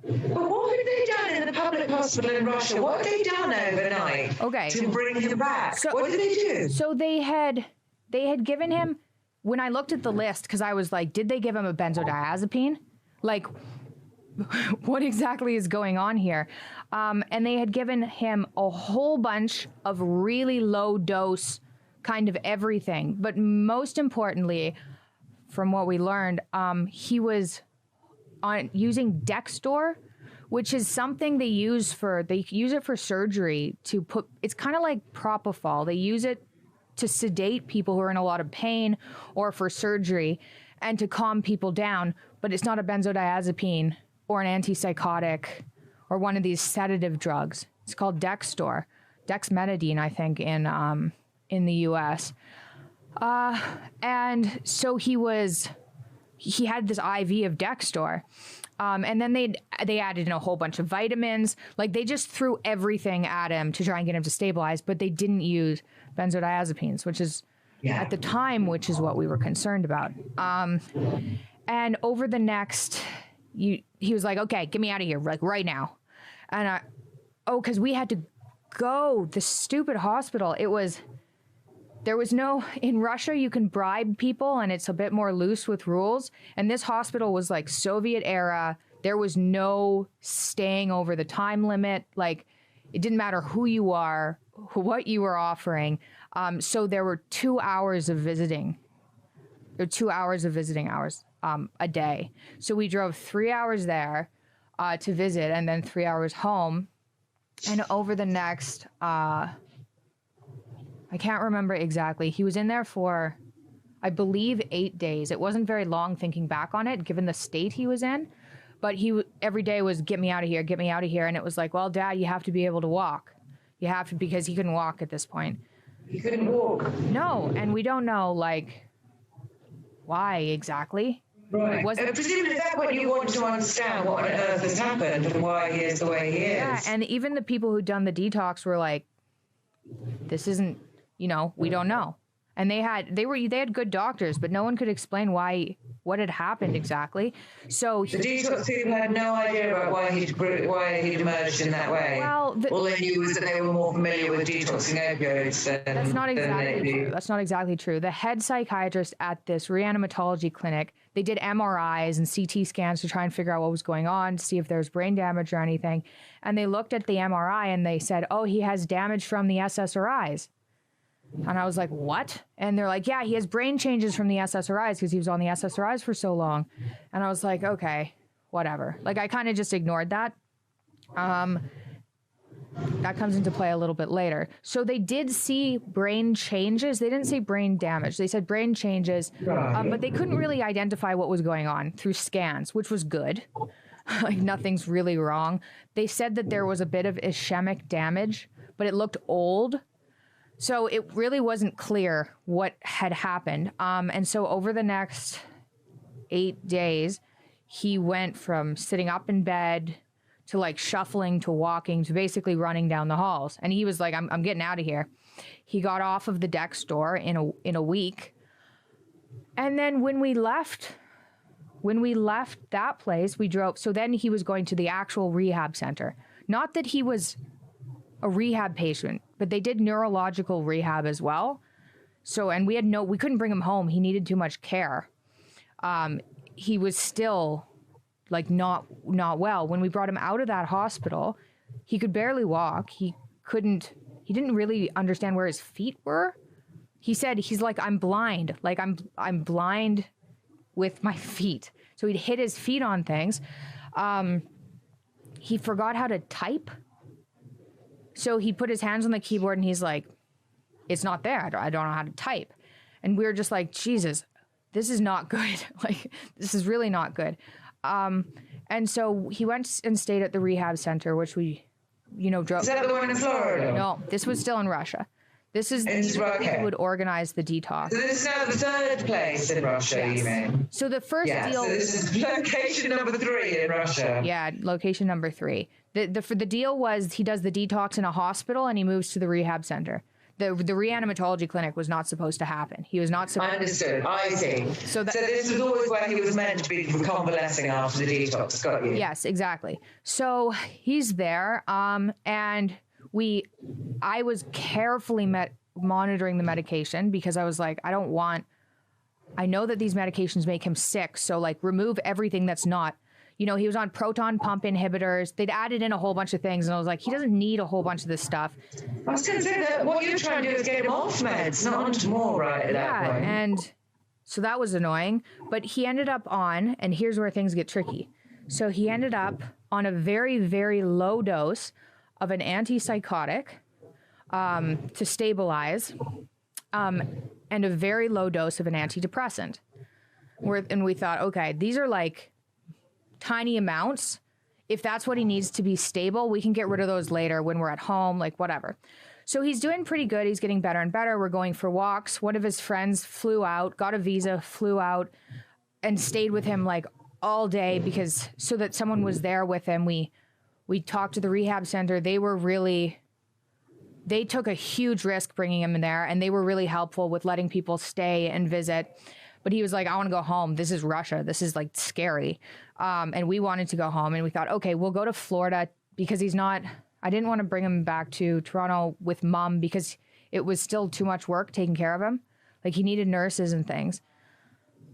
But what had they done in the public hospital in Russia? What had they done overnight to bring him back? So, what did they do? So they had given him, when I looked at the list, because I was like, did they give him a benzodiazepine? Like, what exactly is going on here? And they had given him a whole bunch of really low dose kind of everything. But most importantly, from what we learned, he was using Dextor, which is something they use it for surgery to put, it's kind of like propofol. They use it to sedate people who are in a lot of pain or for surgery and to calm people down, but it's not a benzodiazepine or an antipsychotic or one of these sedative drugs. It's called Dextor, dexmetadine, I think, in the US. And so he had this IV of Dextor. And then they added in a whole bunch of vitamins. Like, they just threw everything at him to try and get him to stabilize, but they didn't use benzodiazepines, which is at the time, which is what we were concerned about. And over the next, he was like, okay, get me out of here, like right now. And because we had to go, the stupid hospital, there was no, in Russia, you can bribe people and it's a bit more loose with rules. And this hospital was like Soviet era. There was no staying over the time limit. Like, it didn't matter who you are, what you were offering. So there were 2 hours of visiting. There were 2 hours of visiting hours a day. So we drove 3 hours there to visit and then 3 hours home. And over the next, I can't remember exactly. He was in there for, I believe, 8 days. It wasn't very long thinking back on it, given the state he was in. But every day was, get me out of here, get me out of here. And it was like, well, Dad, you have to be able to walk. You have to, because he couldn't walk at this point. He couldn't walk? No, and we don't know, like, why exactly. Right. Presumably that's what you want to understand, what on earth has happened and why he is the way he is. Yeah, and even the people who'd done the detox were like, this isn't, we don't know. And they had good doctors, but no one could explain what had happened exactly. So the detox team had no idea about why he'd emerged in that way. Well, all they knew was that they were more familiar with detoxing opioids. That's not exactly true. That's not exactly true. The head psychiatrist at this reanimatology clinic, they did MRIs and CT scans to try and figure out what was going on, to see if there was brain damage or anything. And they looked at the MRI and they said, oh, he has damage from the SSRIs. And I was like, what? And they're like, yeah, he has brain changes from the SSRIs because he was on the SSRIs for so long. And I was like, okay, whatever. Like, I kind of just ignored that. That comes into play a little bit later. So they did see brain changes. They didn't say brain damage. They said brain changes, but they couldn't really identify what was going on through scans, which was good. Like, nothing's really wrong. They said that there was a bit of ischemic damage, but it looked old. So it really wasn't clear what had happened. And so over the next 8 days, he went from sitting up in bed to like shuffling to walking to basically running down the halls. And he was like, I'm getting out of here. He got off of the Dextor in a week. And then when we left that place, we drove. So then he was going to the actual rehab center. Not that he was a rehab patient, but they did neurological rehab as well. So, and we couldn't bring him home. He needed too much care. He was still like not well. When we brought him out of that hospital, he could barely walk. He didn't really understand where his feet were. He said, he's like, I'm blind. Like I'm blind with my feet. So he'd hit his feet on things. He forgot how to type. So he put his hands on the keyboard and he's like, it's not there. I don't know how to type. And we were just like, Jesus, this is not good. Like, this is really not good. And so he went and stayed at the rehab center, which we, drove. Is that the one in Florida? No, this was still in Russia. This is the people who would organize the detox. So this is now the third place in Russia, yes. You mean? So the first deal... so this is location number 3 in Russia. Yeah, location number 3. The deal was he does the detox in a hospital and he moves to the rehab center. The reanimatology clinic was not supposed to happen. He was not supposed to... I understood. I see. So this was always where he was meant to be convalescing after the detox. Got you. Yes, exactly. So he's there, and I was carefully monitoring the medication because I was like, I know that these medications make him sick, so like remove everything that's not, You know, he was on proton pump inhibitors. They'd added in a whole bunch of things. And I was like, he doesn't need a whole bunch of this stuff. I was going to say that what you're trying to do is get him off meds, not onto more, right? Yeah, and so that was annoying. But he ended up on, and here's where things get tricky. So he ended up on a very, very low dose of an antipsychotic to stabilize, and a very low dose of an antidepressant. And we thought, okay, these are like tiny amounts. If that's what he needs to be stable, we can get rid of those later when we're at home, like whatever. So he's doing pretty good. He's getting better and better. We're going for walks. One of his friends flew out, got a visa, flew out, and stayed with him like all day because so that someone was there with him. We talked to the rehab center. They took a huge risk bringing him in there, and they were really helpful with letting people stay and visit. But he was like, I want to go home. This is Russia. This is like scary. And we wanted to go home, and we thought, okay, we'll go to Florida because I didn't want to bring him back to Toronto with mom because it was still too much work taking care of him. Like he needed nurses and things.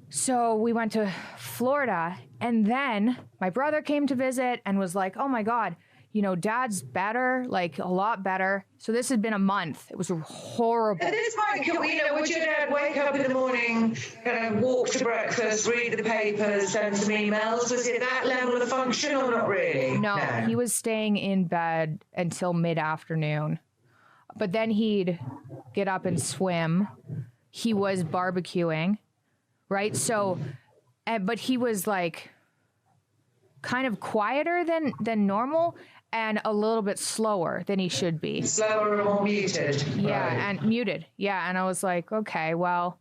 So we went to Florida, and then my brother came to visit and was like, oh my God, you know, Dad's better, like a lot better. So this had been a month. It was horrible. At this point, you know, would your dad wake up in the morning, walk to breakfast, read the papers, send some emails? Was it that level of function or not really? No, he was staying in bed until mid-afternoon. But then he'd get up and swim. He was barbecuing, right? So, but he was like kind of quieter than normal and a little bit slower than he should be. Slower and more muted. Yeah, right. and muted. Yeah, and I was like, okay, well,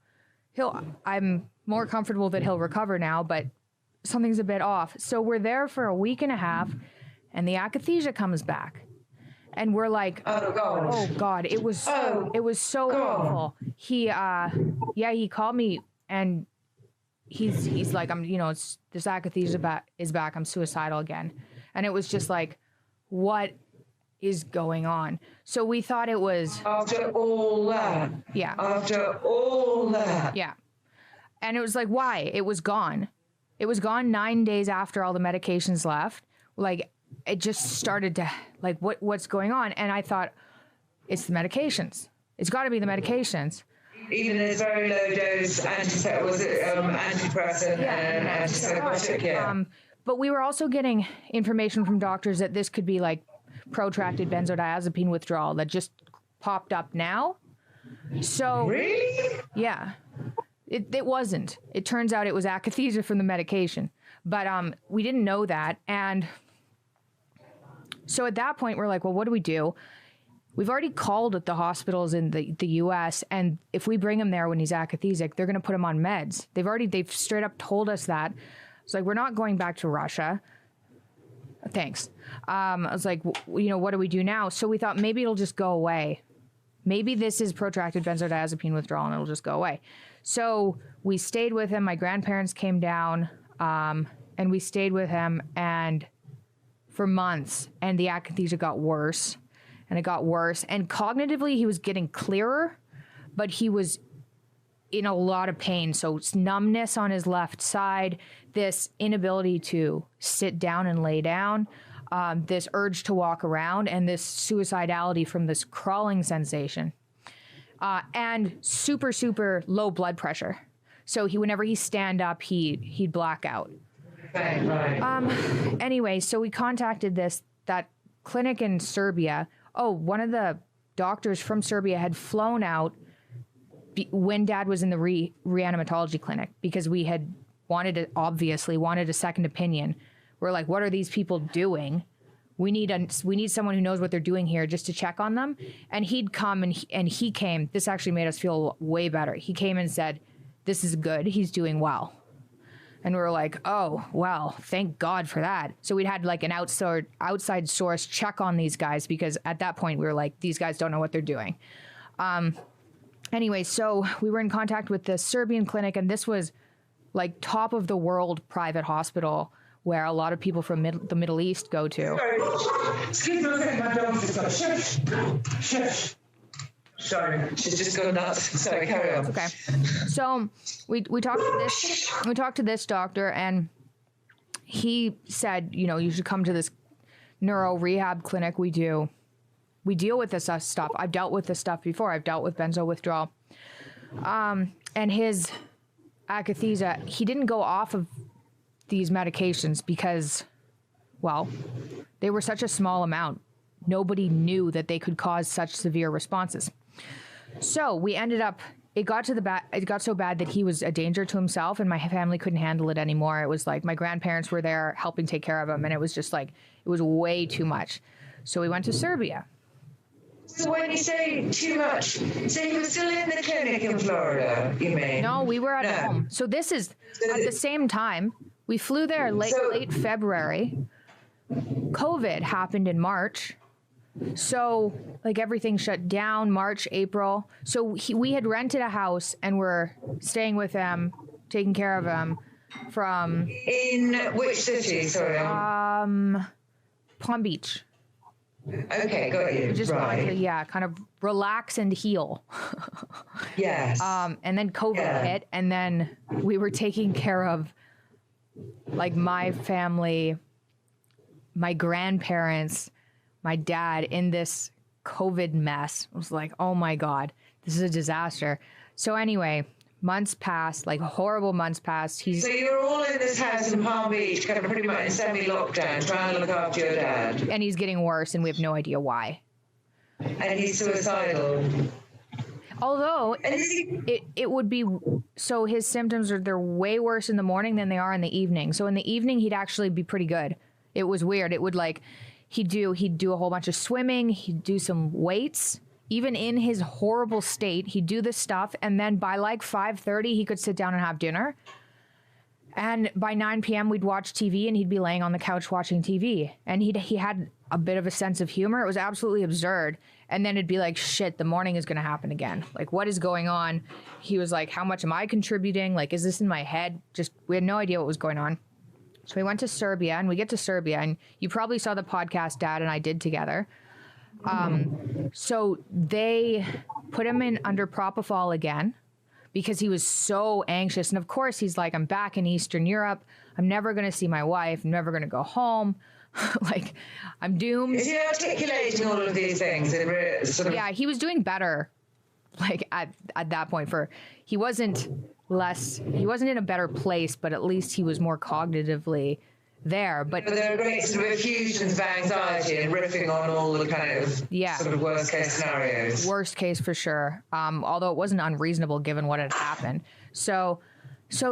I'm more comfortable that he'll recover now, but something's a bit off. So we're there for a week and a half, and the akathisia comes back. And we're like, oh God, it was so awful. He called me, and he's like, this akathisia is back. I'm suicidal again. And it was just like, what is going on? So we thought it was after all that. Yeah. After all that. Yeah. And it was like, why? It was gone. It was gone 9 days after all the medications left. Like, it just started to, like, what's going on? And I thought, it's the medications. It's got to be the medications. Even this very low dose antidepressant and antipsychotic, yeah. But we were also getting information from doctors that this could be like protracted benzodiazepine withdrawal that just popped up now. So really? Yeah. It wasn't. It turns out it was akathisia from the medication. But we didn't know that. And so at that point, we're like, well, what do we do? We've already called at the hospitals in the U.S., and if we bring him there when he's akathisic, they're going to put him on meds. They've straight up told us that. It's like, we're not going back to Russia. Thanks. I was like, what do we do now? So we thought maybe it'll just go away. Maybe this is protracted benzodiazepine withdrawal and it'll just go away. So we stayed with him. My grandparents came down, and we stayed with him and for months, and the akathisia got worse. And it got worse. And cognitively, he was getting clearer, but he was in a lot of pain. So it's numbness on his left side, this inability to sit down and lay down, this urge to walk around, and this suicidality from this crawling sensation, and super, super low blood pressure. So whenever he stand up, he'd black out. Right. Anyway, so we contacted that clinic in Serbia. Oh, one of the doctors from Serbia had flown out when Dad was in the reanimatology clinic because we had wanted a second opinion. We're like, what are these people doing? We need someone who knows what they're doing here just to check on them. And he'd come and he came. This actually made us feel way better. He came and said, this is good. He's doing well. And we were like, oh, well, thank God for that. So we'd had like an outside source check on these guys because at that point we were like, these guys don't know what they're doing. Anyway, so we were in contact with the Serbian clinic, and this was like top of the world private hospital where a lot of people from the Middle East go to. Excuse me, my dog's just got shush. Sorry, she's just gone nuts. Sorry, carry on. Okay. So we talked to this doctor, and he said, you know, you should come to this neuro rehab clinic. We deal with this stuff. I've dealt with this stuff before. I've dealt with benzo withdrawal. And his akathisia, he didn't go off of these medications because, well, they were such a small amount. Nobody knew that they could cause such severe responses. So we ended up, it got so bad that he was a danger to himself and my family couldn't handle it anymore. It was like my grandparents were there helping take care of him, and it was just like, it was way too much. So we went to Serbia. So when you say too much, so you were still in the clinic in Florida, you mean? No, we were at home. So this is at the same time. We flew there late February. COVID happened in March. So like everything shut down March, April. So we had rented a house and we're staying with him, taking care of him from... In which city, sorry? Palm Beach. Okay, got you. Just wanted to, kind of relax and heal. Yes. And then COVID hit, and then we were taking care of like my family, my grandparents, my dad in this COVID mess. I was like, oh my God, this is a disaster. So anyway, months passed, like horrible months passed. So you're all in this house in Palm Beach, kind of pretty much in semi-lockdown, trying to look after your dad. And he's getting worse, and we have no idea why. And he's suicidal. Although it would be, so his symptoms they're way worse in the morning than they are in the evening. So in the evening, he'd actually be pretty good. It was weird. It would like, he'd do a whole bunch of swimming. He'd do some weights. Even in his horrible state, he'd do this stuff. And then by like 5:30, he could sit down and have dinner. And by 9 p.m., we'd watch TV and he'd be laying on the couch watching TV. And he had a bit of a sense of humor. It was absolutely absurd. And then it'd be like, shit, the morning is going to happen again. Like, what is going on? He was like, how much am I contributing? Like, is this in my head? We had no idea what was going on. So we went to Serbia, and we get to Serbia, and you probably saw the podcast Dad and I did together. So they put him in under propofol again because he was so anxious. And of course, he's like, I'm back in Eastern Europe. I'm never going to see my wife. I'm never going to go home. Like, I'm doomed. Is he articulating all of these things? Yeah, he was doing better. Like at that point, he wasn't in a better place, but at least he was more cognitively there. But there are great sort of effusions of anxiety and riffing on all the kind of sort of worst case scenarios. Worst case for sure. Although it wasn't unreasonable given what had happened. So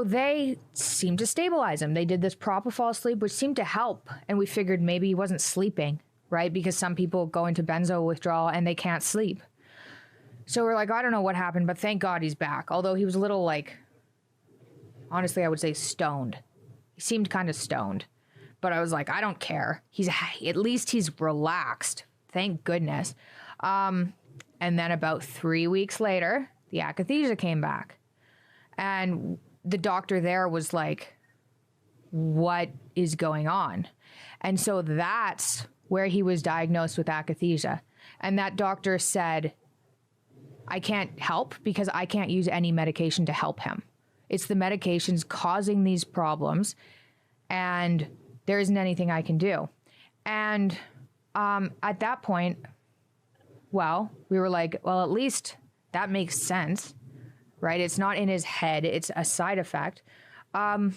they seemed to stabilize him. They did this propofol sleep, which seemed to help. And we figured maybe he wasn't sleeping, right? Because some people go into benzo withdrawal and they can't sleep. So we're like, I don't know what happened, but thank God he's back. Although he was a little like, honestly, I would say stoned. He seemed kind of stoned. But I was like, I don't care. At least he's relaxed. Thank goodness. And then about 3 weeks later, the akathisia came back. And the doctor there was like, what is going on? And so that's where he was diagnosed with akathisia. And that doctor said, I can't help because I can't use any medication to help him. It's the medications causing these problems, and there isn't anything I can do. And at that point, well, we were like, well, at least that makes sense, right? It's not in his head. It's a side effect. And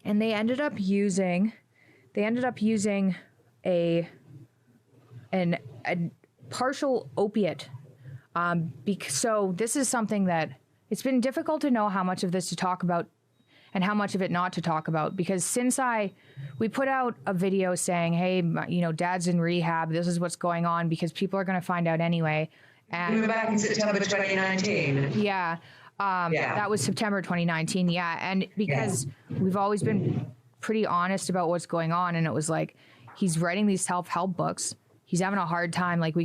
they ended up using a partial opiate. So this is something that it's been difficult to know how much of this to talk about and how much of it not to talk about, because since we put out a video saying, hey, Dad's in rehab, this is what's going on, because people are going to find out anyway. And we were back in September 2019. Yeah. That was September 2019. Yeah. And because we've always been pretty honest about what's going on. And it was like, he's writing these self-help books. He's having a hard time. Like,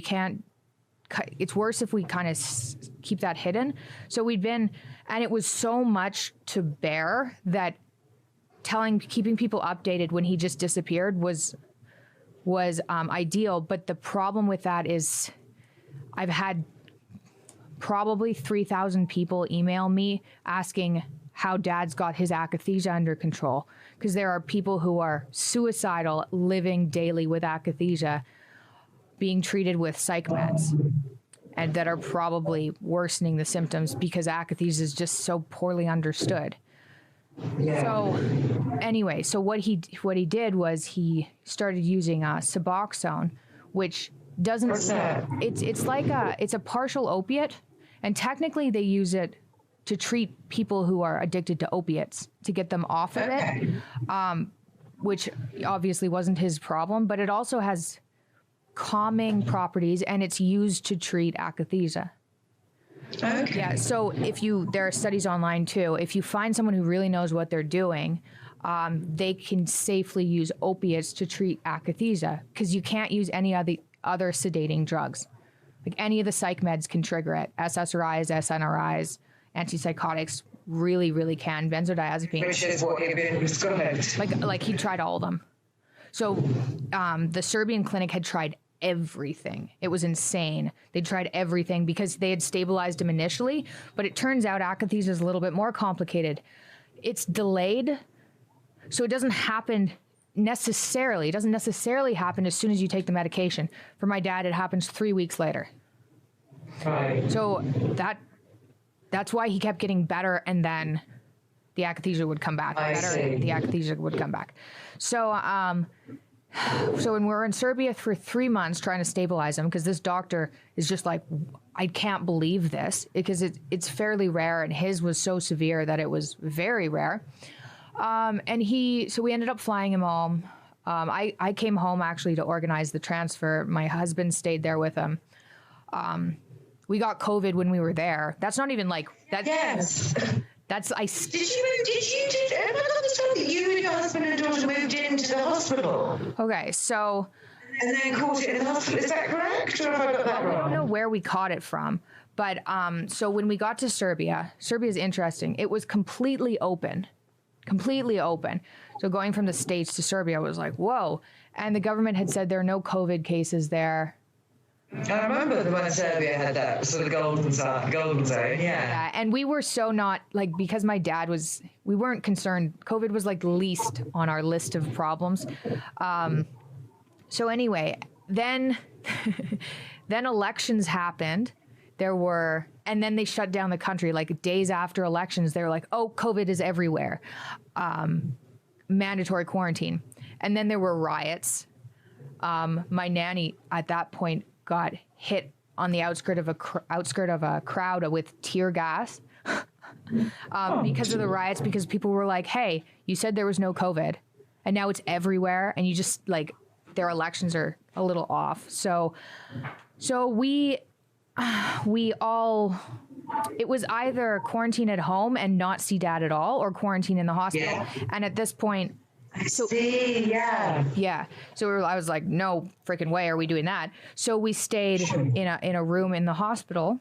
it's worse if we kind of keep that hidden. So and it was so much to bear that keeping people updated when he just disappeared was ideal. But the problem with that is I've had probably 3,000 people email me asking how dad's got his akathisia under control, because there are people who are suicidal, living daily with akathisia, being treated with psych meds, and that are probably worsening the symptoms because akathisia is just so poorly understood. Yeah. So anyway, so what he did was he started using Suboxone, which doesn't. It's like it's a partial opiate, and technically they use it to treat people who are addicted to opiates to get them off of it, which obviously wasn't his problem. But it also has calming properties, and it's used to treat akathisia. Okay. Yeah. So there are studies online too. If you find someone who really knows what they're doing, they can safely use opiates to treat akathisia, because you can't use any of the other sedating drugs. Like any of the psych meds can trigger it. SSRIs, SNRIs, antipsychotics really, really can. Benzodiazepines. Which is what he'd been prescribed. Like he tried all of them. So the Serbian clinic had tried everything. It was insane. They tried everything because they had stabilized him initially, but it turns out akathisia is a little bit more complicated. It's delayed, so it doesn't happen necessarily. It doesn't necessarily happen as soon as you take the medication. For my dad, it happens 3 weeks later. Right. So that's why he kept getting better, and then the akathisia would come back. The akathisia would come back. So when we were in Serbia for 3 months trying to stabilize him, because this doctor is just like, I can't believe this, because it's fairly rare, and his was so severe that it was very rare. So we ended up flying him home. I came home actually to organize the transfer. My husband stayed there with him. We got COVID when we were there. That's not even like that. Yes. Did you understand that you and your husband and daughter moved into the hospital? Okay, so. And then caught it in the hospital, is that correct? Or have I got that wrong? I don't know where we caught it from, but so when we got to Serbia is interesting. It was completely open. So going from the States to Serbia was like, whoa. And the government had said there are no COVID cases there. I remember when Serbia had that sort of golden zone, yeah. And we were so not, like, because my dad we weren't concerned. COVID was like least on our list of problems. So anyway, then elections happened. And then they shut down the country, like days after elections. They were like, oh, COVID is everywhere. Mandatory quarantine. And then there were riots. My nanny at that point got hit on the outskirt of a crowd with tear gas because of the riots, because people were like, hey, you said there was no COVID and now it's everywhere, and you just, like, their elections are a little off. So we all, it was either quarantine at home and not see dad at all, or quarantine in the hospital. Yeah. And at this point, yeah. So I was like, no freaking way are we doing that. So we stayed in a room in the hospital,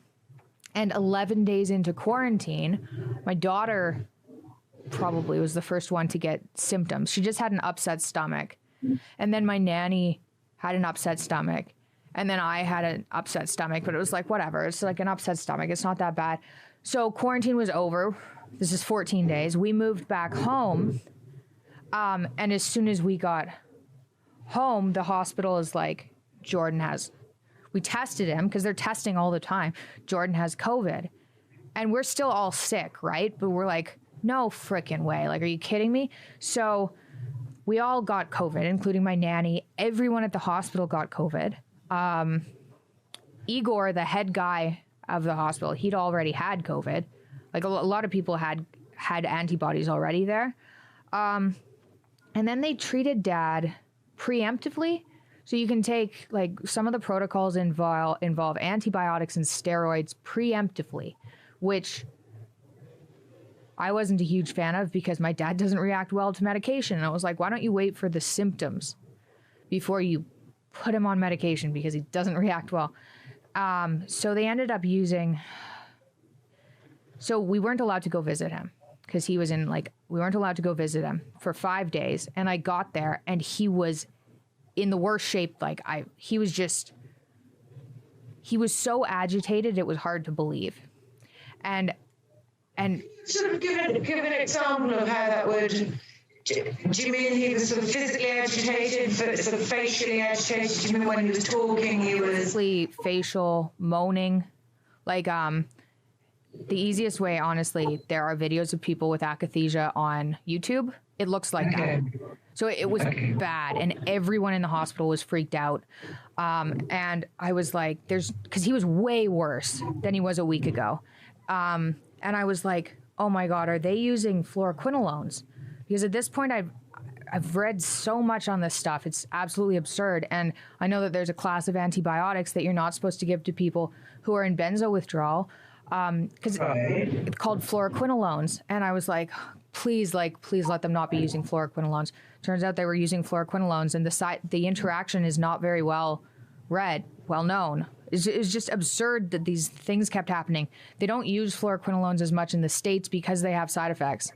and 11 days into quarantine, my daughter probably was the first one to get symptoms. She just had an upset stomach. And then my nanny had an upset stomach. And then I had an upset stomach, but it was like, whatever. It's like an upset stomach. It's not that bad. So quarantine was over. This is 14 days. We moved back home. And as soon as we got home, the hospital is like, we tested him, because they're testing all the time. Jordan has COVID. And we're still all sick, right? But we're like, no frickin' way. Like, are you kidding me? So we all got COVID, including my nanny. Everyone at the hospital got COVID. Igor, the head guy of the hospital, he'd already had COVID. Like, a lot of people had antibodies already there. And then they treated dad preemptively. So you can take, like, some of the protocols involve antibiotics and steroids preemptively, which I wasn't a huge fan of, because my dad doesn't react well to medication. And I was like, why don't you wait for the symptoms before you put him on medication, because he doesn't react well. So they ended up so we weren't allowed to go visit him, because he was we weren't allowed to go visit him for 5 days. And I got there and he was in the worst shape. Like, he was so agitated, it was hard to believe. And And sort of give an example of how that would. Do you mean he was sort of physically agitated, sort of facially agitated? Do you mean when he was talking, he was facial moaning? Like, the easiest way, honestly, there are videos of people with akathisia on YouTube. It looks like that. So it was bad, and everyone in the hospital was freaked out. And I was like, because he was way worse than he was a week ago. And I was like, oh my God, are they using fluoroquinolones? Because at this point, I've read so much on this stuff. It's absolutely absurd. And I know that there's a class of antibiotics that you're not supposed to give to people who are in benzo withdrawal, because it's called fluoroquinolones. And I was like, please let them not be using fluoroquinolones. Turns out they were using fluoroquinolones, and the interaction is not very well known. It's just absurd that these things kept happening. They don't use fluoroquinolones as much in the States because they have side effects.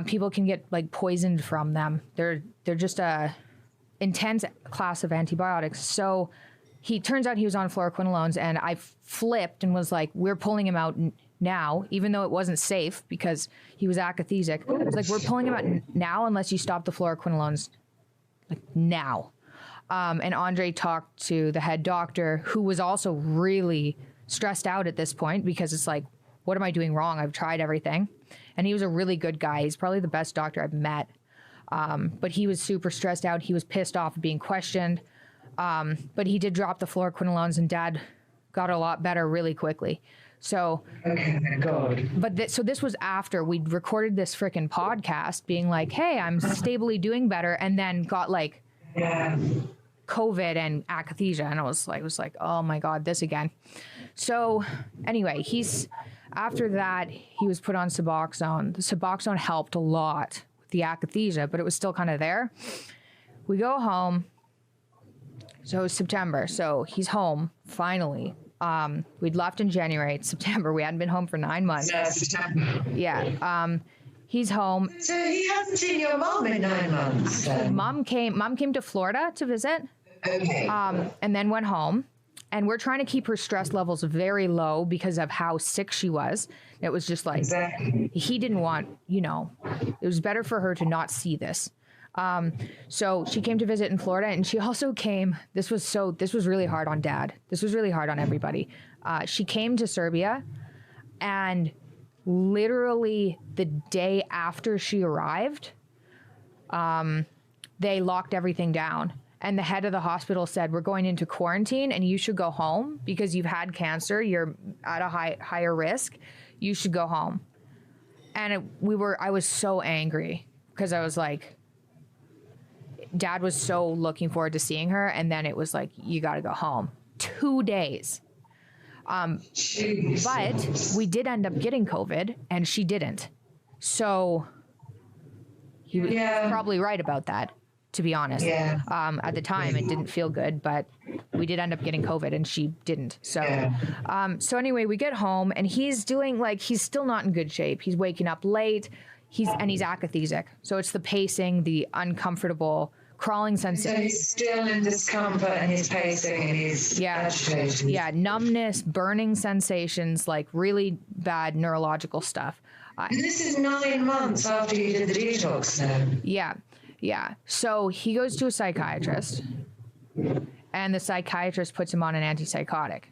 People can get like poisoned from them. They're just a intense class of antibiotics. So turns out he was on fluoroquinolones, and I flipped and was like, we're pulling him out now, even though it wasn't safe because he was akathisic. I was like, we're pulling him out now unless you stop the fluoroquinolones, like now. And Andre talked to the head doctor, who was also really stressed out at this point because it's like, what am I doing wrong? I've tried everything. And he was a really good guy. He's probably the best doctor I've met. But he was super stressed out. He was pissed off being questioned. But he did drop the fluoroquinolones, and Dad got a lot better really quickly. So, okay, thank God. But so this was after we'd recorded this frickin' podcast being like, hey, I'm stably doing better. And then got like COVID and akathisia. And I was like, oh my God, this again. So anyway, after that, he was put on Suboxone. The Suboxone helped a lot with the akathisia, but it was still kind of there. We go home. So it was September. So he's home finally. We'd left in January. It's September. We hadn't been home for 9 months. Yeah. He's home. So he hasn't seen your mom in 9 months. Mom came to Florida to visit. Okay. And then went home. And we're trying to keep her stress levels very low because of how sick she was. It was just like, he didn't want, it was better for her to not see this. So she came to visit in Florida, and she also came, this was really hard on Dad. This was really hard on everybody. She came to Serbia, and literally the day after she arrived, they locked everything down. And the head of the hospital said, we're going into quarantine and you should go home because you've had cancer. You're at a higher risk. You should go home. And I was so angry because I was like, Dad was so looking forward to seeing her. And then it was like, you got to go home. 2 days. But we did end up getting COVID, and she didn't. So he was probably right about that, to be honest. Yeah. At the time, it didn't feel good, but we did end up getting COVID, and she didn't. So, so anyway, we get home, and he's still not in good shape. He's waking up late. He's akathisic. So it's the pacing, the uncomfortable crawling sensation. So he's still in discomfort, and he's pacing, and he's agitated. Yeah, numbness, burning sensations, like really bad neurological stuff. And this is 9 months after you did the detox then? Yeah. So he goes to a psychiatrist, and the psychiatrist puts him on an antipsychotic.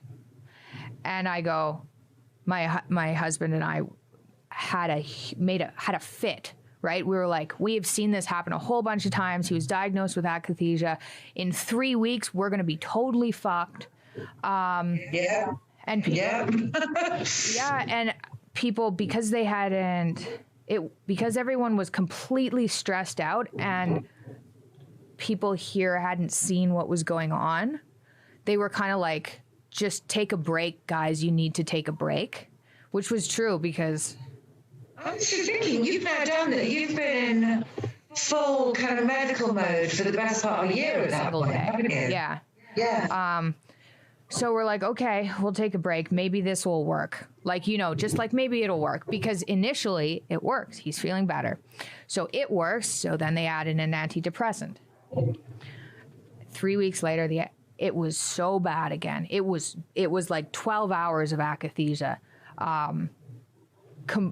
And I go, my husband and I had a fit, right? We were like, we have seen this happen a whole bunch of times. He was diagnosed with akathisia. In 3 weeks, we're going to be totally fucked. And and people, because everyone was completely stressed out, and people here hadn't seen what was going on, they were kind of like, just take a break, guys. You need to take a break, which was true because I'm just thinking, you've now done that. You've been in full kind of medical mode for the best part of a year at that point, haven't you? Yeah. So we're like, okay, we'll take a break. Maybe this will work. Just like maybe it'll work, because initially it works. He's feeling better. So it works. So then they added an antidepressant. 3 weeks later, it was so bad again. It was like 12 hours of akathisia.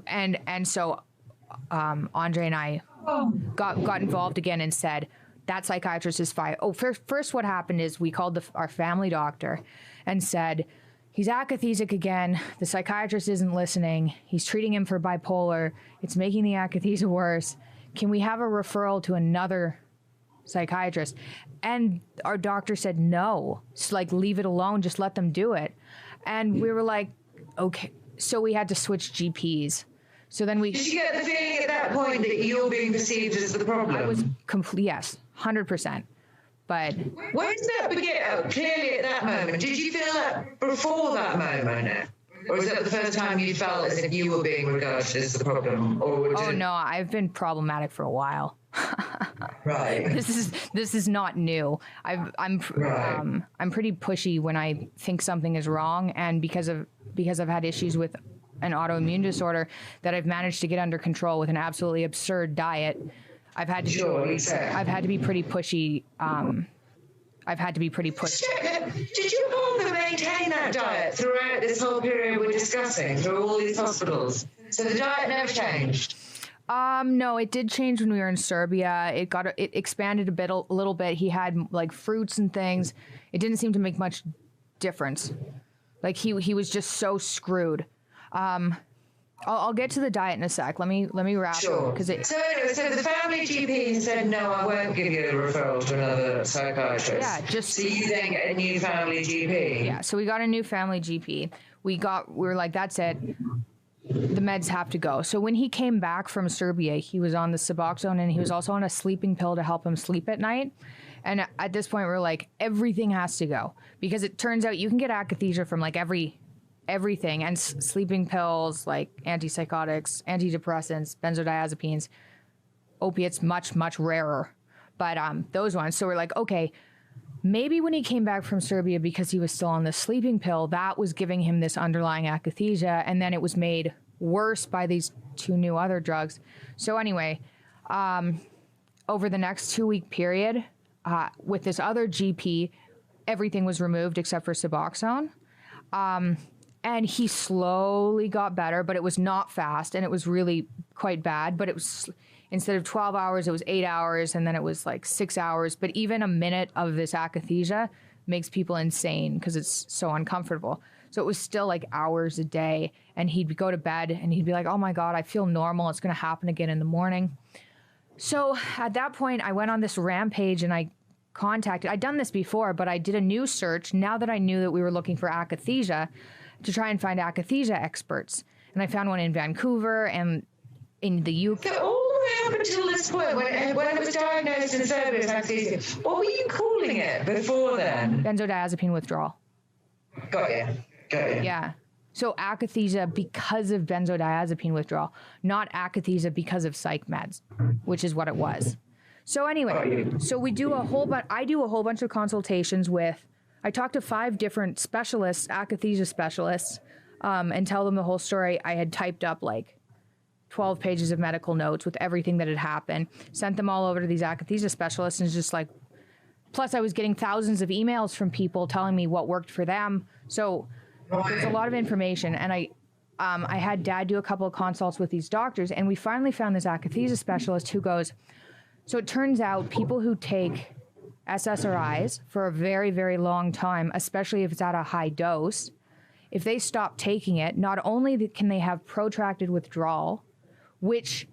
And so Andre and I got involved again and said, that psychiatrist is fine. Oh, first what happened is we called our family doctor and said, he's akathesic again. The psychiatrist isn't listening. He's treating him for bipolar. It's making the akathisia worse. Can we have a referral to another psychiatrist? And our doctor said, no, just like leave it alone. Just let them do it. And we were like, okay. So we had to switch GPs. So then we... Did you get the feeling at that point that you're being perceived as the problem? I was yes, 100%. But... When did that begin? Clearly at that moment. Did you feel that before that moment? Or was that the first time you felt as if you were being regarded as the problem? Oh, no, I've been problematic for a while. Right. This is not new. I'm pretty pushy when I think something is wrong, and because I've had issues with an autoimmune disorder that I've managed to get under control with an absolutely absurd diet, I've had to be pretty pushy. I've had to be pretty pushy. Did you hold and maintain that diet throughout this whole period we're discussing, through all these hospitals? So the diet never changed? No, it did change when we were in Serbia. It expanded a little bit. He had like fruits and things. It didn't seem to make much difference. Like he was just so screwed. I'll get to the diet in a sec. Let me wrap. Sure. So the family GP said, no, I won't give you a referral to another psychiatrist. Yeah, so you then get a new family GP. Yeah, so we got a new family GP. We were like, that's it. The meds have to go. So when he came back from Serbia, he was on the Suboxone, and he was also on a sleeping pill to help him sleep at night. And at this point, we're like, everything has to go, because it turns out you can get akathisia from like everything, and sleeping pills, like antipsychotics, antidepressants, benzodiazepines, opiates, much rarer, but those ones. So we're like, okay, maybe when he came back from Serbia, because he was still on the sleeping pill, that was giving him this underlying akathisia, and then it was made worse by these 2 new other drugs. So anyway, over the next 2-week period, with this other GP, everything was removed except for Suboxone. And he slowly got better, but it was not fast, and it was really quite bad. But it was, instead of 12 hours, it was 8 hours, and then it was like 6 hours. But even a minute of this akathisia makes people insane because it's so uncomfortable. So it was still like hours a day, and he'd go to bed and he'd be like, oh my God, I feel normal. It's going to happen again in the morning. So at that point, I went on this rampage, and I'd done this before, but I did a new search now that I knew that we were looking for akathisia, to try and find akathisia experts. And I found one in Vancouver and in the UK. So all the way up until this point, when it was diagnosed in Serbia as akathisia, what were you calling it before then? Benzodiazepine withdrawal. Got you. Yeah. So akathisia because of benzodiazepine withdrawal, not akathisia because of psych meds, which is what it was. So anyway, so I do a whole bunch of consultations with, I talked to 5 different specialists, akathisia specialists, and tell them the whole story. I had typed up like 12 pages of medical notes with everything that had happened, sent them all over to these akathisia specialists, and it's just like, plus I was getting thousands of emails from people telling me what worked for them. So there's a lot of information. And I had Dad do a couple of consults with these doctors, and we finally found this akathisia specialist who goes, so it turns out people who take SSRIs for a very, very long time, especially if it's at a high dose, if they stop taking it, not only can they have protracted withdrawal, which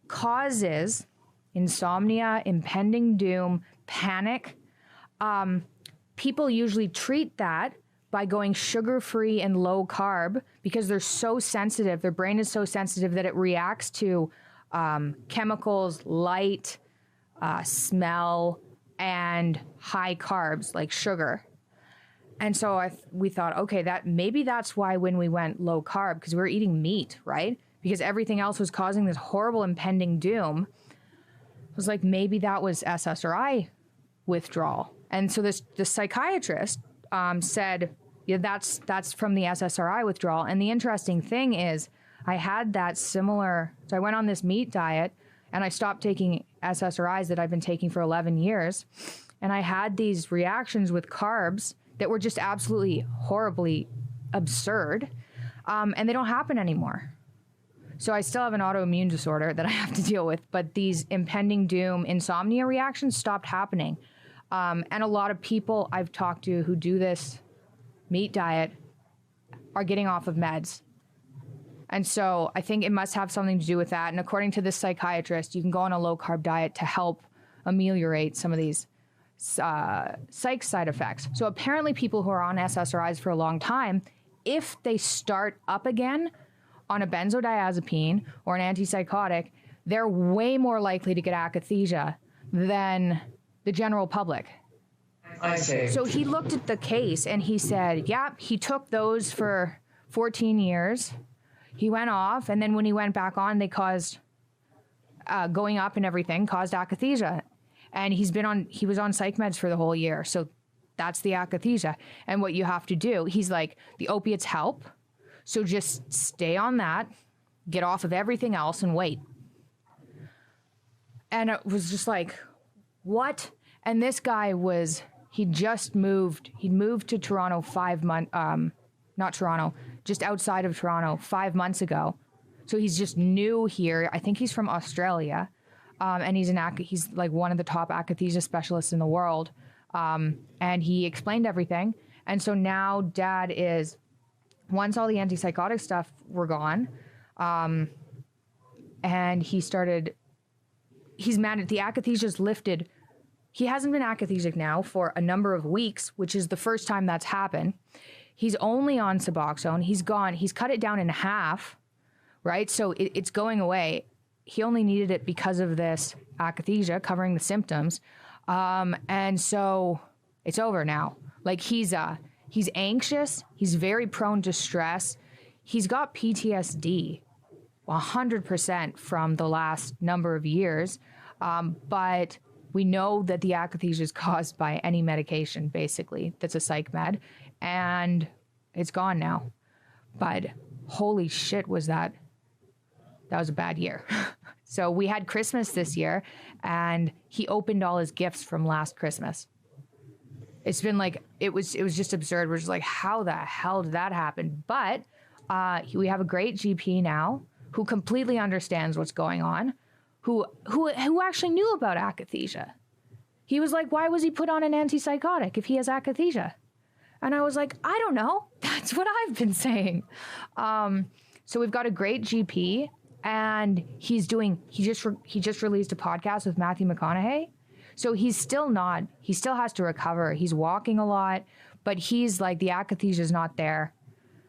causes insomnia, impending doom, panic. People usually treat that by going sugar-free and low carb because they're so sensitive. Their brain is so sensitive that it reacts to chemicals, light, smell, and high carbs like sugar. And so we thought, okay, maybe that's why when we went low carb, because we were eating meat, right? Because everything else was causing this horrible impending doom. It was like, maybe that was SSRI withdrawal. And so this psychiatrist said, yeah, that's from the SSRI withdrawal. And the interesting thing is, I had that similar, so I went on this meat diet, and I stopped taking SSRIs that I've been taking for 11 years. And I had these reactions with carbs that were just absolutely horribly absurd. And they don't happen anymore. So I still have an autoimmune disorder that I have to deal with, but these impending doom insomnia reactions stopped happening. And a lot of people I've talked to who do this meat diet are getting off of meds. And so I think it must have something to do with that. And according to this psychiatrist, you can go on a low-carb diet to help ameliorate some of these psych side effects. So apparently people who are on SSRIs for a long time, if they start up again on a benzodiazepine or an antipsychotic, they're way more likely to get akathisia than the general public. I see. So he looked at the case and he said, yeah, he took those for 14 years. He went off, and then when he went back on, they caused going up and everything, caused akathisia. And he was on psych meds for the whole year. So that's the akathisia. And what you have to do, he's like, the opiates help. So just stay on that, get off of everything else and wait. And it was just like, what? And this guy he'd moved to Toronto just outside of Toronto 5 months ago. So he's just new here. I think he's from Australia. And he's like one of the top akathisia specialists in the world. And he explained everything. And so now Dad is, once all the antipsychotic stuff were gone, and he's mad at the akathisia's lifted. He hasn't been akathisic now for a number of weeks, which is the first time that's happened. He's only on Suboxone. He's cut it down in half, right? So it's going away. He only needed it because of this akathisia covering the symptoms. And so it's over now. Like he's anxious. He's very prone to stress. He's got PTSD 100% from the last number of years. But we know that the akathisia is caused by any medication, basically, that's a psych med. And it's gone now. But holy shit, that was a bad year. So we had Christmas this year, and he opened all his gifts from last Christmas. It's been like, it was just absurd. We're just like, how the hell did that happen? But we have a great GP now who completely understands what's going on, who actually knew about akathisia. He was like, why was he put on an antipsychotic if he has akathisia? And I was like, I don't know. That's what I've been saying. So we've got a great GP, and he just released a podcast with Matthew McConaughey. So he still has to recover. He's walking a lot, but he's like, the akathisia is not there.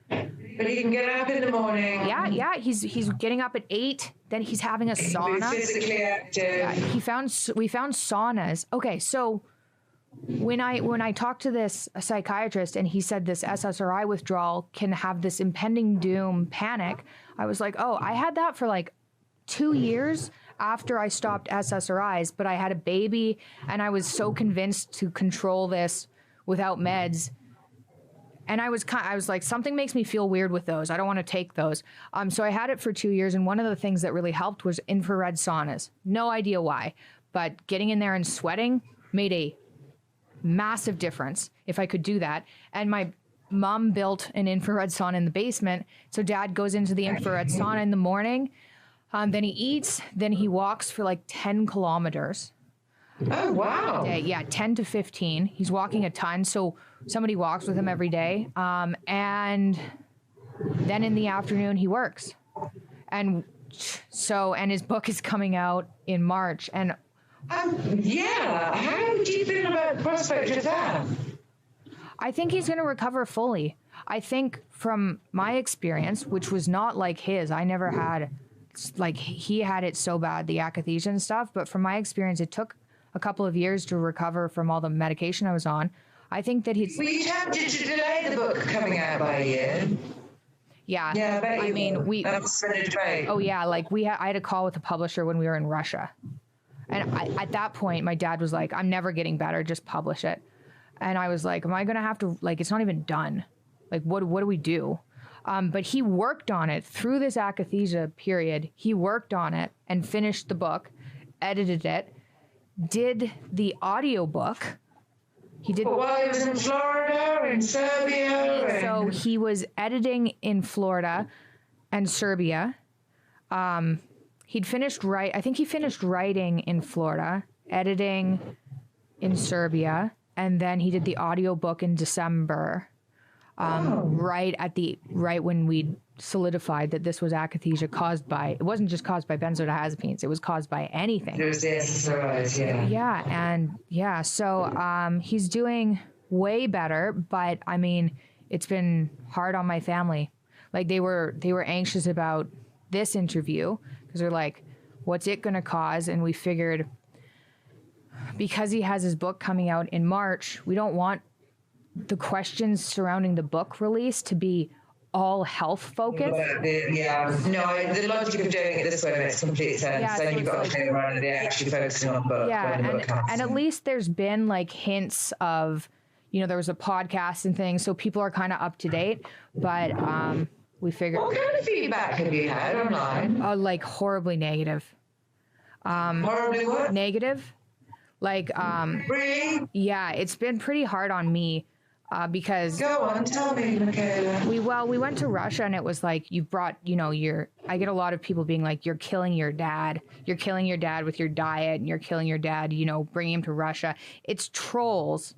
But he can get up in the morning. Yeah. He's getting up at 8. Then he's having a sauna. He's physically active. Yeah, we found saunas. Okay, so when I talked to this psychiatrist and he said this SSRI withdrawal can have this impending doom panic, I was like, oh, I had that for like 2 years after I stopped SSRIs, but I had a baby and I was so convinced to control this without meds. And I was like, something makes me feel weird with those. I don't want to take those. So I had it for 2 years. And one of the things that really helped was infrared saunas. No idea why, but getting in there and sweating made a massive difference if I could do that. And my mom built an infrared sauna in the basement. So Dad goes into the infrared sauna in the morning. Then he eats. Then he walks for like 10 kilometers. Oh, wow. Yeah, 10 to 15. He's walking a ton. So somebody walks with him every day. And then in the afternoon, he works. And his book is coming out in March. And yeah, how do you feel about the prospect of that? I think he's going to recover fully. I think from my experience, which was not like his, I never had, like, he had it so bad, the akathisia and stuff. But from my experience, it took a couple of years to recover from all the medication I was on. I think that he's... Were you tempted to delay the book coming out by a year? Yeah. Yeah, I mean, that's been a debate. Oh, yeah, like I had a call with the publisher when we were in Russia. And at that point, my dad was like, I'm never getting better, just publish it. And I was like, am I going to have to, like, it's not even done. Like, what do we do? But he worked on it through this akathisia period. He worked on it and finished the book, edited it, did the audiobook. He did. While he was in Florida and Serbia. So he was editing in Florida and Serbia. He finished writing in Florida, editing in Serbia, and then he did the audiobook in December. Right when we solidified that this was akathisia it wasn't just caused by benzodiazepines, it was caused by anything. There's the SSRIs, yeah. So he's doing way better, but I mean, it's been hard on my family. Like they were anxious about this interview because they're like, what's it going to cause? And we figured because he has his book coming out in March, we don't want the questions surrounding the book release to be all health focused. The logic of doing it this way makes complete sense. Yeah, then you've got to play around and actually focusing on the book. And at least there's been like hints of, there was a podcast and things, so people are kind of up to date. But we figured. What kind of feedback have you had online? Like horribly negative. Horribly what? Negative. Like really? Yeah, it's been pretty hard on me. Because go on, tell me, Michaela. We went to Russia and it was like you brought, I get a lot of people being like, you're killing your dad with your diet, and you're killing your dad, bringing him to Russia. It's trolls,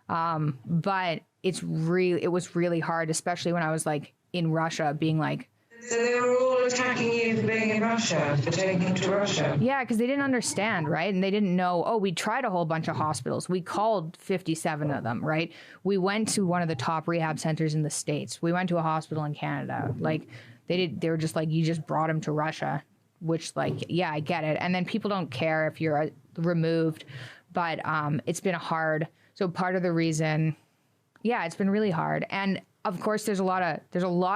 but it was really hard, especially when I was like in Russia, being like. So they were all attacking you for being in Russia, for taking him to Russia? Yeah, because they didn't understand, right? And they didn't know, we tried a whole bunch of hospitals. We called 57 of them, right? We went to one of the top rehab centers in the States. We went to a hospital in Canada. Like, they were just like, you just brought him to Russia, which, like, yeah, I get it. And then people don't care if you're removed, but it's been hard. So part of the reason, yeah, it's been really hard. And, of course, there's a lot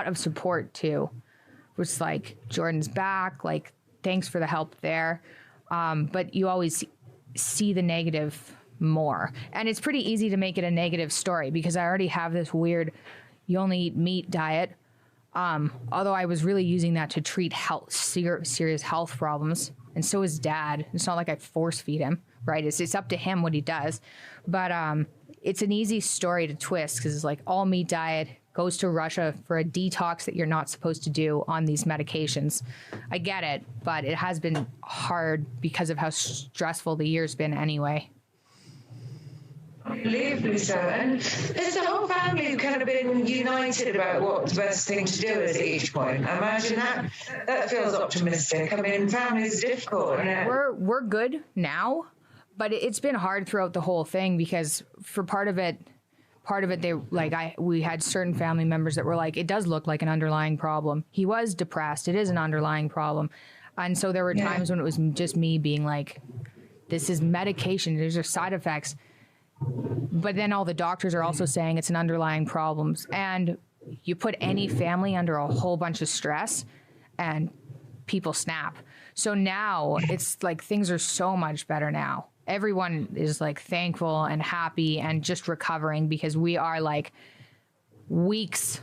of support, too. Which like Jordan's back, like thanks for the help there. But you always see the negative more. And it's pretty easy to make it a negative story because I already have this weird, you only eat meat diet. Although I was really using that to treat serious health problems. And so is Dad. It's not like I force feed him, right? It's up to him what he does. But it's an easy story to twist because it's like all meat diet, goes to Russia for a detox that you're not supposed to do on these medications. I get it, but it has been hard because of how stressful the year's been anyway. Unbelievably so. And there's the whole family kind of been united about what the best thing to do is at each point. I imagine that feels optimistic. I mean, family is difficult. We're good now, but it's been hard throughout the whole thing because for part of it, we had certain family members that were like, it does look like an underlying problem. He was depressed. It is an underlying problem. And so there were times when it was just me being like, this is medication. These are side effects. But then all the doctors are also saying it's an underlying problem. And you put any family under a whole bunch of stress and people snap. So now it's like things are so much better now. Everyone is like thankful and happy and just recovering because we are like weeks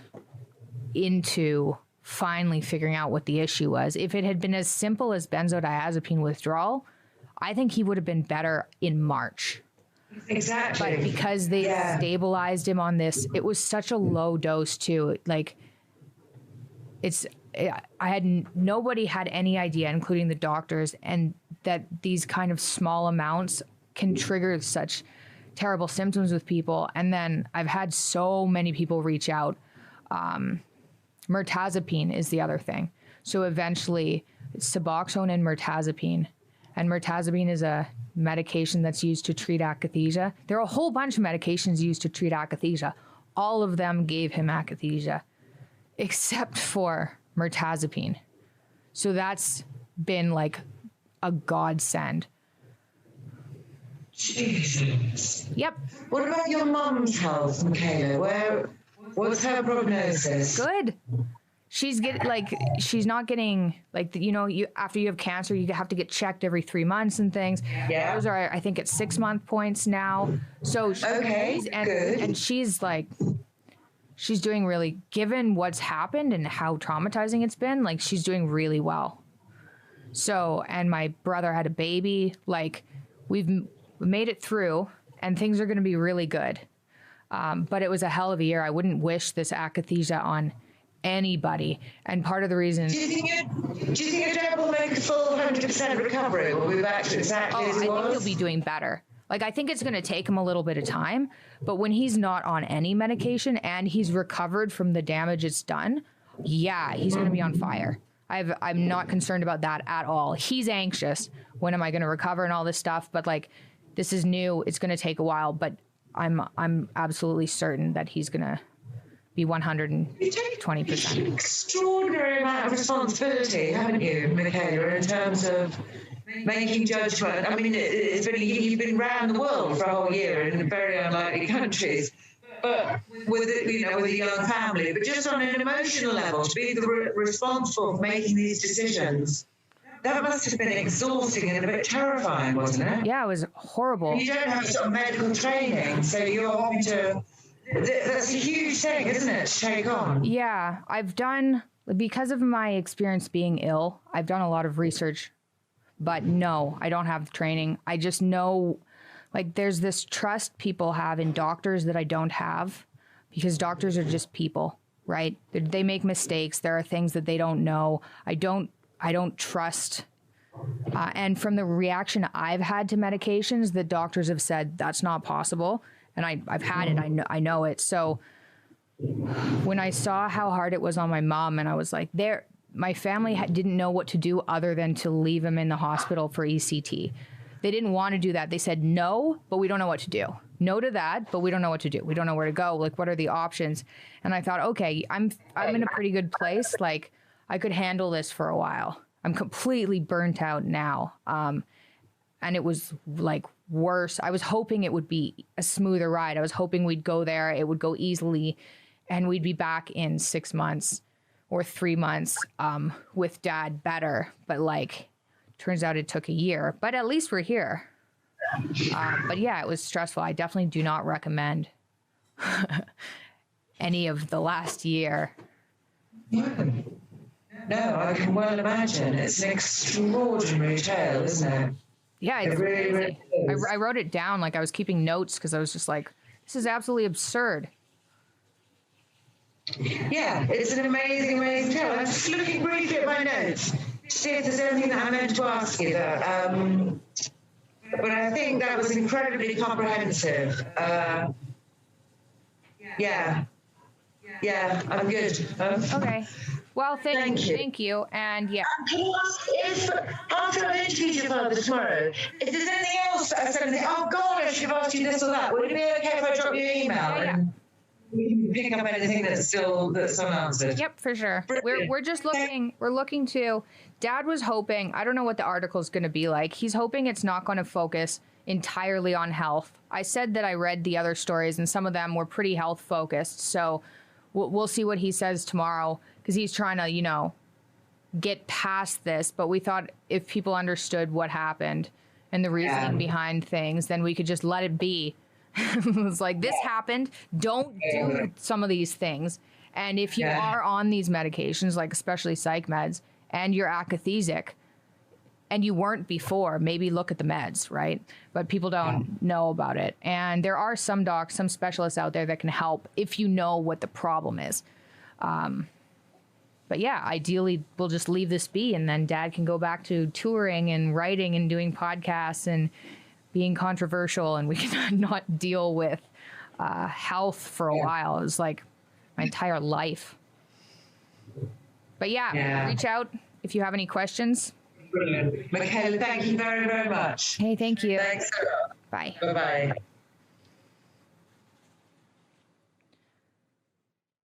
into finally figuring out what the issue was. If it had been as simple as benzodiazepine withdrawal, I think he would have been better in March. Exactly. But because they stabilized him on this, it was such a low dose too. Like nobody had any idea, including the doctors, and that these kind of small amounts can trigger such terrible symptoms with people. And then I've had so many people reach out. Mirtazapine is the other thing. So eventually it's Suboxone and mirtazapine. And mirtazapine is a medication that's used to treat akathisia. There are a whole bunch of medications used to treat akathisia. All of them gave him akathisia, except for mirtazapine. So that's been like a godsend. Jesus. Yep. What about your mum's health, Michaela? What's her prognosis? Good. She's not getting after you have cancer, you have to get checked every 3 months and things. Yeah. Those are, I think, at 6 month points now. So good. And she's doing really, given what's happened and how traumatizing it's been, like she's doing really well. So, and my brother had a baby, like we've made it through and things are going to be really good. But it was a hell of a year. I wouldn't wish this akathisia on anybody. And part of the reason... Do you think your dad will make a full 100% recovery? Will be back to exactly as he was? I think he'll be doing better. Like, I think it's going to take him a little bit of time, but when he's not on any medication and he's recovered from the damage it's done, yeah, he's going to be on fire. I'm not concerned about that at all. He's anxious. When am I going to recover and all this stuff? But like, this is new. It's going to take a while, but I'm absolutely certain that he's going to be 120%. Extraordinary amount of responsibility, haven't you, Michaela, in terms of making judgment. I mean, you've been around the world for a whole year in very unlikely countries, but with a young family. But just on an emotional level, to be responsible for making these decisions, that must have been exhausting and a bit terrifying, wasn't it? Yeah, it was horrible. You don't have sort of medical training, so you're having to... That's a huge thing, isn't it, to take on? Yeah, because of my experience being ill, I've done a lot of research. But no, I don't have training. I just know, like, there's this trust people have in doctors that I don't have, because doctors are just people, right? They make mistakes. There are things that they don't know. I don't trust. And from the reaction I've had to medications, the doctors have said that's not possible. And I've had it. I know it. So when I saw how hard it was on my mom, and I was like, my family didn't know what to do other than to leave him in the hospital for ECT. They didn't want to do that. They said no, but we don't know what to do. No to that, but we don't know what to do. We don't know where to go. Like, what are the options? And I thought, okay, I'm in a pretty good place. Like, I could handle this for a while. I'm completely burnt out now. And it was like worse. I was hoping it would be a smoother ride. I was hoping we'd go there, it would go easily, and we'd be back in 6 months or 3 months with Dad better. But like, turns out it took a year. But at least we're here. But yeah, it was stressful. I definitely do not recommend any of the last year. No, I can well imagine. It's an extraordinary tale, isn't it? Yeah, it's really, crazy. really I wrote it down, like I was keeping notes, because I was just like, this is absolutely absurd. Yeah, it's an amazing, amazing tale. I'm just looking briefly at my notes to see if there's anything that I meant to ask you there. But I think that was incredibly comprehensive. Yeah, I'm good. Okay. Well, thank you. And yeah. Can you ask if, after I've interviewed your father tomorrow, if there's anything else that I said, oh God, I should have asked you this or that, would it be okay if I drop you an email? Yeah. And we can pick up anything that's unanswered? Yep, for sure. We're just looking. We're looking to. Dad was hoping. I don't know what the article's going to be like. He's hoping it's not going to focus entirely on health. I said that I read the other stories, and some of them were pretty health focused. So we'll see what he says tomorrow, because he's trying to, get past this. But we thought if people understood what happened and the reasoning behind things, then we could just let it be. It's like, this happened. Don't do some of these things. And if you are on these medications, like especially psych meds, and you're akathesic, and you weren't before, maybe look at the meds, right? But people don't know about it. And there are some docs, some specialists out there that can help if you know what the problem is. But yeah, ideally, we'll just leave this be, and then Dad can go back to touring and writing and doing podcasts and being controversial, and we can not deal with health for a while. It was like my entire life. But yeah, reach out if you have any questions. Brilliant. Michaela, thank you very, very much. Hey, thank you. Thanks a lot. Bye. Bye-bye.